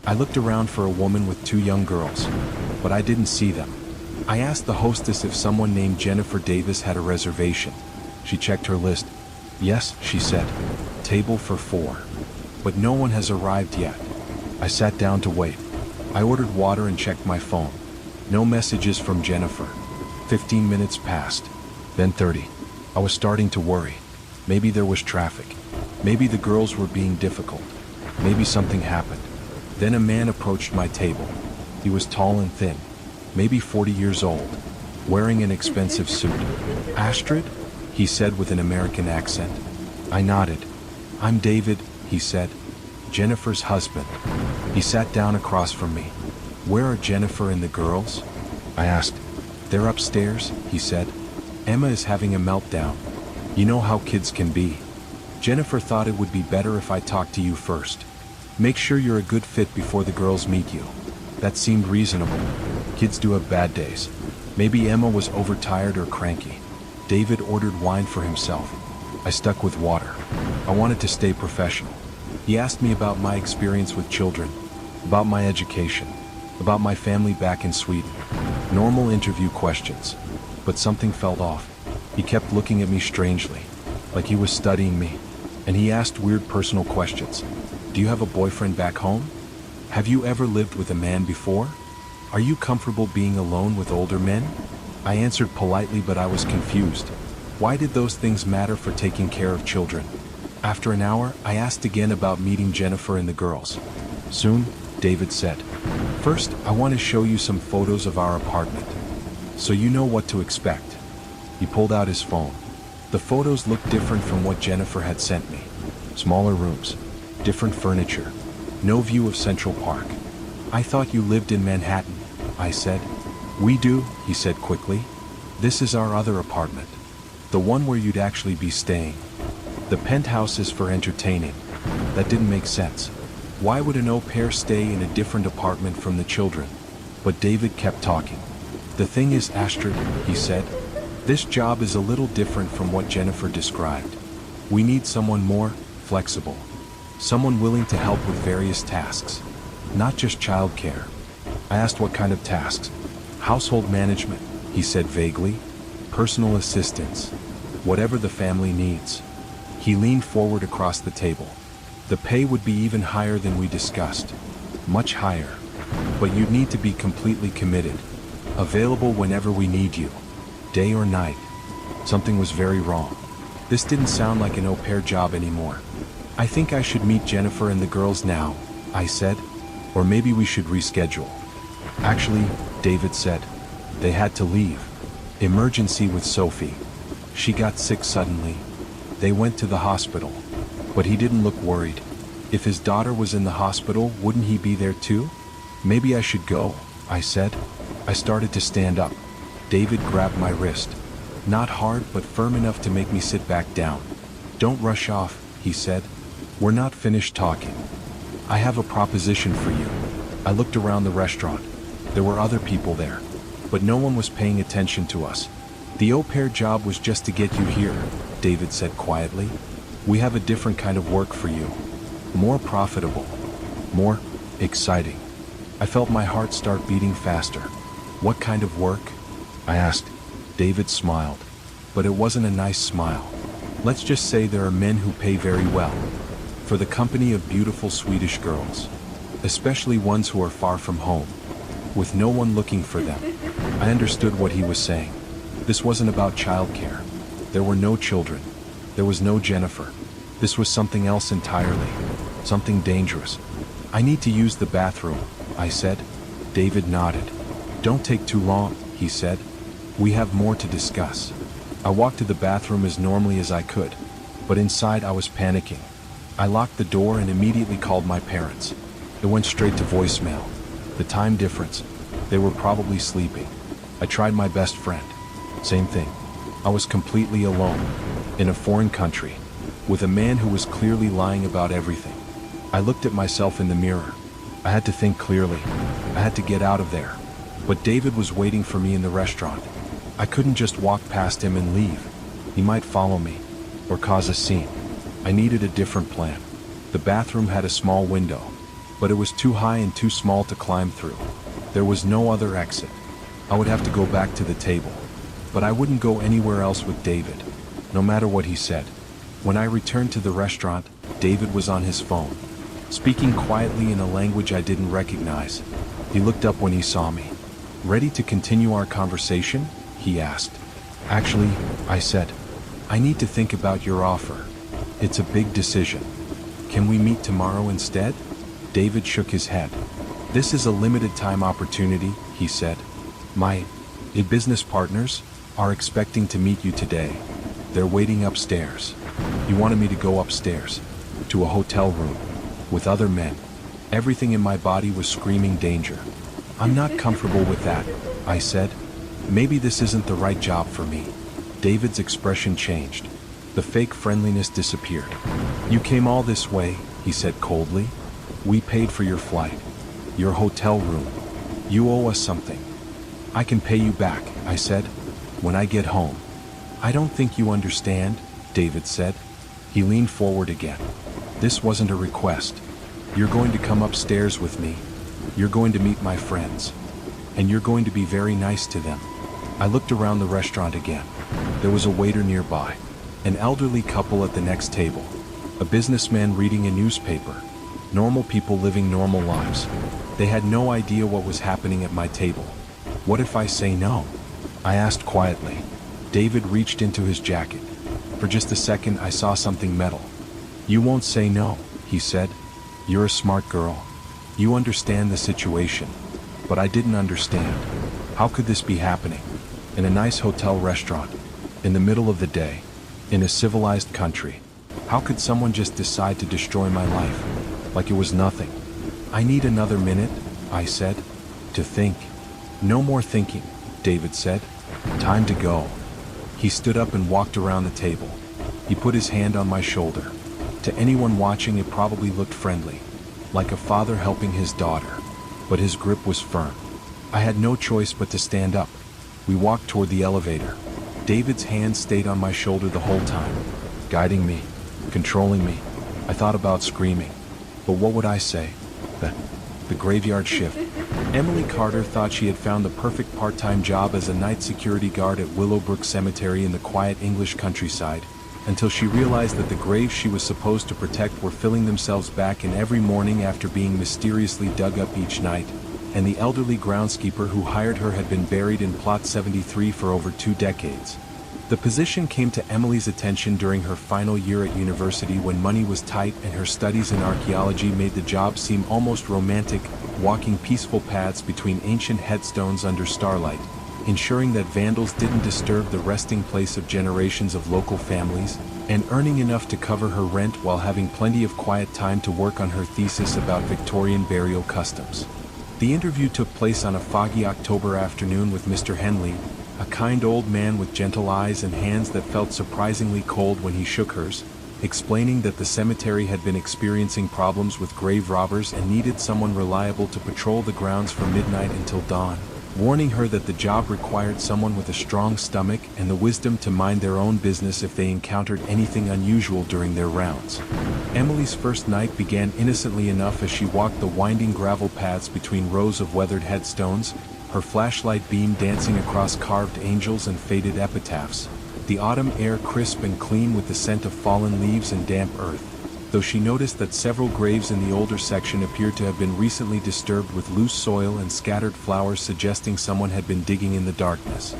I looked around for a woman with 2 young girls, but I didn't see them. I asked the hostess if someone named Jennifer Davis had a reservation. She checked her list. Yes, she said. Table for 4. But no one has arrived yet. I sat down to wait. I ordered water and checked my phone. No messages from Jennifer. 15 minutes passed. Then 30. I was starting to worry. Maybe there was traffic. Maybe the girls were being difficult. Maybe something happened. Then a man approached my table. He was tall and thin, maybe 40 years old, wearing an expensive suit. Astrid? He said with an American accent. I nodded. I'm David, he said. Jennifer's husband. He sat down across from me. Where are Jennifer and the girls? I asked. They're upstairs, he said. Emma is having a meltdown. You know how kids can be. Jennifer thought it would be better if I talked to you first. Make sure you're a good fit before the girls meet you. That seemed reasonable. Kids do have bad days. Maybe Emma was overtired or cranky. David ordered wine for himself. I stuck with water. I wanted to stay professional. He asked me about my experience with children, about my education, about my family back in Sweden. Normal interview questions. But something felt off. He kept looking at me strangely, like he was studying me. And he asked weird personal questions. Do you have a boyfriend back home? Have you ever lived with a man before? Are you comfortable being alone with older men? I answered politely, but I was confused. Why did those things matter for taking care of children? After an hour, I asked again about meeting Jennifer and the girls. Soon, David said. First, I want to show you some photos of our apartment, so you know what to expect. He pulled out his phone. The photos looked different from what Jennifer had sent me. Smaller rooms, different furniture, no view of Central Park. I thought you lived in Manhattan, I said. We do, he said quickly. This is our other apartment, the one where you'd actually be staying. The penthouse is for entertaining. That didn't make sense. Why would an au pair stay in a different apartment from the children? But David kept talking. The thing is, Astrid, he said, this job is a little different from what Jennifer described. We need someone more flexible. Someone willing to help with various tasks, not just childcare. I asked what kind of tasks. Household management, he said vaguely. Personal assistance. Whatever the family needs. He leaned forward across the table. The pay would be even higher than we discussed. Much higher. But you'd need to be completely committed. Available whenever we need you. Day or night. Something was very wrong. This didn't sound like an au pair job anymore. I think I should meet Jennifer and the girls now, I said. Or maybe we should reschedule. Actually, David said. They had to leave. Emergency with Sophie. She got sick suddenly. They went to the hospital. But he didn't look worried. If his daughter was in the hospital, wouldn't he be there too? Maybe I should go, I said. I started to stand up. David grabbed my wrist. Not hard, but firm enough to make me sit back down. Don't rush off, he said. We're not finished talking. I have a proposition for you. I looked around the restaurant. There were other people there, but no one was paying attention to us. The au pair job was just to get you here, David said quietly. We have a different kind of work for you. More profitable. More exciting. I felt my heart start beating faster. What kind of work? I asked. David smiled, but it wasn't a nice smile. Let's just say there are men who pay very well. For the company of beautiful Swedish girls. Especially ones who are far from home. With no one looking for them. I understood what he was saying. This wasn't about childcare. There were no children. There was no Jennifer. This was something else entirely. Something dangerous. I need to use the bathroom, I said. David nodded. Don't take too long, he said. We have more to discuss. I walked to the bathroom as normally as I could, but inside I was panicking. I locked the door and immediately called my parents. It went straight to voicemail. The time difference. They were probably sleeping. I tried my best friend. Same thing. I was completely alone, in a foreign country, with a man who was clearly lying about everything. I looked at myself in the mirror. I had to think clearly. I had to get out of there. But David was waiting for me in the restaurant. I couldn't just walk past him and leave. He might follow me, or cause a scene. I needed a different plan. The bathroom had a small window, but it was too high and too small to climb through. There was no other exit. I would have to go back to the table. But I wouldn't go anywhere else with David, no matter what he said. When I returned to the restaurant, David was on his phone, speaking quietly in a language I didn't recognize. He looked up when he saw me. Ready to continue our conversation? He asked. Actually, I said, I need to think about your offer. It's a big decision. Can we meet tomorrow instead? David shook his head. This is a limited time opportunity, he said. My business partners are expecting to meet you today. They're waiting upstairs. He wanted me to go upstairs, to a hotel room, with other men. Everything in my body was screaming danger. I'm not comfortable with that, I said. Maybe this isn't the right job for me. David's expression changed. The fake friendliness disappeared. You came all this way, he said coldly. We paid for your flight, your hotel room. You owe us something. I can pay you back, I said, when I get home. I don't think you understand, David said. He leaned forward again. This wasn't a request. You're going to come upstairs with me. You're going to meet my friends. And you're going to be very nice to them. I looked around the restaurant again. There was a waiter nearby, an elderly couple at the next table, a businessman reading a newspaper, normal people living normal lives. They had no idea what was happening at my table. What if I say no? I asked quietly. David reached into his jacket. For just a second, I saw something metal. You won't say no, he said. You're a smart girl. You understand the situation. But I didn't understand. How could this be happening? In a nice hotel restaurant, in the middle of the day, in a civilized country. How could someone just decide to destroy my life? Like it was nothing. I need another minute, I said, to think. No more thinking, David said. Time to go. He stood up and walked around the table. He put his hand on my shoulder. To anyone watching, it probably looked friendly, like a father helping his daughter. But his grip was firm. I had no choice but to stand up. We walked toward the elevator. David's hand stayed on my shoulder the whole time, guiding me, controlling me. I thought about screaming. But what would I say? The graveyard shift. Emily Carter thought she had found the perfect part-time job as a night security guard at Willowbrook Cemetery in the quiet English countryside, until she realized that the graves she was supposed to protect were filling themselves back in every morning after being mysteriously dug up each night, and the elderly groundskeeper who hired her had been buried in Plot 73 for over 2 decades. The position came to Emily's attention during her final year at university when money was tight and her studies in archaeology made the job seem almost romantic, walking peaceful paths between ancient headstones under starlight, ensuring that vandals didn't disturb the resting place of generations of local families, and earning enough to cover her rent while having plenty of quiet time to work on her thesis about Victorian burial customs. The interview took place on a foggy October afternoon with Mr. Henley, a kind old man with gentle eyes and hands that felt surprisingly cold when he shook hers, explaining that the cemetery had been experiencing problems with grave robbers and needed someone reliable to patrol the grounds from midnight until dawn, warning her that the job required someone with a strong stomach and the wisdom to mind their own business if they encountered anything unusual during their rounds. Emily's first night began innocently enough as she walked the winding gravel paths between rows of weathered headstones, her flashlight beam dancing across carved angels and faded epitaphs, the autumn air crisp and clean with the scent of fallen leaves and damp earth, though she noticed that several graves in the older section appeared to have been recently disturbed with loose soil and scattered flowers suggesting someone had been digging in the darkness.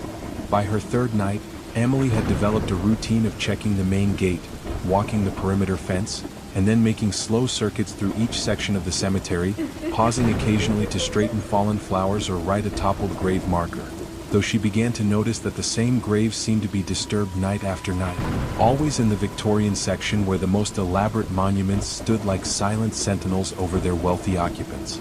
By her third night, Emily had developed a routine of checking the main gate, walking the perimeter fence, and then making slow circuits through each section of the cemetery, pausing occasionally to straighten fallen flowers or write a toppled grave marker, though she began to notice that the same graves seemed to be disturbed night after night, always in the Victorian section where the most elaborate monuments stood like silent sentinels over their wealthy occupants.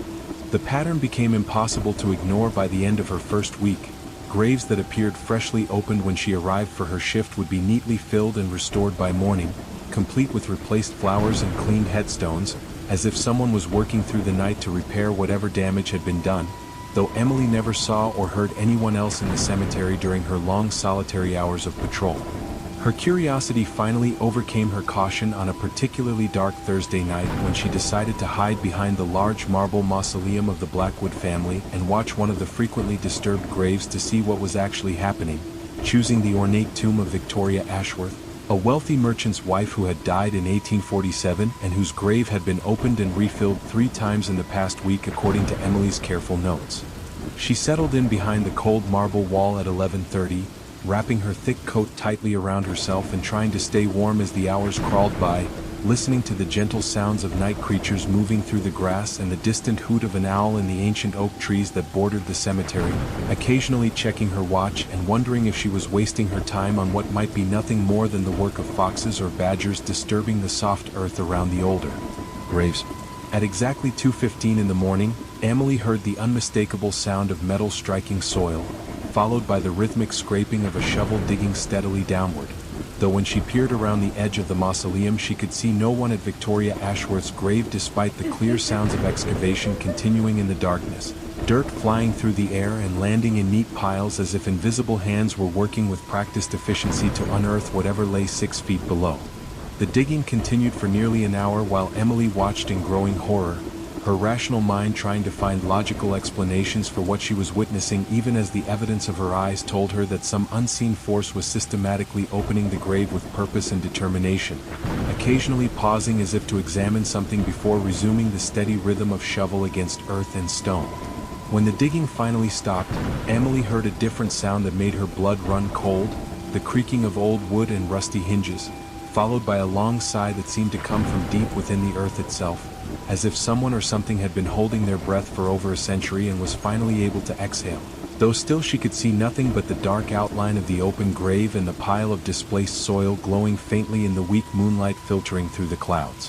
The pattern became impossible to ignore by the end of her first week. Graves that appeared freshly opened when she arrived for her shift would be neatly filled and restored by morning, complete with replaced flowers and cleaned headstones, as if someone was working through the night to repair whatever damage had been done, though Emily never saw or heard anyone else in the cemetery during her long solitary hours of patrol. Her curiosity finally overcame her caution on a particularly dark Thursday night when she decided to hide behind the large marble mausoleum of the Blackwood family and watch one of the frequently disturbed graves to see what was actually happening, choosing the ornate tomb of Victoria Ashworth, a wealthy merchant's wife who had died in 1847 and whose grave had been opened and refilled 3 times in the past week according to Emily's careful notes. She settled in behind the cold marble wall at 11:30, wrapping her thick coat tightly around herself and trying to stay warm as the hours crawled by, listening to the gentle sounds of night creatures moving through the grass and the distant hoot of an owl in the ancient oak trees that bordered the cemetery, occasionally checking her watch and wondering if she was wasting her time on what might be nothing more than the work of foxes or badgers disturbing the soft earth around the older graves. At exactly 2:15 in the morning, Emily heard the unmistakable sound of metal striking soil, followed by the rhythmic scraping of a shovel digging steadily downward, though when she peered around the edge of the mausoleum she could see no one at Victoria Ashworth's grave despite the clear sounds of excavation continuing in the darkness, dirt flying through the air and landing in neat piles as if invisible hands were working with practiced efficiency to unearth whatever lay 6 feet below. The digging continued for nearly an hour while Emily watched in growing horror, her rational mind trying to find logical explanations for what she was witnessing even as the evidence of her eyes told her that some unseen force was systematically opening the grave with purpose and determination, occasionally pausing as if to examine something before resuming the steady rhythm of shovel against earth and stone. When the digging finally stopped, Emily heard a different sound that made her blood run cold, the creaking of old wood and rusty hinges, followed by a long sigh that seemed to come from deep within the earth itself, as if someone or something had been holding their breath for over a century and was finally able to exhale, though still she could see nothing but the dark outline of the open grave and the pile of displaced soil glowing faintly in the weak moonlight filtering through the clouds.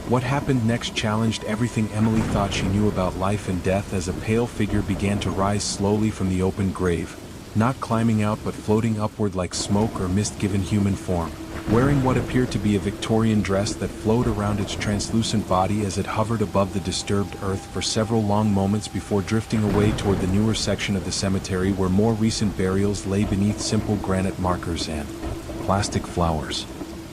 What happened next challenged everything Emily thought she knew about life and death as a pale figure began to rise slowly from the open grave, not climbing out but floating upward like smoke or mist given human form, wearing what appeared to be a Victorian dress that flowed around its translucent body as it hovered above the disturbed earth for several long moments before drifting away toward the newer section of the cemetery where more recent burials lay beneath simple granite markers and plastic flowers.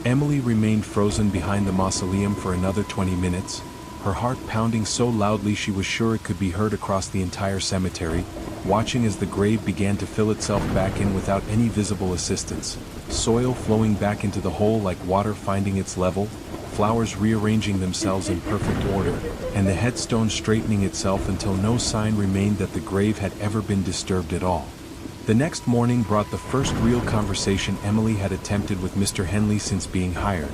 Emily remained frozen behind the mausoleum for another 20 minutes, her heart pounding so loudly she was sure it could be heard across the entire cemetery, watching as the grave began to fill itself back in without any visible assistance, soil flowing back into the hole like water finding its level, flowers rearranging themselves in perfect order, and the headstone straightening itself until no sign remained that the grave had ever been disturbed at all. The next morning brought the first real conversation Emily had attempted with Mr. Henley since being hired,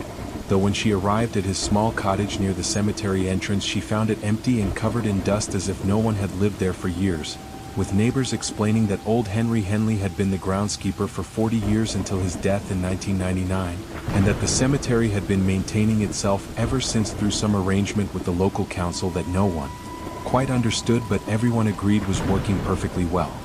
though when she arrived at his small cottage near the cemetery entrance she found it empty and covered in dust as if no one had lived there for years, with neighbors explaining that old Henry Henley had been the groundskeeper for 40 years until his death in 1999, and that the cemetery had been maintaining itself ever since through some arrangement with the local council that no one quite understood but everyone agreed was working perfectly well.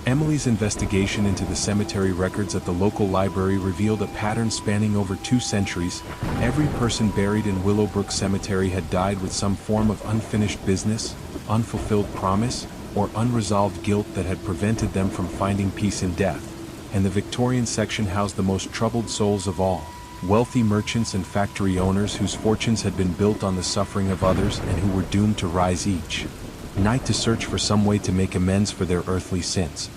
Emily's investigation into the cemetery records at the local library revealed a pattern spanning over 2 centuries. Every person buried in Willowbrook Cemetery had died with some form of unfinished business, unfulfilled promise, or unresolved guilt that had prevented them from finding peace in death, and the Victorian section housed the most troubled souls of all, wealthy merchants and factory owners whose fortunes had been built on the suffering of others and who were doomed to rise each night to search for some way to make amends for their earthly sins.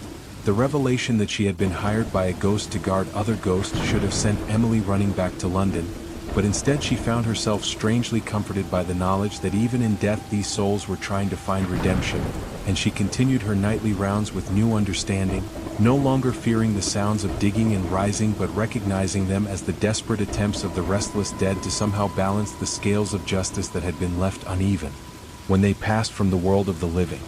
The revelation that she had been hired by a ghost to guard other ghosts should have sent Emily running back to London, but instead she found herself strangely comforted by the knowledge that even in death these souls were trying to find redemption, and she continued her nightly rounds with new understanding, no longer fearing the sounds of digging and rising but recognizing them as the desperate attempts of the restless dead to somehow balance the scales of justice that had been left uneven when they passed from the world of the living.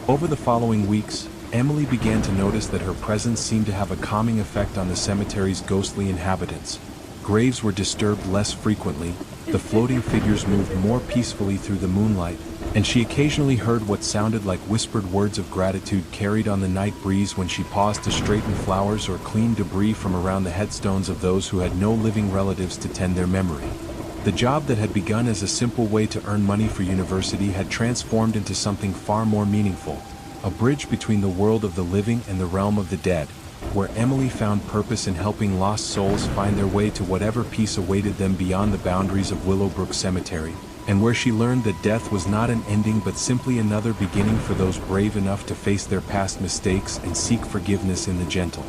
Over the following weeks, Emily began to notice that her presence seemed to have a calming effect on the cemetery's ghostly inhabitants. Graves were disturbed less frequently, the floating figures moved more peacefully through the moonlight, and she occasionally heard what sounded like whispered words of gratitude carried on the night breeze when she paused to straighten flowers or clean debris from around the headstones of those who had no living relatives to tend their memory. The job that had begun as a simple way to earn money for university had transformed into something far more meaningful, a bridge between the world of the living and the realm of the dead, where Emily found purpose in helping lost souls find their way to whatever peace awaited them beyond the boundaries of Willowbrook Cemetery, and where she learned that death was not an ending but simply another beginning for those brave enough to face their past mistakes and seek forgiveness in the gentle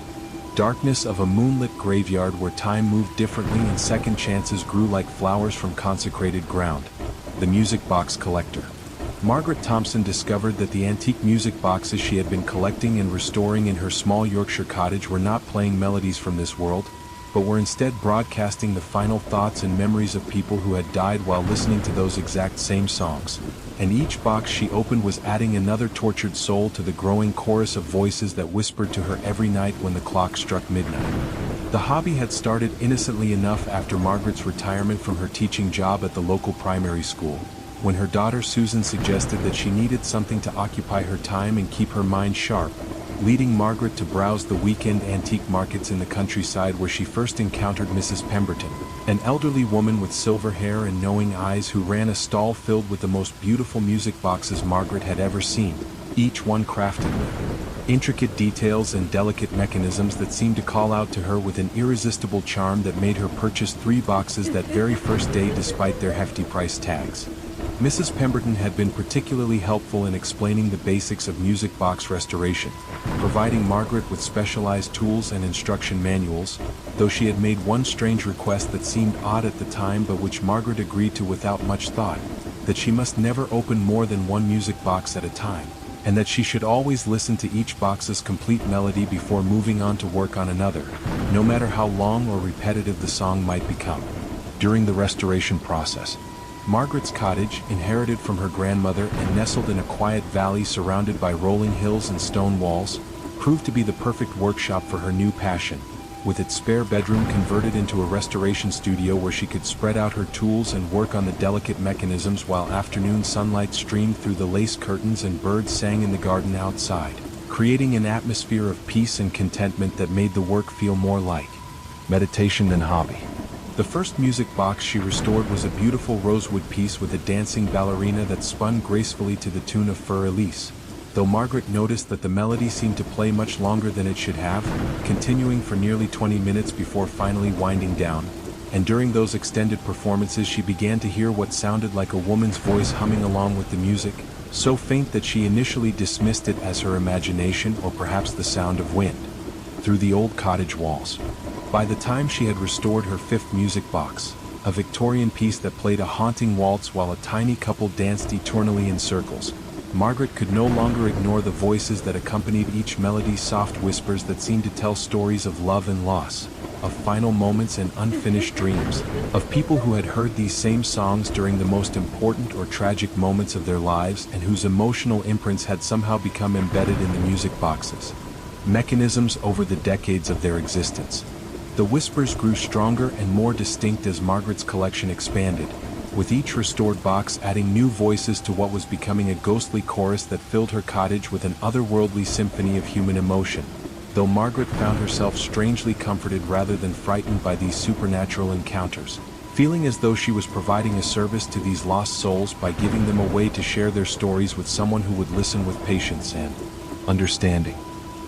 darkness of a moonlit graveyard where time moved differently and second chances grew like flowers from consecrated ground. The Music Box Collector. Margaret Thompson discovered that the antique music boxes she had been collecting and restoring in her small Yorkshire cottage were not playing melodies from this world, but were instead broadcasting the final thoughts and memories of people who had died while listening to those exact same songs. And each box she opened was adding another tortured soul to the growing chorus of voices that whispered to her every night when the clock struck midnight. The hobby had started innocently enough after Margaret's retirement from her teaching job at the local primary school, when her daughter Susan suggested that she needed something to occupy her time and keep her mind sharp, leading Margaret to browse the weekend antique markets in the countryside where she first encountered Mrs. Pemberton, an elderly woman with silver hair and knowing eyes who ran a stall filled with the most beautiful music boxes Margaret had ever seen, each one crafted with intricate details and delicate mechanisms that seemed to call out to her with an irresistible charm that made her purchase 3 boxes that very first day despite their hefty price tags. Mrs. Pemberton had been particularly helpful in explaining the basics of music box restoration, providing Margaret with specialized tools and instruction manuals, though she had made one strange request that seemed odd at the time but which Margaret agreed to without much thought, that she must never open more than one music box at a time, and that she should always listen to each box's complete melody before moving on to work on another, no matter how long or repetitive the song might become. During the restoration process, Margaret's cottage, inherited from her grandmother and nestled in a quiet valley surrounded by rolling hills and stone walls, proved to be the perfect workshop for her new passion, with its spare bedroom converted into a restoration studio where she could spread out her tools and work on the delicate mechanisms while afternoon sunlight streamed through the lace curtains and birds sang in the garden outside, creating an atmosphere of peace and contentment that made the work feel more like meditation than hobby. The first music box she restored was a beautiful rosewood piece with a dancing ballerina that spun gracefully to the tune of Fur Elise, though Margaret noticed that the melody seemed to play much longer than it should have, continuing for nearly 20 minutes before finally winding down. and during those extended performances she began to hear what sounded like a woman's voice humming along with the music, so faint that she initially dismissed it as her imagination or perhaps the sound of wind through the old cottage walls. By the time she had restored her fifth music box, a Victorian piece that played a haunting waltz while a tiny couple danced eternally in circles, Margaret could no longer ignore the voices that accompanied each melody, soft whispers that seemed to tell stories of love and loss, of final moments and unfinished dreams, of people who had heard these same songs during the most important or tragic moments of their lives and whose emotional imprints had somehow become embedded in the music boxes. Mechanisms over the decades of their existence. The whispers grew stronger and more distinct as Margaret's collection expanded, with each restored box adding new voices to what was becoming a ghostly chorus that filled her cottage with an otherworldly symphony of human emotion. Though Margaret found herself strangely comforted rather than frightened by these supernatural encounters, feeling as though she was providing a service to these lost souls by giving them a way to share their stories with someone who would listen with patience and understanding.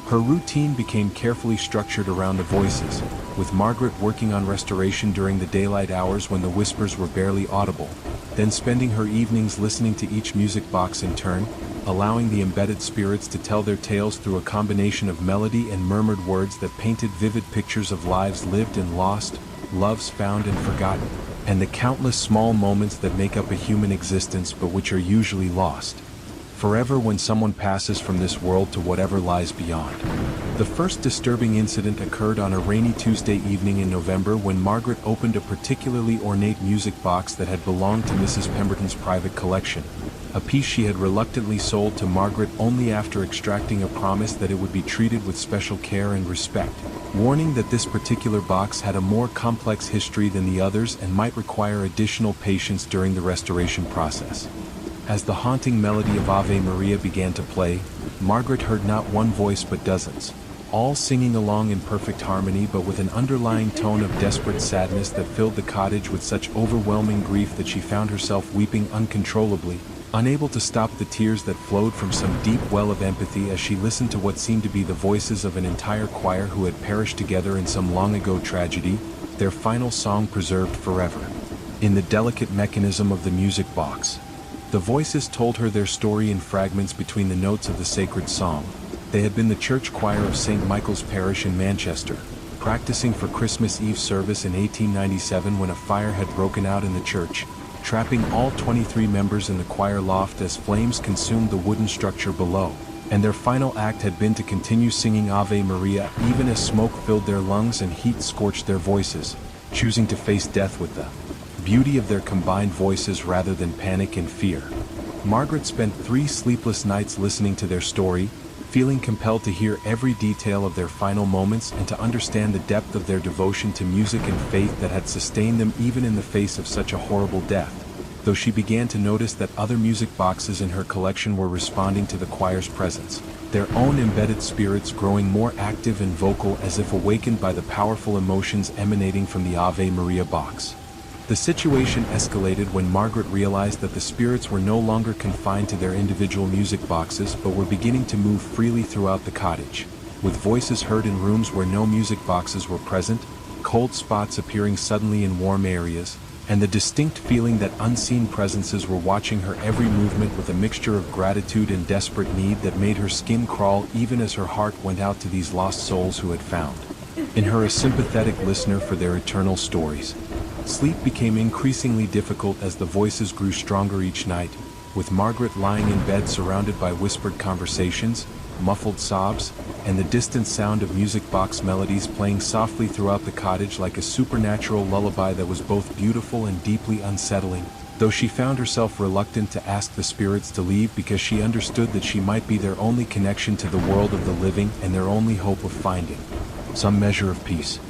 Her routine became carefully structured around the voices, with Margaret working on restoration during the daylight hours when the whispers were barely audible, then spending her evenings listening to each music box in turn, allowing the embedded spirits to tell their tales through a combination of melody and murmured words that painted vivid pictures of lives lived and lost, loves found and forgotten, and the countless small moments that make up a human existence but which are usually lost forever when someone passes from this world to whatever lies beyond. The first disturbing incident occurred on a rainy Tuesday evening in November when Margaret opened a particularly ornate music box that had belonged to Mrs. Pemberton's private collection, a piece she had reluctantly sold to Margaret only after extracting a promise that it would be treated with special care and respect, warning that this particular box had a more complex history than the others and might require additional patience during the restoration process. As the haunting melody of Ave Maria began to play, Margaret heard not one voice but dozens, all singing along in perfect harmony but with an underlying tone of desperate sadness that filled the cottage with such overwhelming grief that she found herself weeping uncontrollably, unable to stop the tears that flowed from some deep well of empathy as she listened to what seemed to be the voices of an entire choir who had perished together in some long-ago tragedy, their final song preserved forever. In the delicate mechanism of the music box, the voices told her their story in fragments between the notes of the sacred song. They had been the church choir of St. Michael's Parish in Manchester, practicing for Christmas Eve service in 1897 when a fire had broken out in the church, trapping all 23 members in the choir loft as flames consumed the wooden structure below, and their final act had been to continue singing Ave Maria even as smoke filled their lungs and heat scorched their voices, choosing to face death with the beauty of their combined voices rather than panic and fear. Margaret spent 3 sleepless nights listening to their story, feeling compelled to hear every detail of their final moments and to understand the depth of their devotion to music and faith that had sustained them even in the face of such a horrible death, though she began to notice that other music boxes in her collection were responding to the choir's presence, their own embedded spirits growing more active and vocal as if awakened by the powerful emotions emanating from the Ave Maria box. The situation escalated when Margaret realized that the spirits were no longer confined to their individual music boxes but were beginning to move freely throughout the cottage, with voices heard in rooms where no music boxes were present, cold spots appearing suddenly in warm areas, and the distinct feeling that unseen presences were watching her every movement with a mixture of gratitude and desperate need that made her skin crawl even as her heart went out to these lost souls who had found in her a sympathetic listener for their eternal stories. Sleep became increasingly difficult as the voices grew stronger each night, with Margaret lying in bed surrounded by whispered conversations, muffled sobs, and the distant sound of music box melodies playing softly throughout the cottage like a supernatural lullaby that was both beautiful and deeply unsettling, though she found herself reluctant to ask the spirits to leave because she understood that she might be their only connection to the world of the living and their only hope of finding some measure of peace.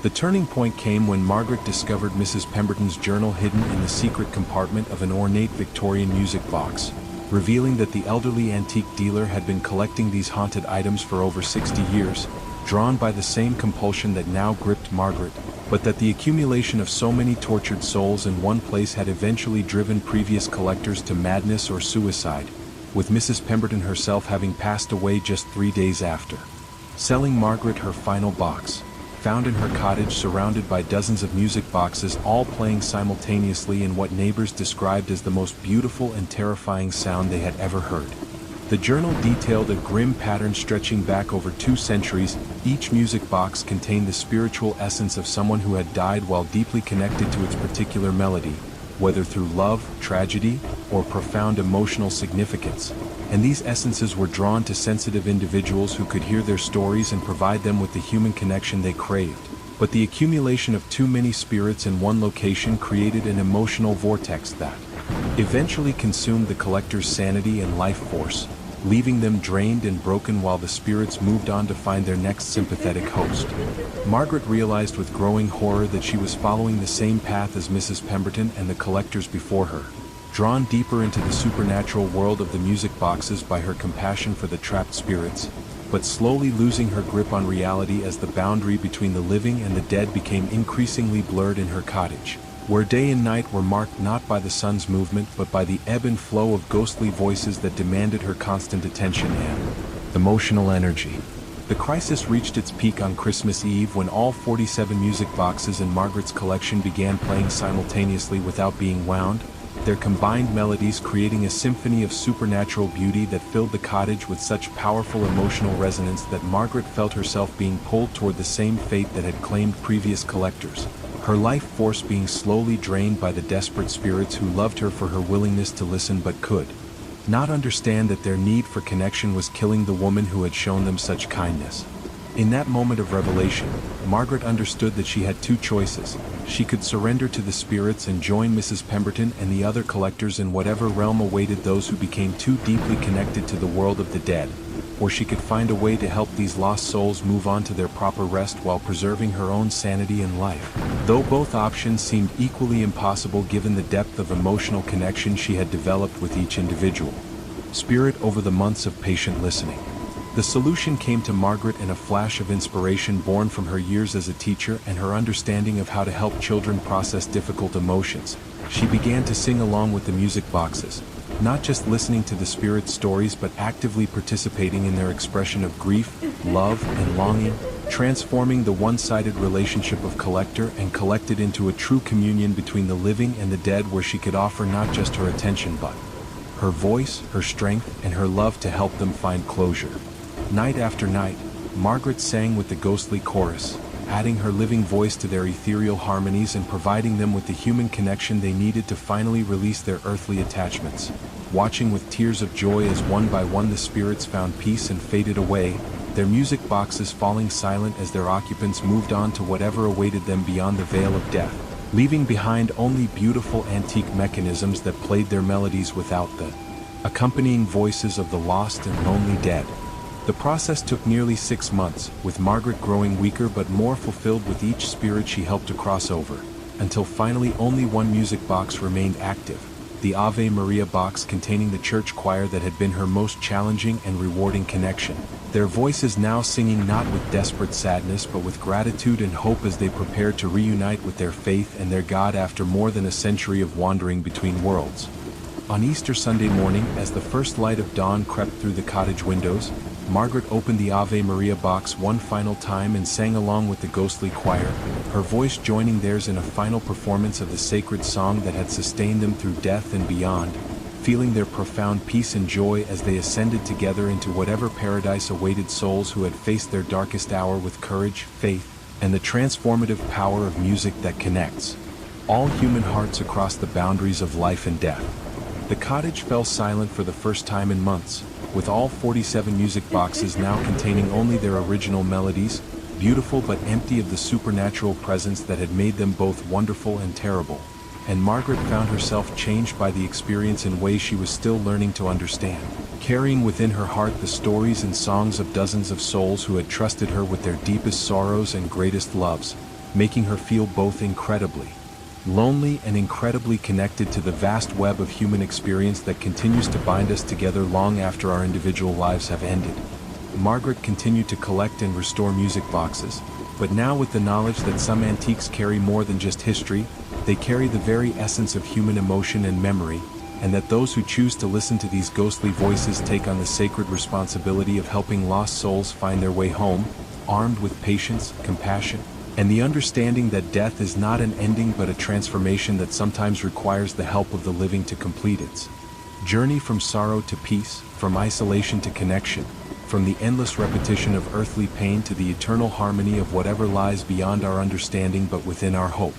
The turning point came when Margaret discovered Mrs. Pemberton's journal hidden in the secret compartment of an ornate Victorian music box, revealing that the elderly antique dealer had been collecting these haunted items for over 60 years, drawn by the same compulsion that now gripped Margaret, but that the accumulation of so many tortured souls in one place had eventually driven previous collectors to madness or suicide, with Mrs. Pemberton herself having passed away just 3 days after selling Margaret her final box. found in her cottage surrounded by dozens of music boxes all playing simultaneously in what neighbors described as the most beautiful and terrifying sound they had ever heard. The journal detailed a grim pattern stretching back over 2 centuries. Each music box contained the spiritual essence of someone who had died while deeply connected to its particular melody, whether through love, tragedy, or profound emotional significance. And these essences were drawn to sensitive individuals who could hear their stories and provide them with the human connection they craved. But the accumulation of too many spirits in one location created an emotional vortex that eventually consumed the collector's sanity and life force, leaving them drained and broken while the spirits moved on to find their next sympathetic host. Margaret realized with growing horror that she was following the same path as Mrs. Pemberton and the collectors before her, drawn deeper into the supernatural world of the music boxes by her compassion for the trapped spirits, but slowly losing her grip on reality as the boundary between the living and the dead became increasingly blurred in her cottage, where day and night were marked not by the sun's movement but by the ebb and flow of ghostly voices that demanded her constant attention and emotional energy. The crisis reached its peak on Christmas Eve when all 47 music boxes in Margaret's collection began playing simultaneously without being wound, their combined melodies creating a symphony of supernatural beauty that filled the cottage with such powerful emotional resonance that Margaret felt herself being pulled toward the same fate that had claimed previous collectors, her life force being slowly drained by the desperate spirits who loved her for her willingness to listen but could not understand that their need for connection was killing the woman who had shown them such kindness. In that moment of revelation, Margaret understood that she had 2 choices. She could surrender to the spirits and join Mrs. Pemberton and the other collectors in whatever realm awaited those who became too deeply connected to the world of the dead, or she could find a way to help these lost souls move on to their proper rest while preserving her own sanity and life. Though both options seemed equally impossible given the depth of emotional connection she had developed with each individual spirit over the months of patient listening, the solution came to Margaret in a flash of inspiration born from her years as a teacher and her understanding of how to help children process difficult emotions. She began to sing along with the music boxes, not just listening to the spirits' stories but actively participating in their expression of grief, love, and longing, transforming the one-sided relationship of collector and collected into a true communion between the living and the dead where she could offer not just her attention but her voice, her strength, and her love to help them find closure. Night after night, Margaret sang with the ghostly chorus, adding her living voice to their ethereal harmonies and providing them with the human connection they needed to finally release their earthly attachments, watching with tears of joy as one by one the spirits found peace and faded away, their music boxes falling silent as their occupants moved on to whatever awaited them beyond the veil of death, leaving behind only beautiful antique mechanisms that played their melodies without the accompanying voices of the lost and lonely dead. The process took nearly 6 months, with Margaret growing weaker but more fulfilled with each spirit she helped to cross over, until finally only one music box remained active, the Ave Maria box containing the church choir that had been her most challenging and rewarding connection, their voices now singing not with desperate sadness but with gratitude and hope as they prepared to reunite with their faith and their God after more than a century of wandering between worlds. On Easter Sunday morning, as the first light of dawn crept through the cottage windows, Margaret opened the Ave Maria box one final time and sang along with the ghostly choir, her voice joining theirs in a final performance of the sacred song that had sustained them through death and beyond, feeling their profound peace and joy as they ascended together into whatever paradise awaited souls who had faced their darkest hour with courage, faith, and the transformative power of music that connects all human hearts across the boundaries of life and death. The cottage fell silent for the first time in months, with all 47 music boxes now containing only their original melodies, beautiful but empty of the supernatural presence that had made them both wonderful and terrible, and Margaret found herself changed by the experience in ways she was still learning to understand, carrying within her heart the stories and songs of dozens of souls who had trusted her with their deepest sorrows and greatest loves, making her feel both incredibly lonely and incredibly connected to the vast web of human experience that continues to bind us together long after our individual lives have ended. Margaret continued to collect and restore music boxes, but now with the knowledge that some antiques carry more than just history, they carry the very essence of human emotion and memory, and that those who choose to listen to these ghostly voices take on the sacred responsibility of helping lost souls find their way home, armed with patience, compassion, and the understanding that death is not an ending but a transformation that sometimes requires the help of the living to complete its journey from sorrow to peace, from isolation to connection, from the endless repetition of earthly pain to the eternal harmony of whatever lies beyond our understanding but within our hope.